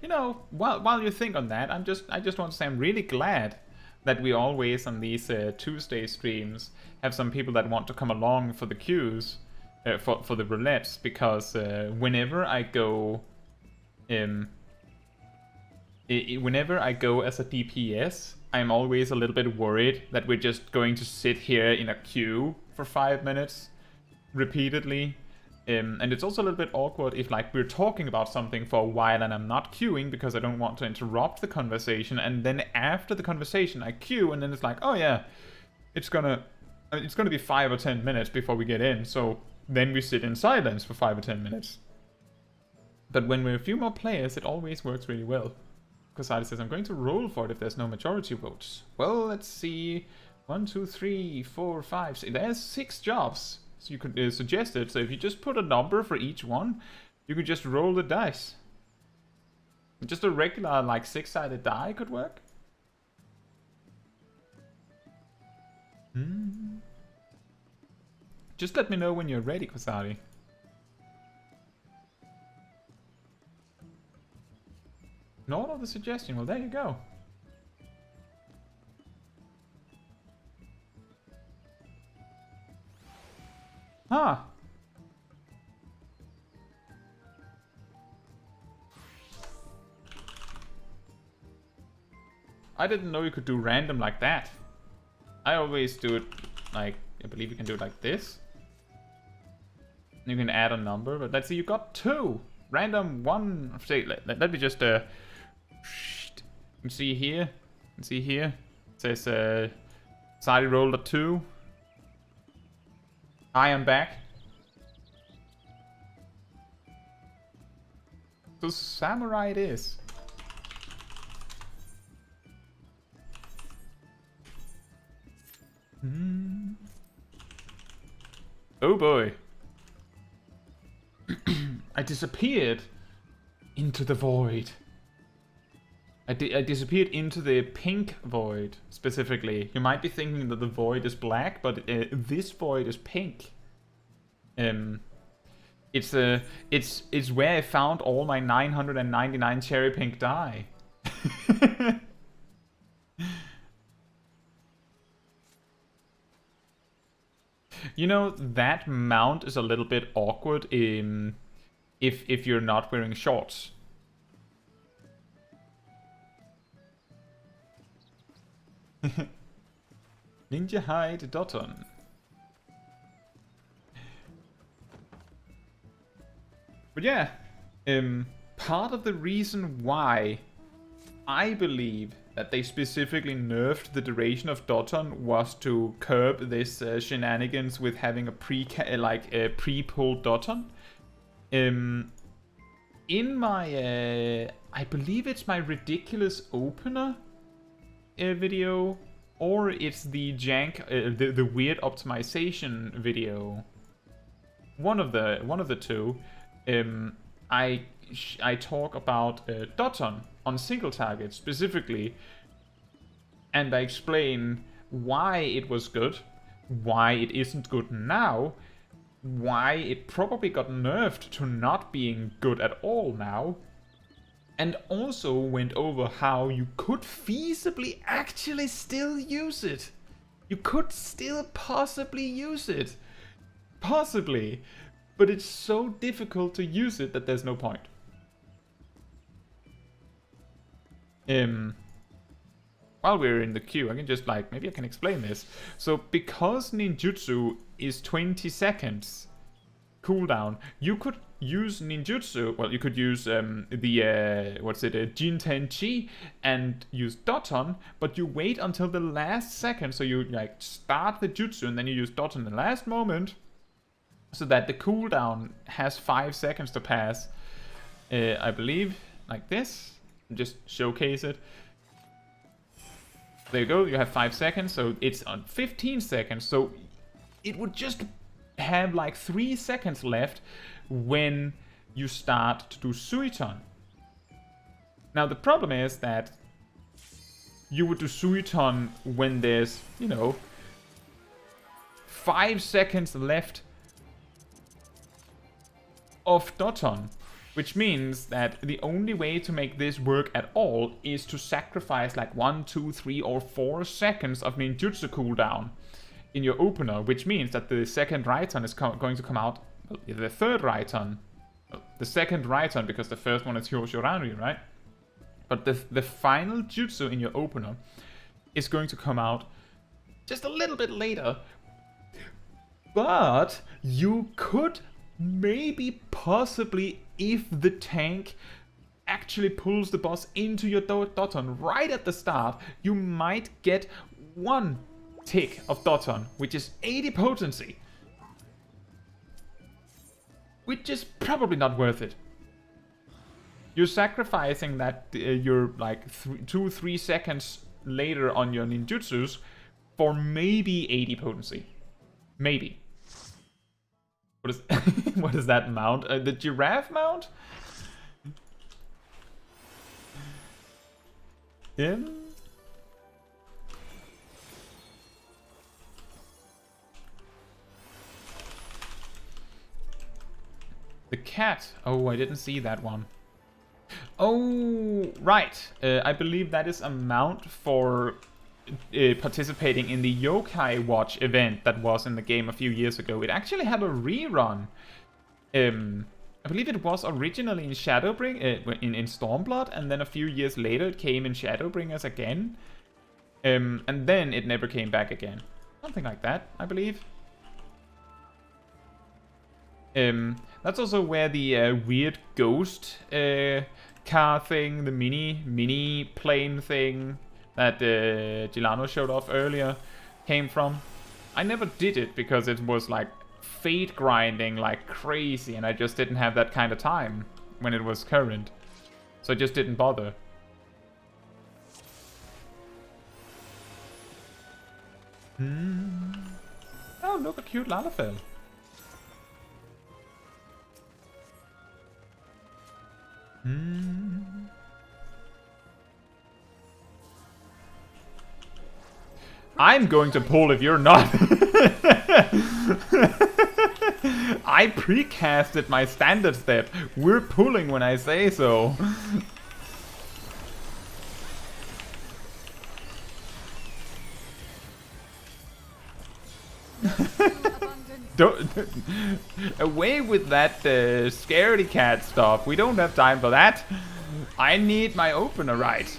You know, while you think on that, I just want to say I'm really glad that we always on these Tuesday streams have some people that want to come along for the queues. For the roulettes, because whenever I go whenever I go as a DPS, I'm always a little bit worried that we're just going to sit here in a queue for 5 minutes repeatedly, and it's also a little bit awkward if like we're talking about something for a while and I'm not queuing because I don't want to interrupt the conversation, and then after the conversation I queue, and then it's like, oh yeah, it's gonna be 5 or 10 minutes before we get in, so then we sit in silence for 5 or 10 minutes. But when we're a few more players, it always works really well. Kosadi says, I'm going to roll for it if there's no majority votes. Well, let's see. 1, 2, 3, 4, 5, 6. There's 6 jobs. So you could suggest it. So if you just put a number for each one, you could just roll the dice. Just a regular, like, 6-sided die could work. Just let me know when you're ready, Kwasari. Not of the suggestion. Well, there you go. Huh. I didn't know you could do random like that. I always do it like, I believe you can do it like this. You can add a number, but let's see, you got 2. Random 1, say, let me just, you can see here, it says, Sari rolled a 2. I am back. So samurai it is. Oh boy. I disappeared into the void. I disappeared into the pink void, specifically. You might be thinking that the void is black, but this void is pink. It's where I found all my 999 cherry pink dye. You know, that mount is a little bit awkward if you're not wearing shorts. Ninja hide Doton. But yeah, part of the reason why I believe that they specifically nerfed the duration of Doton was to curb this shenanigans with having a pre-pulled Doton. In my, I believe it's my ridiculous opener video, or it's the jank, the weird optimization video. One of the two. I talk about Doton on single target specifically, and I explain why it was good, why it isn't good now, why it probably got nerfed to not being good at all now, and also went over how you could feasibly actually still use it. You could still possibly use it. Possibly. But it's so difficult to use it that there's no point. While we're in the queue, I can just maybe I can explain this. So because ninjutsu is 20 seconds cooldown, you could use ninjutsu, well, you could use Jintenchi and use Doton, but you wait until the last second, so you start the jutsu and then you use Doton in the last moment, so that the cooldown has 5 seconds to pass. I believe like this. Just showcase it. There you go, you have 5 seconds, so it's on 15 seconds, so it would just have 3 seconds left when you start to do Suiton. Now the problem is that you would do Suiton when there's, 5 seconds left of Doton. Which means that the only way to make this work at all is to sacrifice 1, 2, 3, or 4 seconds of ninjutsu cooldown in your opener, which means that the second Raiton is going to come out, well, the third Raiton, the second Raiton, because the first one is Hyoshiranri, right? But the final jutsu in your opener is going to come out just a little bit later, but you could maybe, possibly, if the tank actually pulls the boss into your Doton right at the start, you might get 1 tick of Doton, which is 80 potency. Which is probably not worth it. You're sacrificing that you're 2-3 seconds later on your ninjutsus for maybe 80 potency. Maybe. What is what is that mount? The giraffe mount? The cat. Oh, I didn't see that one. Oh, right. I believe that is a mount for participating in the Yokai Watch event that was in the game a few years ago. It actually had a rerun. I believe it was originally in Shadowbring, in Stormblood, and then a few years later it came in Shadowbringers again. And then it never came back again. Something like that, I believe. That's also where the weird ghost car thing, the mini plane thing that Gilano showed off earlier came from. I never did it because it was like fate grinding like crazy, and I just didn't have that kind of time when it was current. So I just didn't bother. Oh, look, a cute Lalafell. I'm going to pull if you're not. I precasted my standard step. We're pulling when I say so. Don't away with that scaredy cat stuff. We don't have time for that. I need my opener right.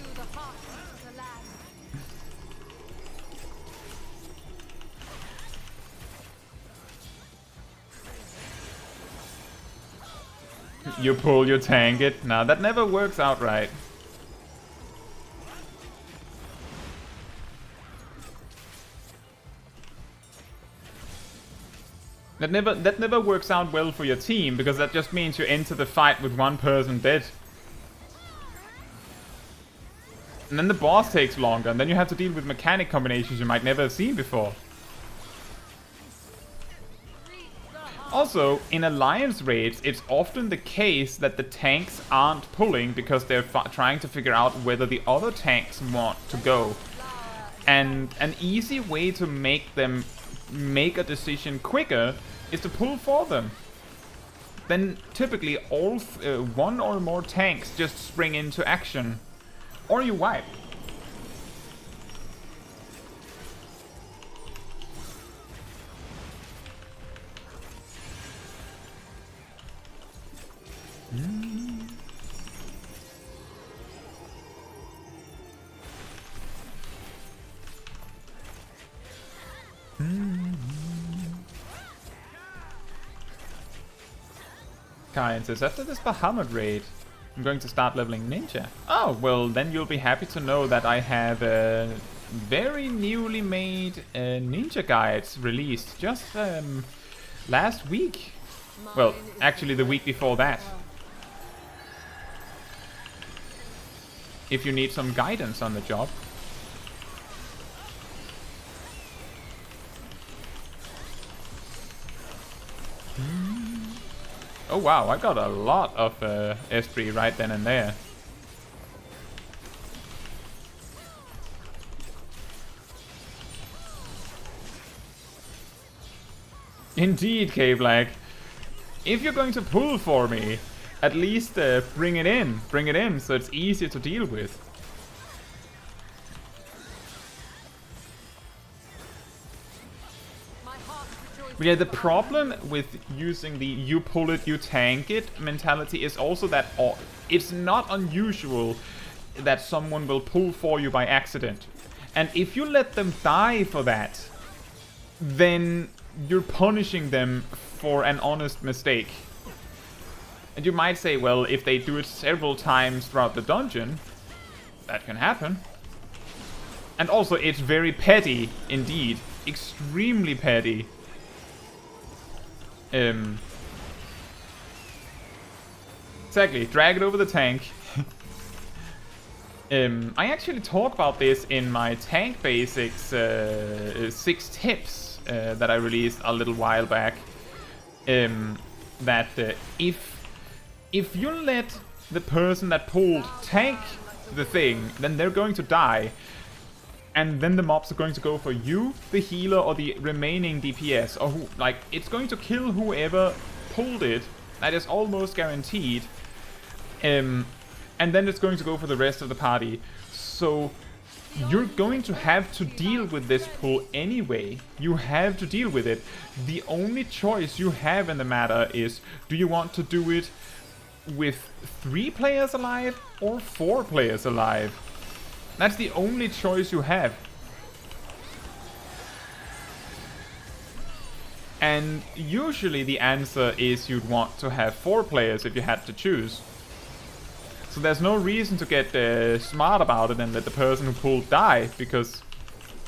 You pull, you tank it. Nah, that never works out right. That never works out well for your team, because that just means you enter the fight with one person dead. And then the boss takes longer, and then you have to deal with mechanic combinations you might never have seen before. Also, in alliance raids, it's often the case that the tanks aren't pulling because they're trying to figure out whether the other tanks want to go. And an easy way to make them make a decision quicker is to pull for them. Then typically all one or more tanks just spring into action. Or you wipe. Kain says, after this Bahamut raid, I'm going to start leveling Ninja. Oh, well, then you'll be happy to know that I have very newly made Ninja guides released just last week. Well, actually the week before that. If you need some guidance on the job. Oh wow, I got a lot of Esprit right then and there. Indeed, K-Black. If you're going to pull for me, at least bring it in. Bring it in so it's easier to deal with. But yeah, the problem with using the you pull it, you tank it mentality is also that it's not unusual that someone will pull for you by accident. And if you let them die for that, then you're punishing them for an honest mistake. And you might say, well, if they do it several times throughout the dungeon, that can happen. And also, it's very petty indeed. Extremely petty. Exactly, drag it over the tank. I actually talk about this in my Tank Basics 6 tips that I released a little while back. that if you let the person that pulled tank the thing, then they're going to die. And then the mobs are going to go for you, the healer, or the remaining DPS. Or who, like, it's going to kill whoever pulled it. That is almost guaranteed. And then it's going to go for the rest of the party. So you're going to have to deal with this pull anyway. You have to deal with it. The only choice you have in the matter is, do you want to do it with 3 players alive or 4 players alive? That's the only choice you have. And usually the answer is you'd want to have 4 players if you had to choose. So there's no reason to get smart about it and let the person who pulled die, because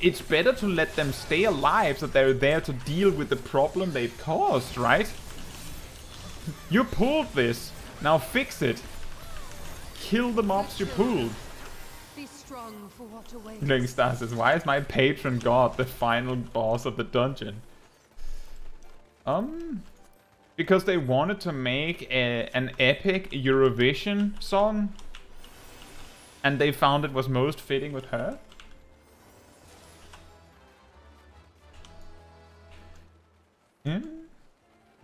it's better to let them stay alive so they're there to deal with the problem they've caused, right? You pulled this, now fix it. Kill the mobs you pulled. Be strong for what awaits. Lingstar says, why is my patron god the final boss of the dungeon? Because they wanted to make an epic Eurovision song, and they found it was most fitting with her.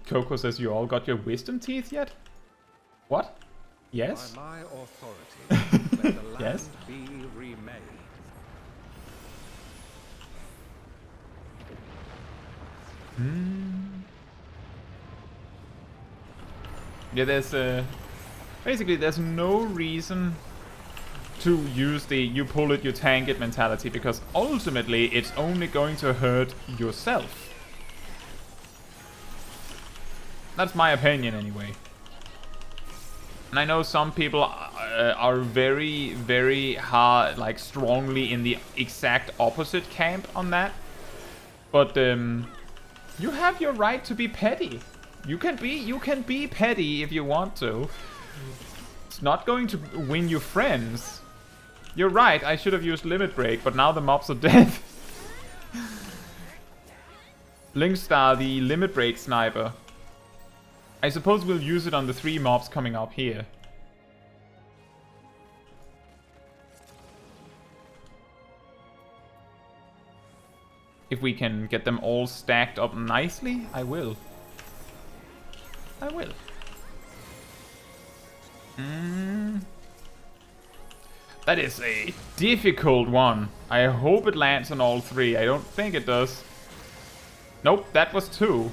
Coco says, you all got your wisdom teeth yet? What? Yes? By my authority, let the land Yes? be remade. Yeah, there's basically there's no reason to use the you pull it, you tank it mentality, because ultimately it's only going to hurt yourself. That's my opinion anyway. And I know some people are very, very hard, like strongly in the exact opposite camp on that. But you have your right to be petty. You can be petty if you want to. It's not going to win you friends. You're right, I should have used limit break, but now the mobs are dead. Linkstar, the limit break sniper. I suppose we'll use it on the 3 mobs coming up here. If we can get them all stacked up nicely, I will. I will. That is a difficult one. I hope it lands on all 3. I don't think it does. Nope, that was 2.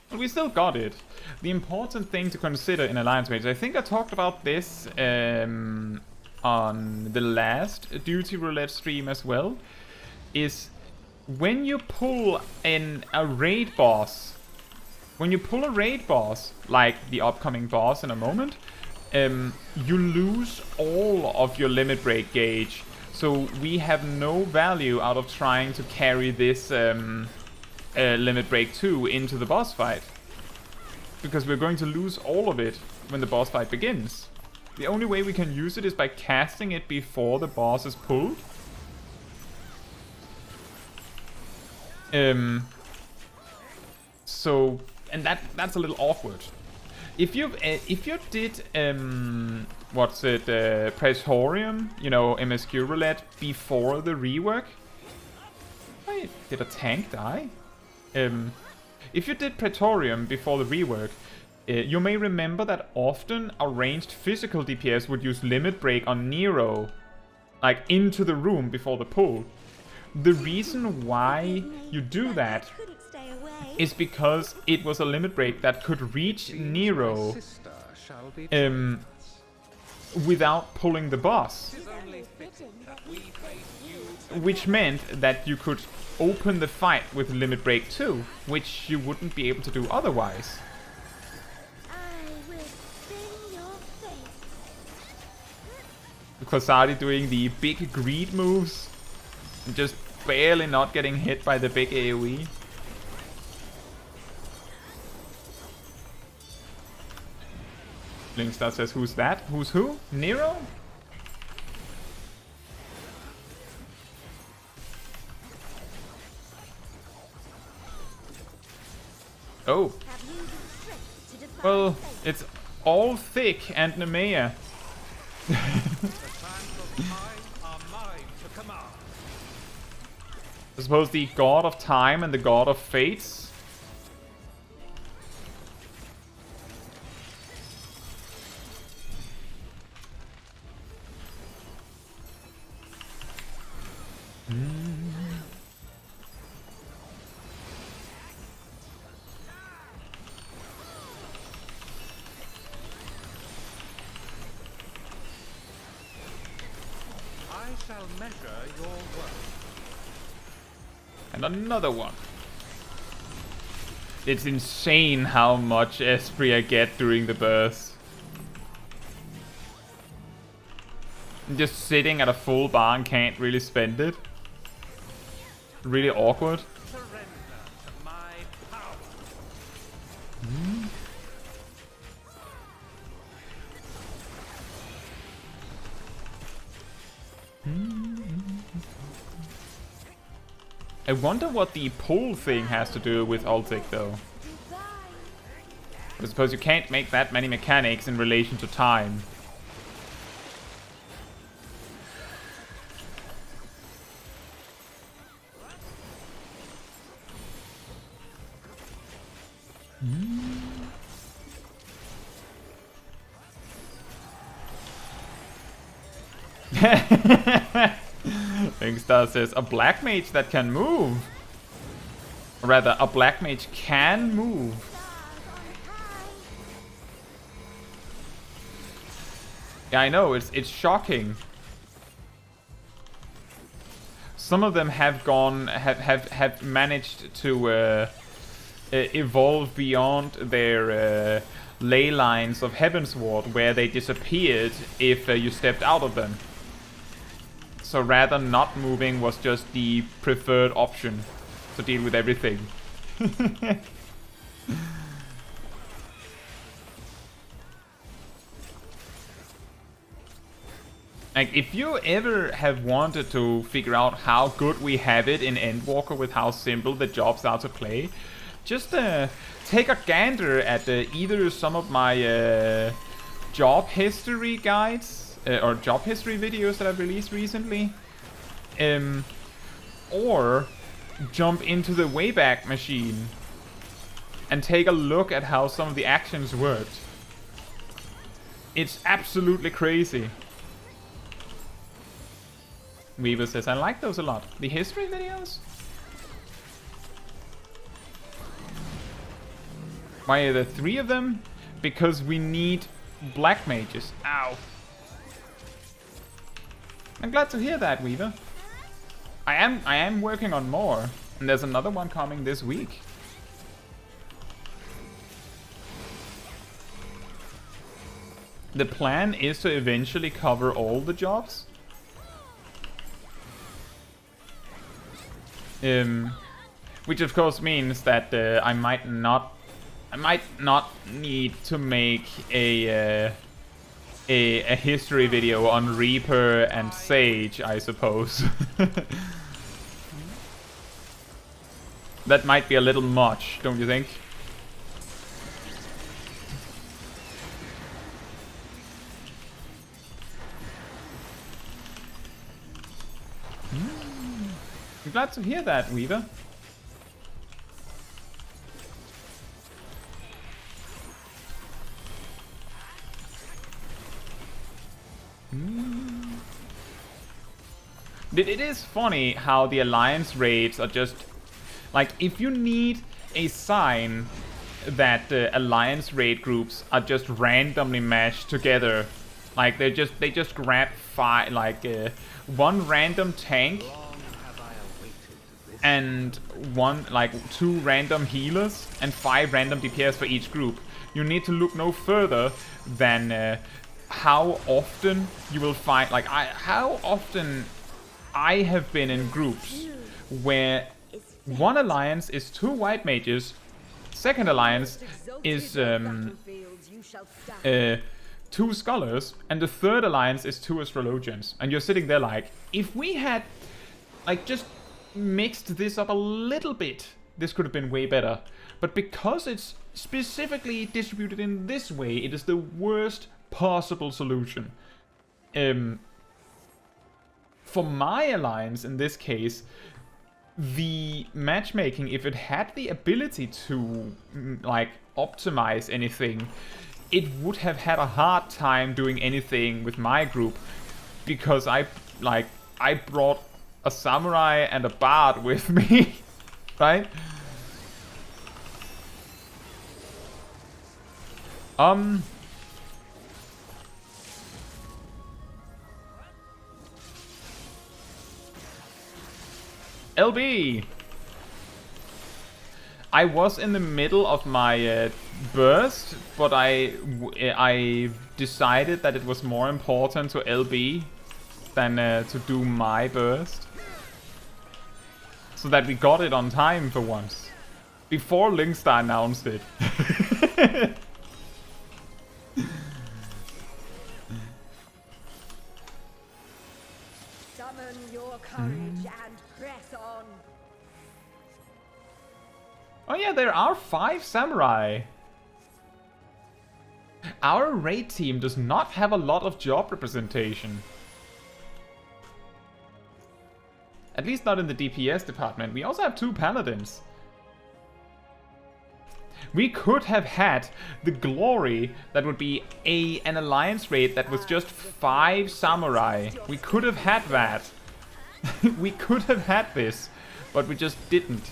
But we still got it. The important thing to consider in alliance mages, I think I talked about this on the last Duty Roulette stream as well, is when you pull a raid boss, like the upcoming boss in a moment, you lose all of your limit break gauge. So we have no value out of trying to carry this limit break 2 into the boss fight, because we're going to lose all of it when the boss fight begins. The only way we can use it is by casting it before the boss is pulled. So, and that's a little awkward. If you did Praetorium, you know, MSQ Roulette before the rework. Wait, did a tank die? If you did Praetorium before the rework, you may remember that often a ranged physical DPS would use limit break on Nero, like into the room before the pull. The reason why you do that is because it was a limit break that could reach Nero without pulling the boss, which meant that you could open the fight with limit break 2, which you wouldn't be able to do otherwise. Kosari doing the big greed moves, and just barely not getting hit by the big AoE. Linkstar says, who's that? Who's who? Nero? Oh. Well, it's all thick and Nemea. The sands of time are mine to command. I suppose the god of time and the god of fates. I shall measure your work. And another one. It's insane how much Esprit I get during the burst. I'm just sitting at a full bar and can't really spend it. Really awkward. Surrender to my power. I wonder what the pull thing has to do with Ultic though. I suppose you can't make that many mechanics in relation to time. Linkstar says, a black mage that can move. Or rather, a black mage can move. Yeah, I know, it's shocking. Some of them have have managed to evolve beyond their ley lines of Heavensward, where they disappeared if you stepped out of them. So rather, not moving was just the preferred option to deal with everything. Like, if you ever have wanted to figure out how good we have it in Endwalker with how simple the jobs are to play, just take a gander at either some of my job history guides or job history videos that I've released recently, or jump into the Wayback Machine and take a look at how some of the actions worked. It's absolutely crazy. Weaver says, I like those a lot. The history videos? Why are there 3 of them? Because we need black mages. Ow. I'm glad to hear that, Weaver. I am working on more, and there's another one coming this week. The plan is to eventually cover all the jobs. Which of course means that I might not need to make a history video on Reaper and Sage, I suppose. That might be a little much, don't you think? I'm glad to hear that, Weaver. It is funny how the alliance raids are just like, if you need a sign that alliance raid groups are just randomly mashed together, like they just grab one random tank and two random healers and 5 random DPS for each group. You need to look no further than how often you will find, how often I have been in groups where one alliance is 2 white mages, second alliance is 2 scholars, and the third alliance is 2 astrologians. And you're sitting there like, if we had like just mixed this up a little bit, this could have been way better. But because it's specifically distributed in this way, it is the worst possible solution. For my alliance, in this case, the matchmaking, if it had the ability to like optimize anything, it would have had a hard time doing anything with my group, because I brought a samurai and a bard with me, right? LB! I was in the middle of my burst, but I decided that it was more important to LB than to do my burst. So that we got it on time for once. Before Linkstar announced it. Summon your courage and press on. Oh yeah, there are 5 samurai. Our raid team does not have a lot of job representation. At least not in the DPS department. We also have 2 paladins. We could have had the glory that would be an alliance raid that was just 5 samurai. We could have had that. We could have had this, but we just didn't.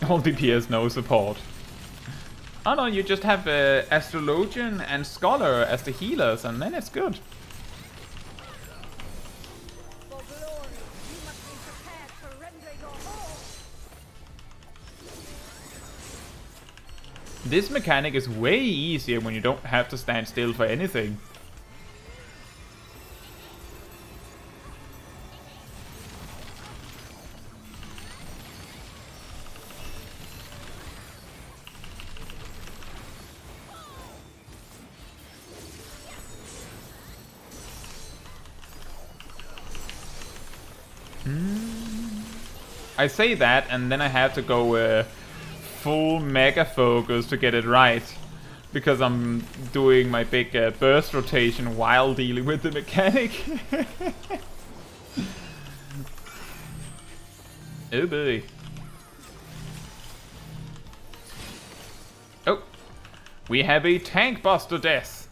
All DPS no support. Oh no, you just have Astrologian and Scholar as the healers, and then it's good. For glory, you must be prepared to render your all. This mechanic is way easier when you don't have to stand still for anything. I say that, and then I have to go full mega focus to get it right, because I'm doing my big burst rotation while dealing with the mechanic. Oh boy. Oh, we have a tank buster death.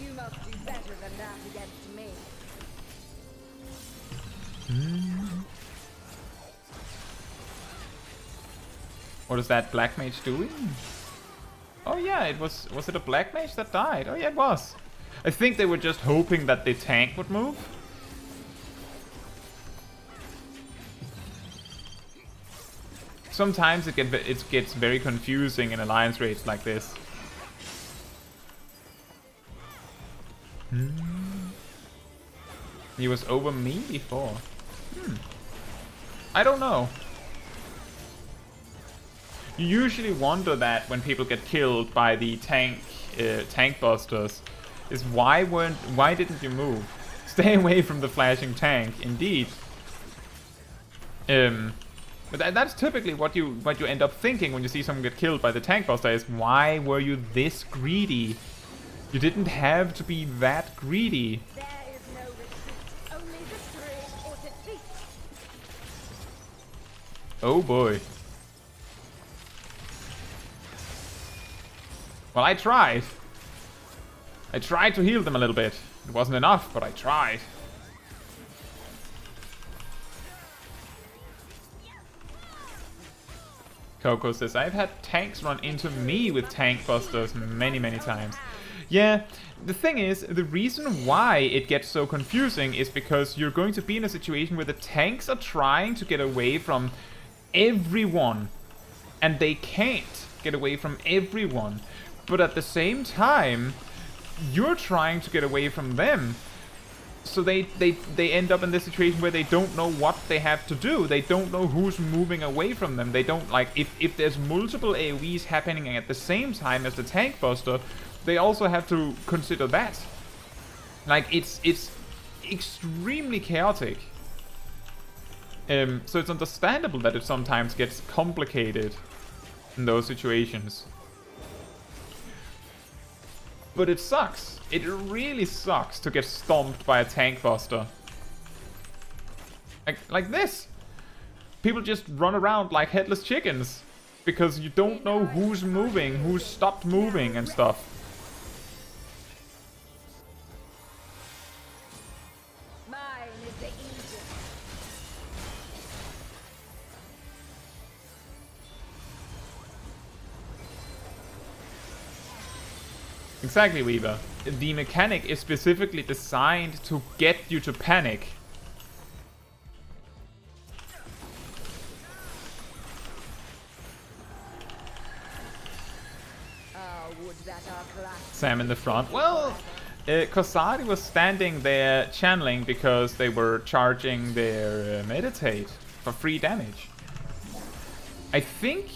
You must do better than that against me. What is that black mage doing? Oh yeah, it was it a black mage that died? Oh yeah, it was. I think they were just hoping that the tank would move. Sometimes it gets very confusing in alliance raids like this. He was over me before. I don't know. You usually wonder that when people get killed by the tank busters, is why didn't you move? Stay away from the flashing tank, indeed. But that's typically what you end up thinking when you see someone get killed by the tank buster, is why were you this greedy? You didn't have to be that greedy. There is no retreat, only victory or defeat. Oh boy. Well, I tried. I tried to heal them a little bit. It wasn't enough, but I tried. Coco says, I've had tanks run into me with tank busters many, many times. Yeah, the thing is, the reason why it gets so confusing is because you're going to be in a situation where the tanks are trying to get away from everyone. and they can't get away from everyone. But at the same time, you're trying to get away from them. So they end up in this situation where they don't know what they have to do. They don't know who's moving away from them. They don't, like, if there's multiple AoEs happening at the same time as the tank buster, they also have to consider that. Like, it's extremely chaotic. So it's understandable that it sometimes gets complicated in those situations. But it sucks. It really sucks to get stomped by a tank buster. Like this. People just run around like headless chickens. Because you don't know who's moving, who's stopped moving and stuff. Mine is the Egypt. Exactly, Weaver. The mechanic is specifically designed to get you to panic. Would that our class Sam in the front. Well, Kosari was standing there channeling because they were charging their meditate for free damage. I think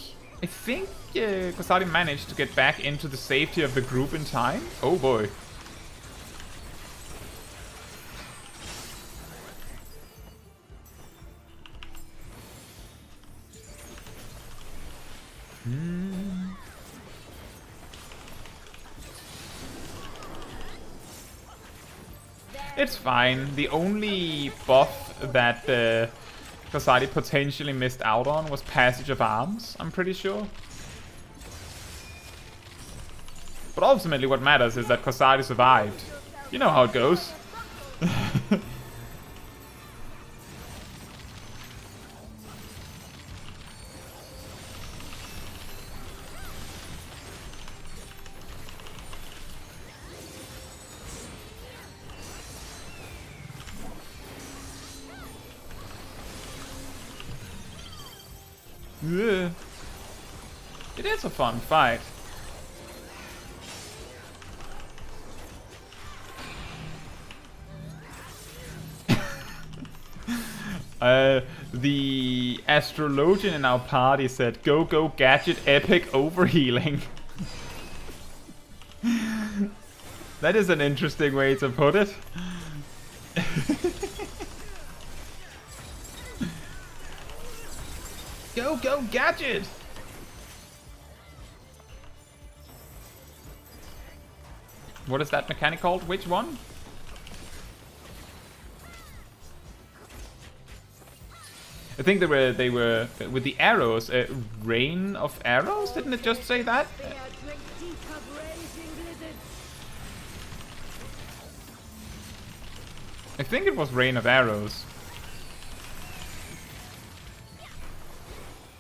Kosari managed to get back into the safety of the group in time. Oh boy. It's fine. The only buff that Kosari potentially missed out on was Passage of Arms, I'm pretty sure. But ultimately what matters is that Kosari survived. You know how it goes. Yeah. It is a fun fight. The astrologian in our party said, "Go, go, gadget, epic overhealing." That is an interesting way to put it. Go, go, gadget! What is that mechanic called? Which one? I think they were with the arrows. Rain of arrows? Didn't it just say that? they are drink deep of raging blizzards? I think it was rain of arrows.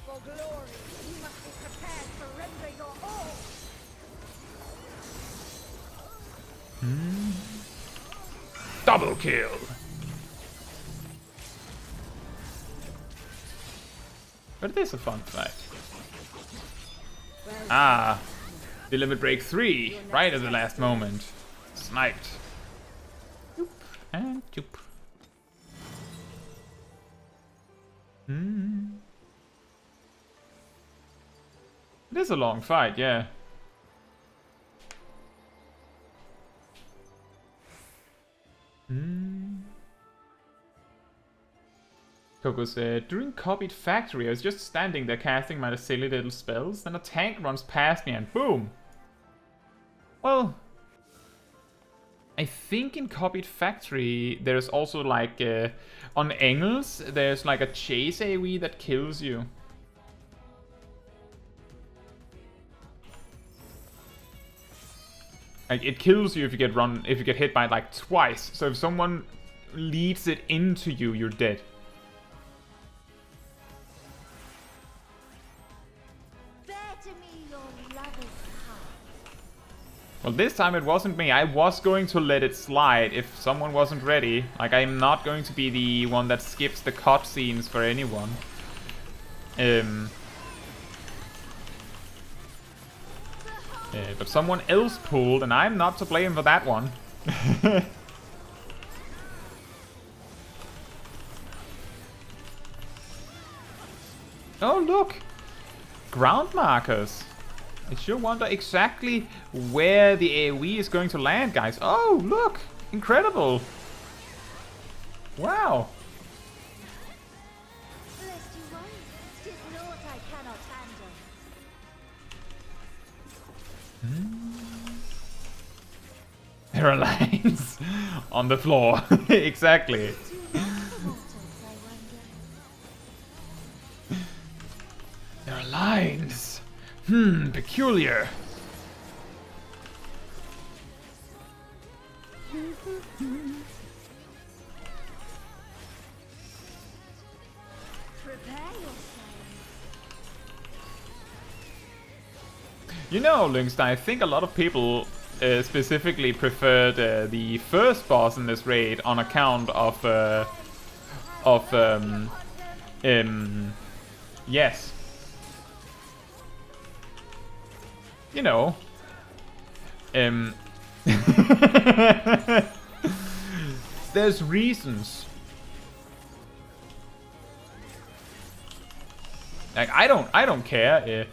For glory, you must be prepared to render your all. Double kill! But it is a fun fight. Ah! The limit break 3! Right at the last moment. Sniped. Yoop. And yoop. It is a long fight, yeah. Coco said, during Copied Factory, I was just standing there casting my silly little spells, then a tank runs past me and boom! Well, I think in Copied Factory there's also like, on Engels, there's like a chase AoE that kills you. Like, it kills you if you get hit by it like twice. So if someone leads it into you, you're dead. Well, this time it wasn't me. I was going to let it slide if someone wasn't ready. Like, I'm not going to be the one that skips the cutscenes for anyone. But someone else pulled, and I'm not to blame for that one. Oh, look! Ground markers. I sure wonder exactly where the AoE is going to land, guys. Oh, look! Incredible! Wow! Lest you worry, 'tis naught I cannot handle. There are lines on the floor. Exactly. Too much for mortals, I wonder. There are lines. Peculiar. Prepare yourself. You know, Lynx, I think a lot of people specifically preferred the first boss in this raid on account of yes. You know. There's reasons. Like I don't care.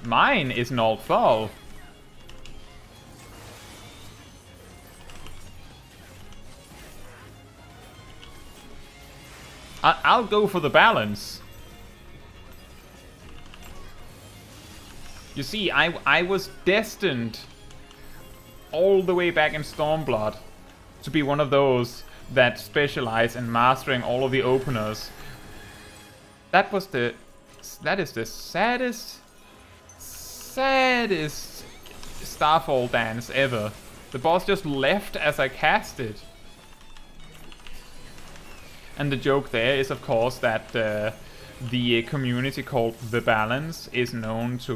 Mine is an alt foul. I'll go for the balance. You see, I was destined all the way back in Stormblood to be one of those that specialize in mastering all of the openers. That is the saddest Starfall dance ever. The boss just left as I cast it. And the joke there is, of course, that the community called The Balance is known to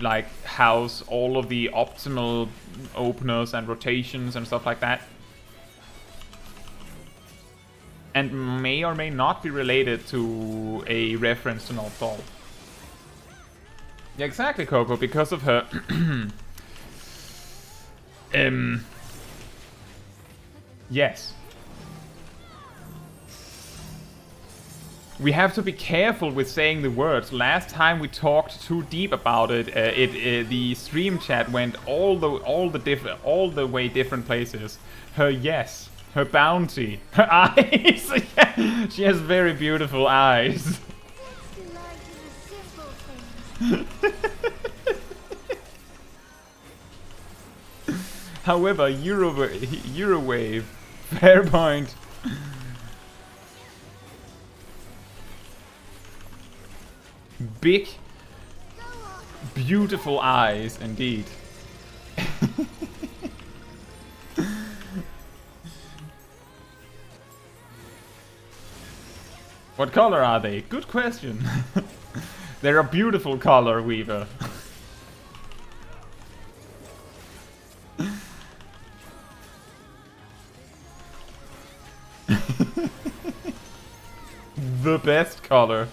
like house all of the optimal openers and rotations and stuff like that. And may or may not be related to a reference to Northfall. Yeah, exactly, Coco, because of her yes. We have to be careful with saying the words. Last time we talked too deep about it, the stream chat went all the way different places. Her yes, her bounty, her eyes. Yeah, she has very beautiful eyes. Delight in the simple things. However, Eurowave, fair point. Big, beautiful eyes, indeed. What color are they? Good question. They're a beautiful color, Weaver. The best color.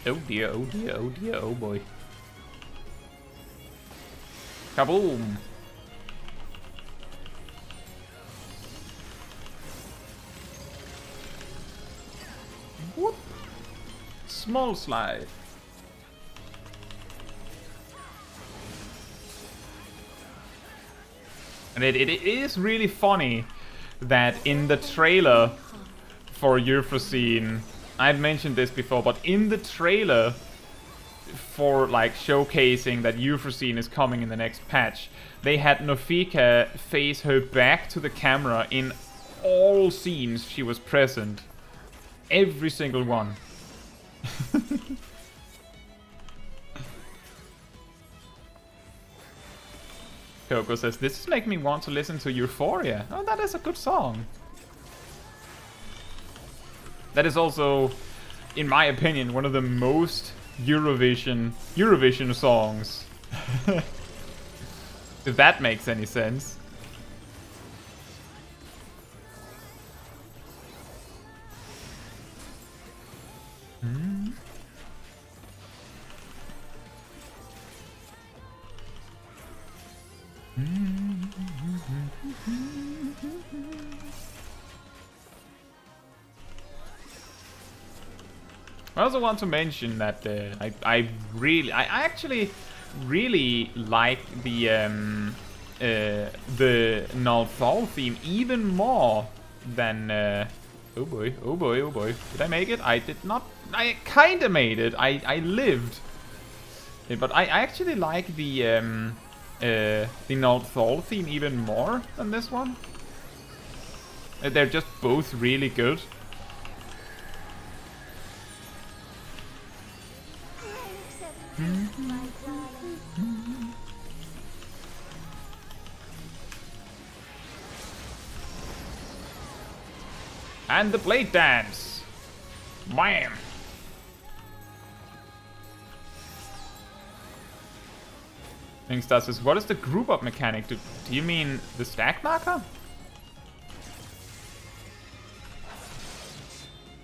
Oh dear, oh dear, oh dear, oh boy. Kaboom! Whoop! Small slide. And it is really funny that in the trailer for Euphrosyne, I've mentioned this before, but in the trailer for like showcasing that Euphrosyne is coming in the next patch, they had Nofika face her back to the camera in all scenes she was present. Every single one. Coco says, this is making me want to listen to Euphoria. Oh, that is a good song. That is also, in my opinion, one of the most Eurovision songs. If that makes any sense. I also want to mention that I actually really like the Nalthal theme even more than oh boy, oh boy, oh boy. Did I make it? I did not. I kinda made it. I lived. But I actually like the Nalthal theme even more than this one. They're just both really good. And the blade dance. Wham! Thingstar says, what is the group up mechanic? Do you mean the stack marker?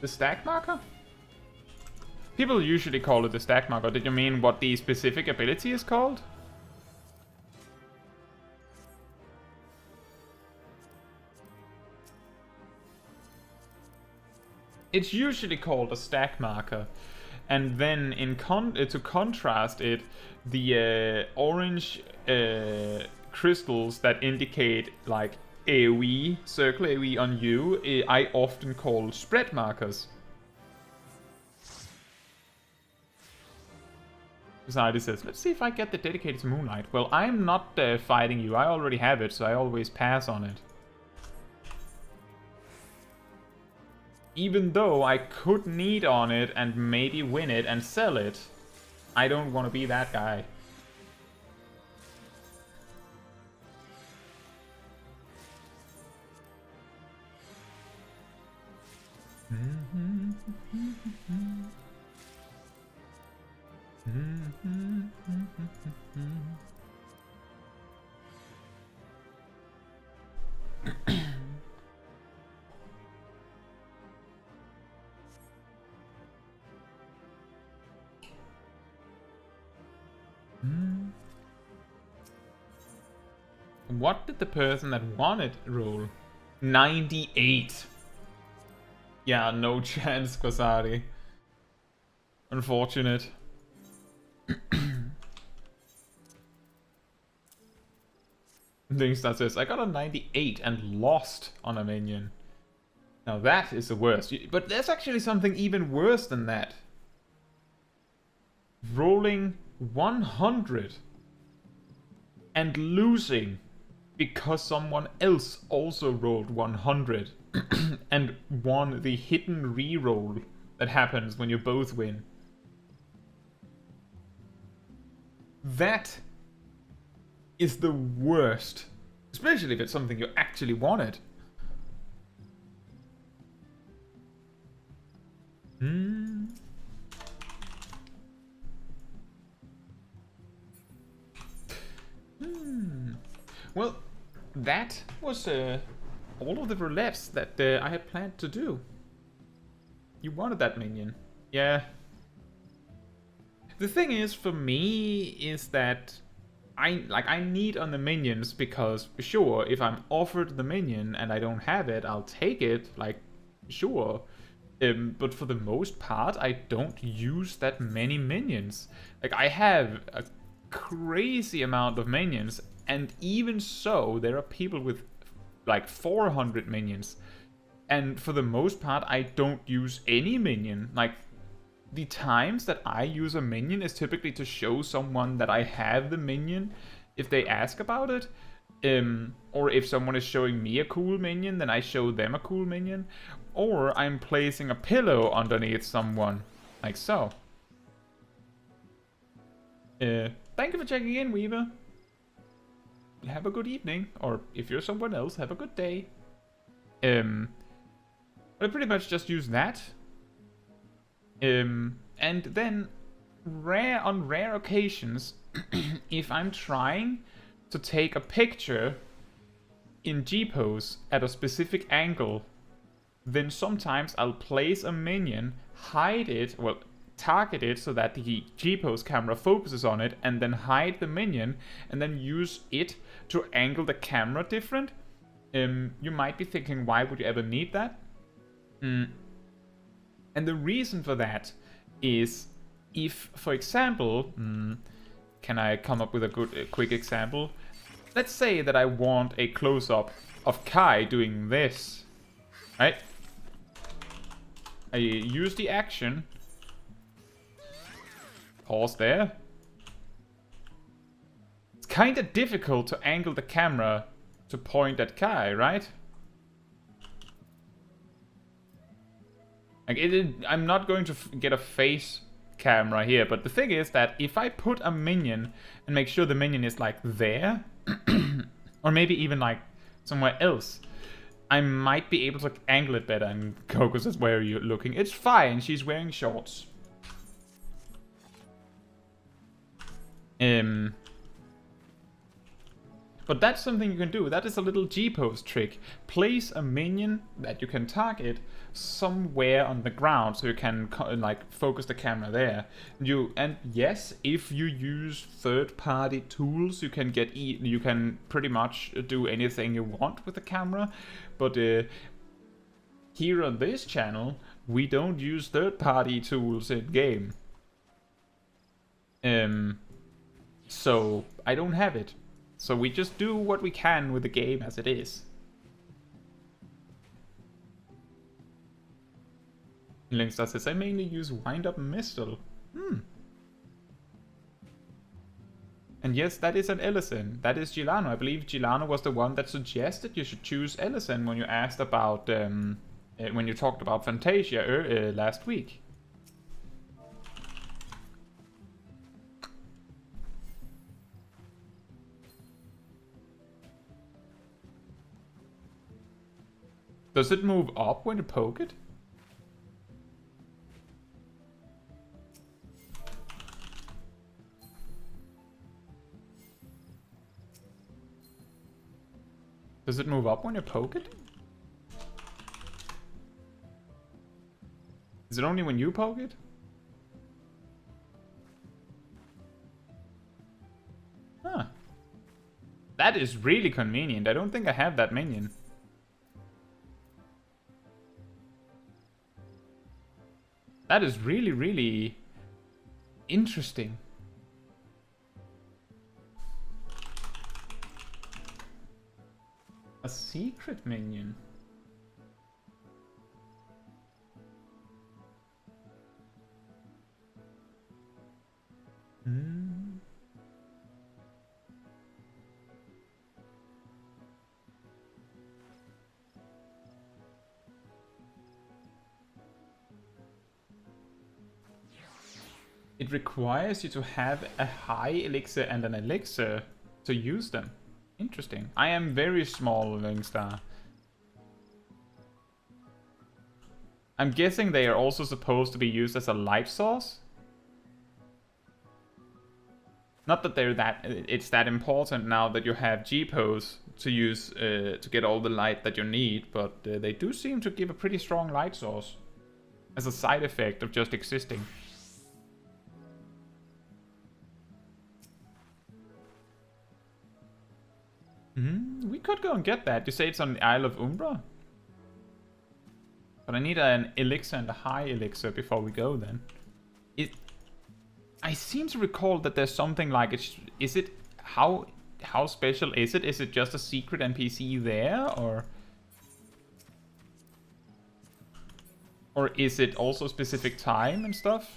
The stack marker? People usually call it the stack marker. Did you mean what the specific ability is called? It's usually called a stack marker. And then to contrast it, the orange crystals that indicate like AoE, circle AoE on you, I often call spread markers. Society says, let's see if I get the dedicated to Moonlight. Well, I'm not fighting you. I already have it, so I always pass on it. Even though I could need on it and maybe win it and sell it, I don't want to be that guy. What did the person that won it roll? 98. Yeah, no chance, Kosari. Unfortunate. Thingstar says, I got a 98 and lost on a minion. Now that is the worst. But there's actually something even worse than that. Rolling 100 and losing because someone else also rolled 100 and won the hidden reroll that happens when you both win. That is the worst. Especially if it's something you actually wanted. Well, that was all of the roulettes that I had planned to do. You wanted that minion. Yeah. The thing is, for me, is that I need on the minions because, sure, if I'm offered the minion and I don't have it, I'll take it, like, sure. But for the most part, I don't use that many minions. Like, I have a crazy amount of minions, and even so, there are people with, like, 400 minions. And for the most part, I don't use any minion. Like, the times that I use a minion is typically to show someone that I have the minion if they ask about it. Or if someone is showing me a cool minion, then I show them a cool minion. Or I'm placing a pillow underneath someone, like so. Thank you for checking in, Weaver. have a good evening. Or if you're someone else, have a good day. I pretty much just use that. And then on rare occasions, if I'm trying to take a picture in G-pose at a specific angle, then sometimes I'll place a minion, hide it, well, target it so that the G-pose camera focuses on it, and then hide the minion, and then use it to angle the camera different. You might be thinking, why would you ever need that? And the reason for that is if, for example, can I come up with a quick example? Let's say that I want a close-up of Kai doing this, right? I use the action, pause there. It's kind of difficult to angle the camera to point at Kai, right? Like I'm not going to get a face camera here, but the thing is that if I put a minion and make sure the minion is like there, or maybe even like somewhere else, I might be able to angle it better. And Coco says, where are you looking? It's fine, she's wearing shorts. But that's something you can do. That is a little G-pose trick. Place a minion that you can target somewhere on the ground so you can like focus the camera there. And yes, if you use third-party tools, you can pretty much do anything you want with the camera. But here on this channel, we don't use third-party tools in game. So I don't have it. So we just do what we can with the game as it is. Linkstar says, I mainly use wind-up missile. And yes, that is an Ellison. That is Gilano. I believe Gilano was the one that suggested you should choose Ellison when you asked about, when you talked about Fantasia last week. Does it move up when you poke it? Does it move up when you poke it? Is it only when you poke it? Huh. That is really convenient. I don't think I have that minion. That is really, really interesting. A secret minion. It requires you to have a high elixir and an elixir to use them. Interesting. I am very small, Linkstar. I'm guessing they are also supposed to be used as a light source. Not that it's that important now that you have G-pose to use to get all the light that you need, but they do seem to give a pretty strong light source as a side effect of just existing. We could go and get that. You say it's on the Isle of Umbra? But I need an elixir and a high elixir before we go then. I seem to recall that there's something like it. How special is it? Is it just a secret NPC there, or is it also specific time and stuff?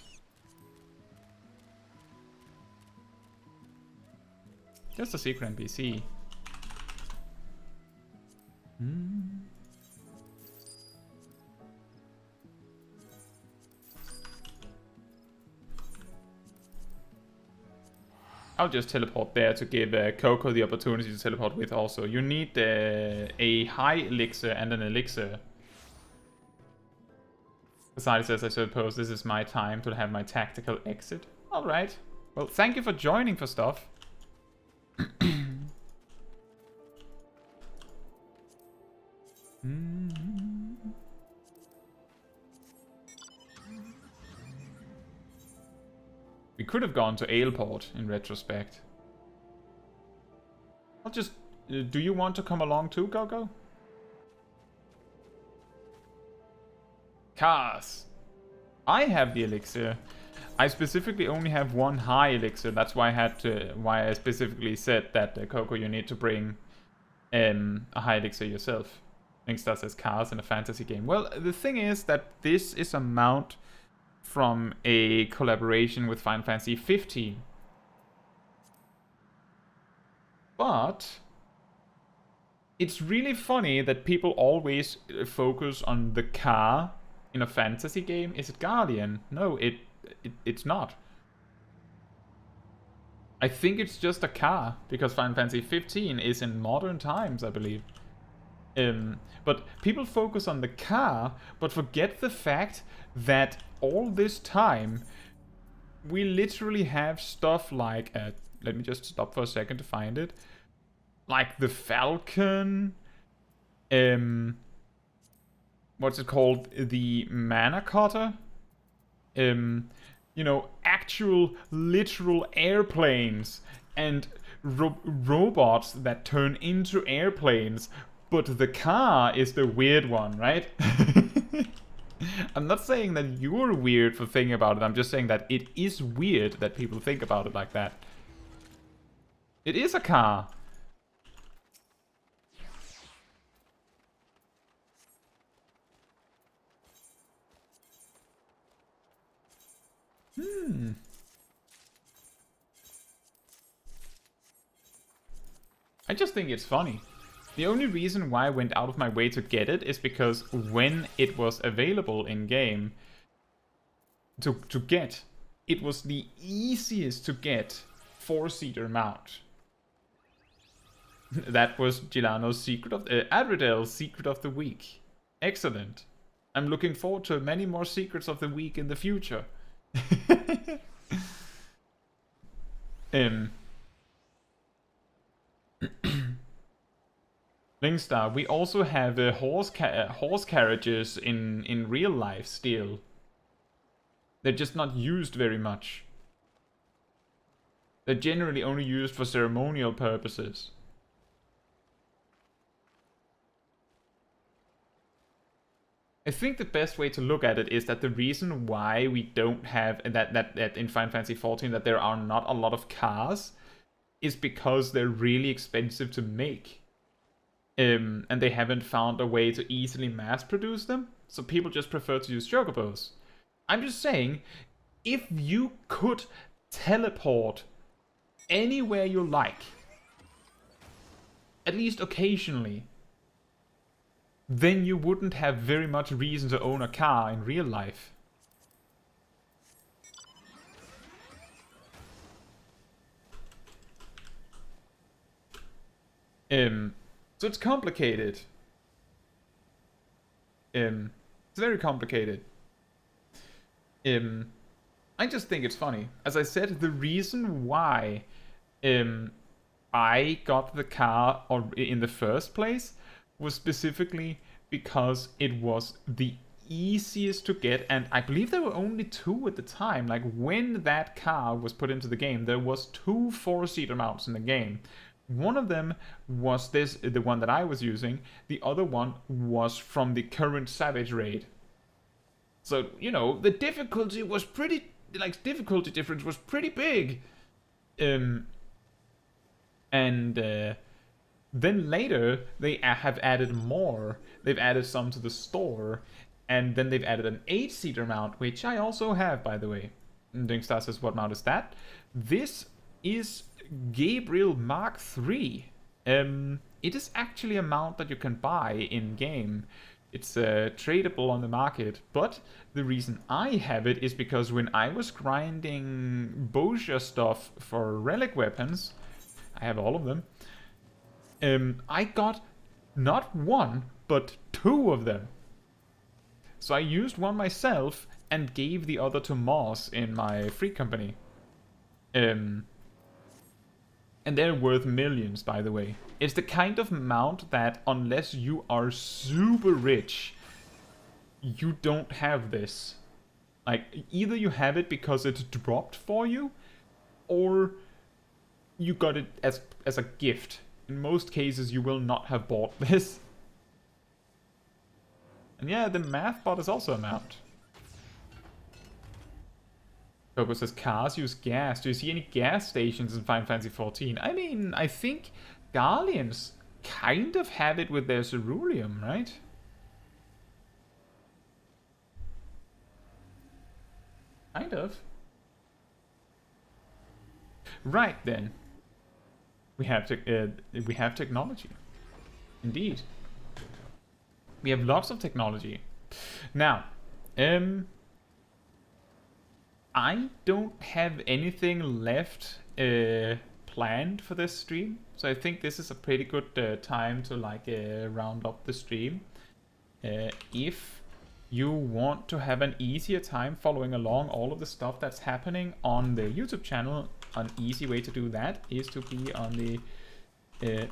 Just a secret NPC. I'll just teleport there to give Coco the opportunity to teleport with also. You need a high elixir and an elixir. Besides, says, I suppose this is my time to have my tactical exit. Alright. Well, thank you for joining for stuff. We could have gone to Aleport in retrospect. I'll just... do you want to come along too, Gogo? Cars. I have the elixir. I specifically only have one high elixir. That's why I specifically said that, Coco, you need to bring a high elixir yourself. Thinks that says cars in a fantasy game. Well, the thing is that this is a mount from a collaboration with Final Fantasy XV. But it's really funny that people always focus on the car in a fantasy game. Is it Guardian? No, it's not. I think it's just a car, because Final Fantasy XV is in modern times, I believe. But people focus on the car, but forget the fact that all this time we literally have stuff like let me just stop for a second to find it, like the Falcon, what's it called, the Mana Cutter, you know, actual literal airplanes and robots that turn into airplanes, but the car is the weird one, right? I'm not saying that you're weird for thinking about it. I'm just saying that it is weird that people think about it like that. It is a car. I just think it's funny. The only reason why I went out of my way to get it is because when it was available in game to get, it was the easiest to get 4-seater mount. That was Gilano's secret of Adridel's secret of the week. Excellent. I'm looking forward to many more secrets of the week in the future. Linkstar, we also have horse carriages in real life still. They're just not used very much. They're generally only used for ceremonial purposes. I think the best way to look at it is that the reason why we don't have that in Final Fantasy XIV that there are not a lot of cars is because they're really expensive to make. And they haven't found a way to easily mass produce them, so people just prefer to use chocobos. I'm just saying, if you could teleport anywhere you like, at least occasionally, then you wouldn't have very much reason to own a car in real life. So it's complicated. It's very complicated. I just think it's funny. As I said, the reason why I got the car in the first place was specifically because it was the easiest to get, and I believe there were only 2 at the time. Like, when that car was put into the game, there was 2 4-seater mounts in the game. One of them was the one that I was using. The other one was from the current Savage raid. So, you know, the difficulty was difficulty difference was pretty big. Then later, they have added more. They've added some to the store. And then they've added an 8-seater mount, which I also have, by the way. Dingstar says, what mount is that? This is Gabriel Mark III. It is actually a mount that you can buy in-game. It's tradable on the market, but the reason I have it is because when I was grinding Boscia stuff for relic weapons, I have all of them, I got not one, but 2 of them. So I used one myself and gave the other to Moss in my free company. And they're worth millions, by the way. It's the kind of mount that, unless you are super rich, you don't have this. Like, either you have it because it's dropped for you, or you got it as a gift. In most cases, you will not have bought this. And yeah, the math bot is also a mount. Coco says cars use gas. Do you see any gas stations in Final Fantasy XIV? I mean, I think Guardians kind of have it with their ceruleum, right? Kind of. Right then. We have technology. Indeed. We have lots of technology. Now, I don't have anything left planned for this stream, so I think this is a pretty good time to like round up the stream. If you want to have an easier time following along all of the stuff that's happening on the YouTube channel, an easy way to do that is to be on the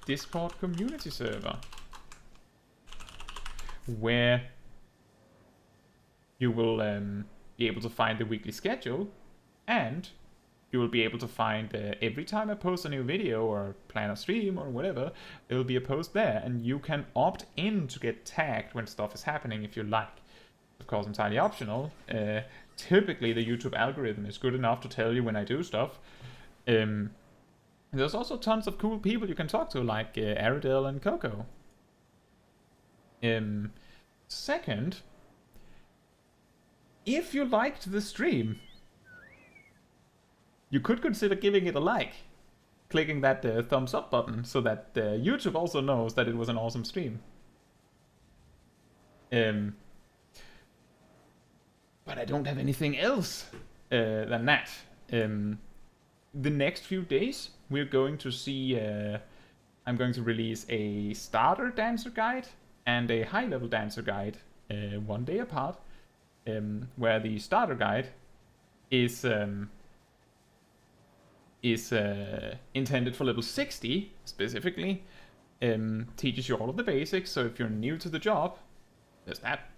Discord community server, where you will be able to find the weekly schedule, and you will be able to find every time I post a new video or plan a stream or whatever, there will be a post there, and you can opt in to get tagged when stuff is happening if you like. Of course, entirely optional. Typically, the YouTube algorithm is good enough to tell you when I do stuff. There's also tons of cool people you can talk to, like Aridel and Coco. Second, if you liked the stream, you could consider giving it a like, clicking that thumbs up button so that YouTube also knows that it was an awesome stream. But I don't have anything else than that. The next few days, we're going to see... I'm going to release a starter dancer guide and a high-level dancer guide one day apart, where the starter guide is intended for level 60 specifically, teaches you all of the basics, so if you're new to the job, there's that.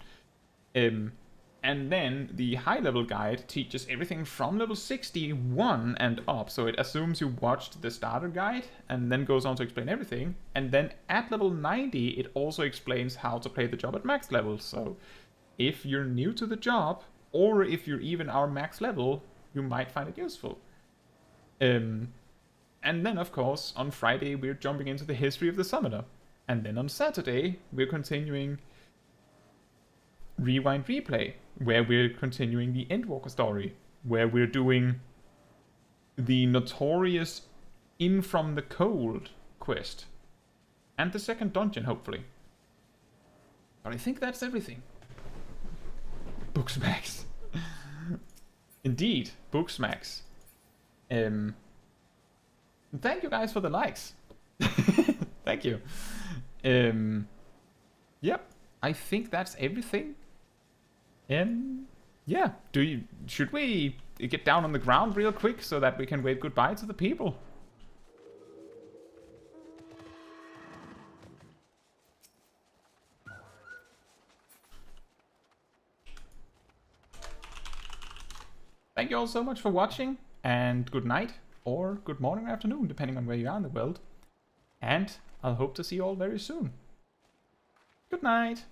And then the high-level guide teaches everything from level 61 and up, so it assumes you watched the starter guide and then goes on to explain everything. And then at level 90, it also explains how to play the job at max level. So if you're new to the job, or if you're even our max level, you might find it useful. And then, of course, on Friday, we're jumping into the history of the Summoner. And then on Saturday, we're continuing Rewind Replay, where we're continuing the Endwalker story, where we're doing the notorious In From the Cold quest. And the second dungeon, hopefully. But I think that's everything. Booksmacks. Indeed, Booksmacks. Thank you guys for the likes. Thank you. Yep, I think that's everything. Yeah, should we get down on the ground real quick so that we can wave goodbye to the people? Thank you all so much for watching, and good night, or good morning or afternoon, depending on where you are in the world. And I'll hope to see you all very soon. Good night!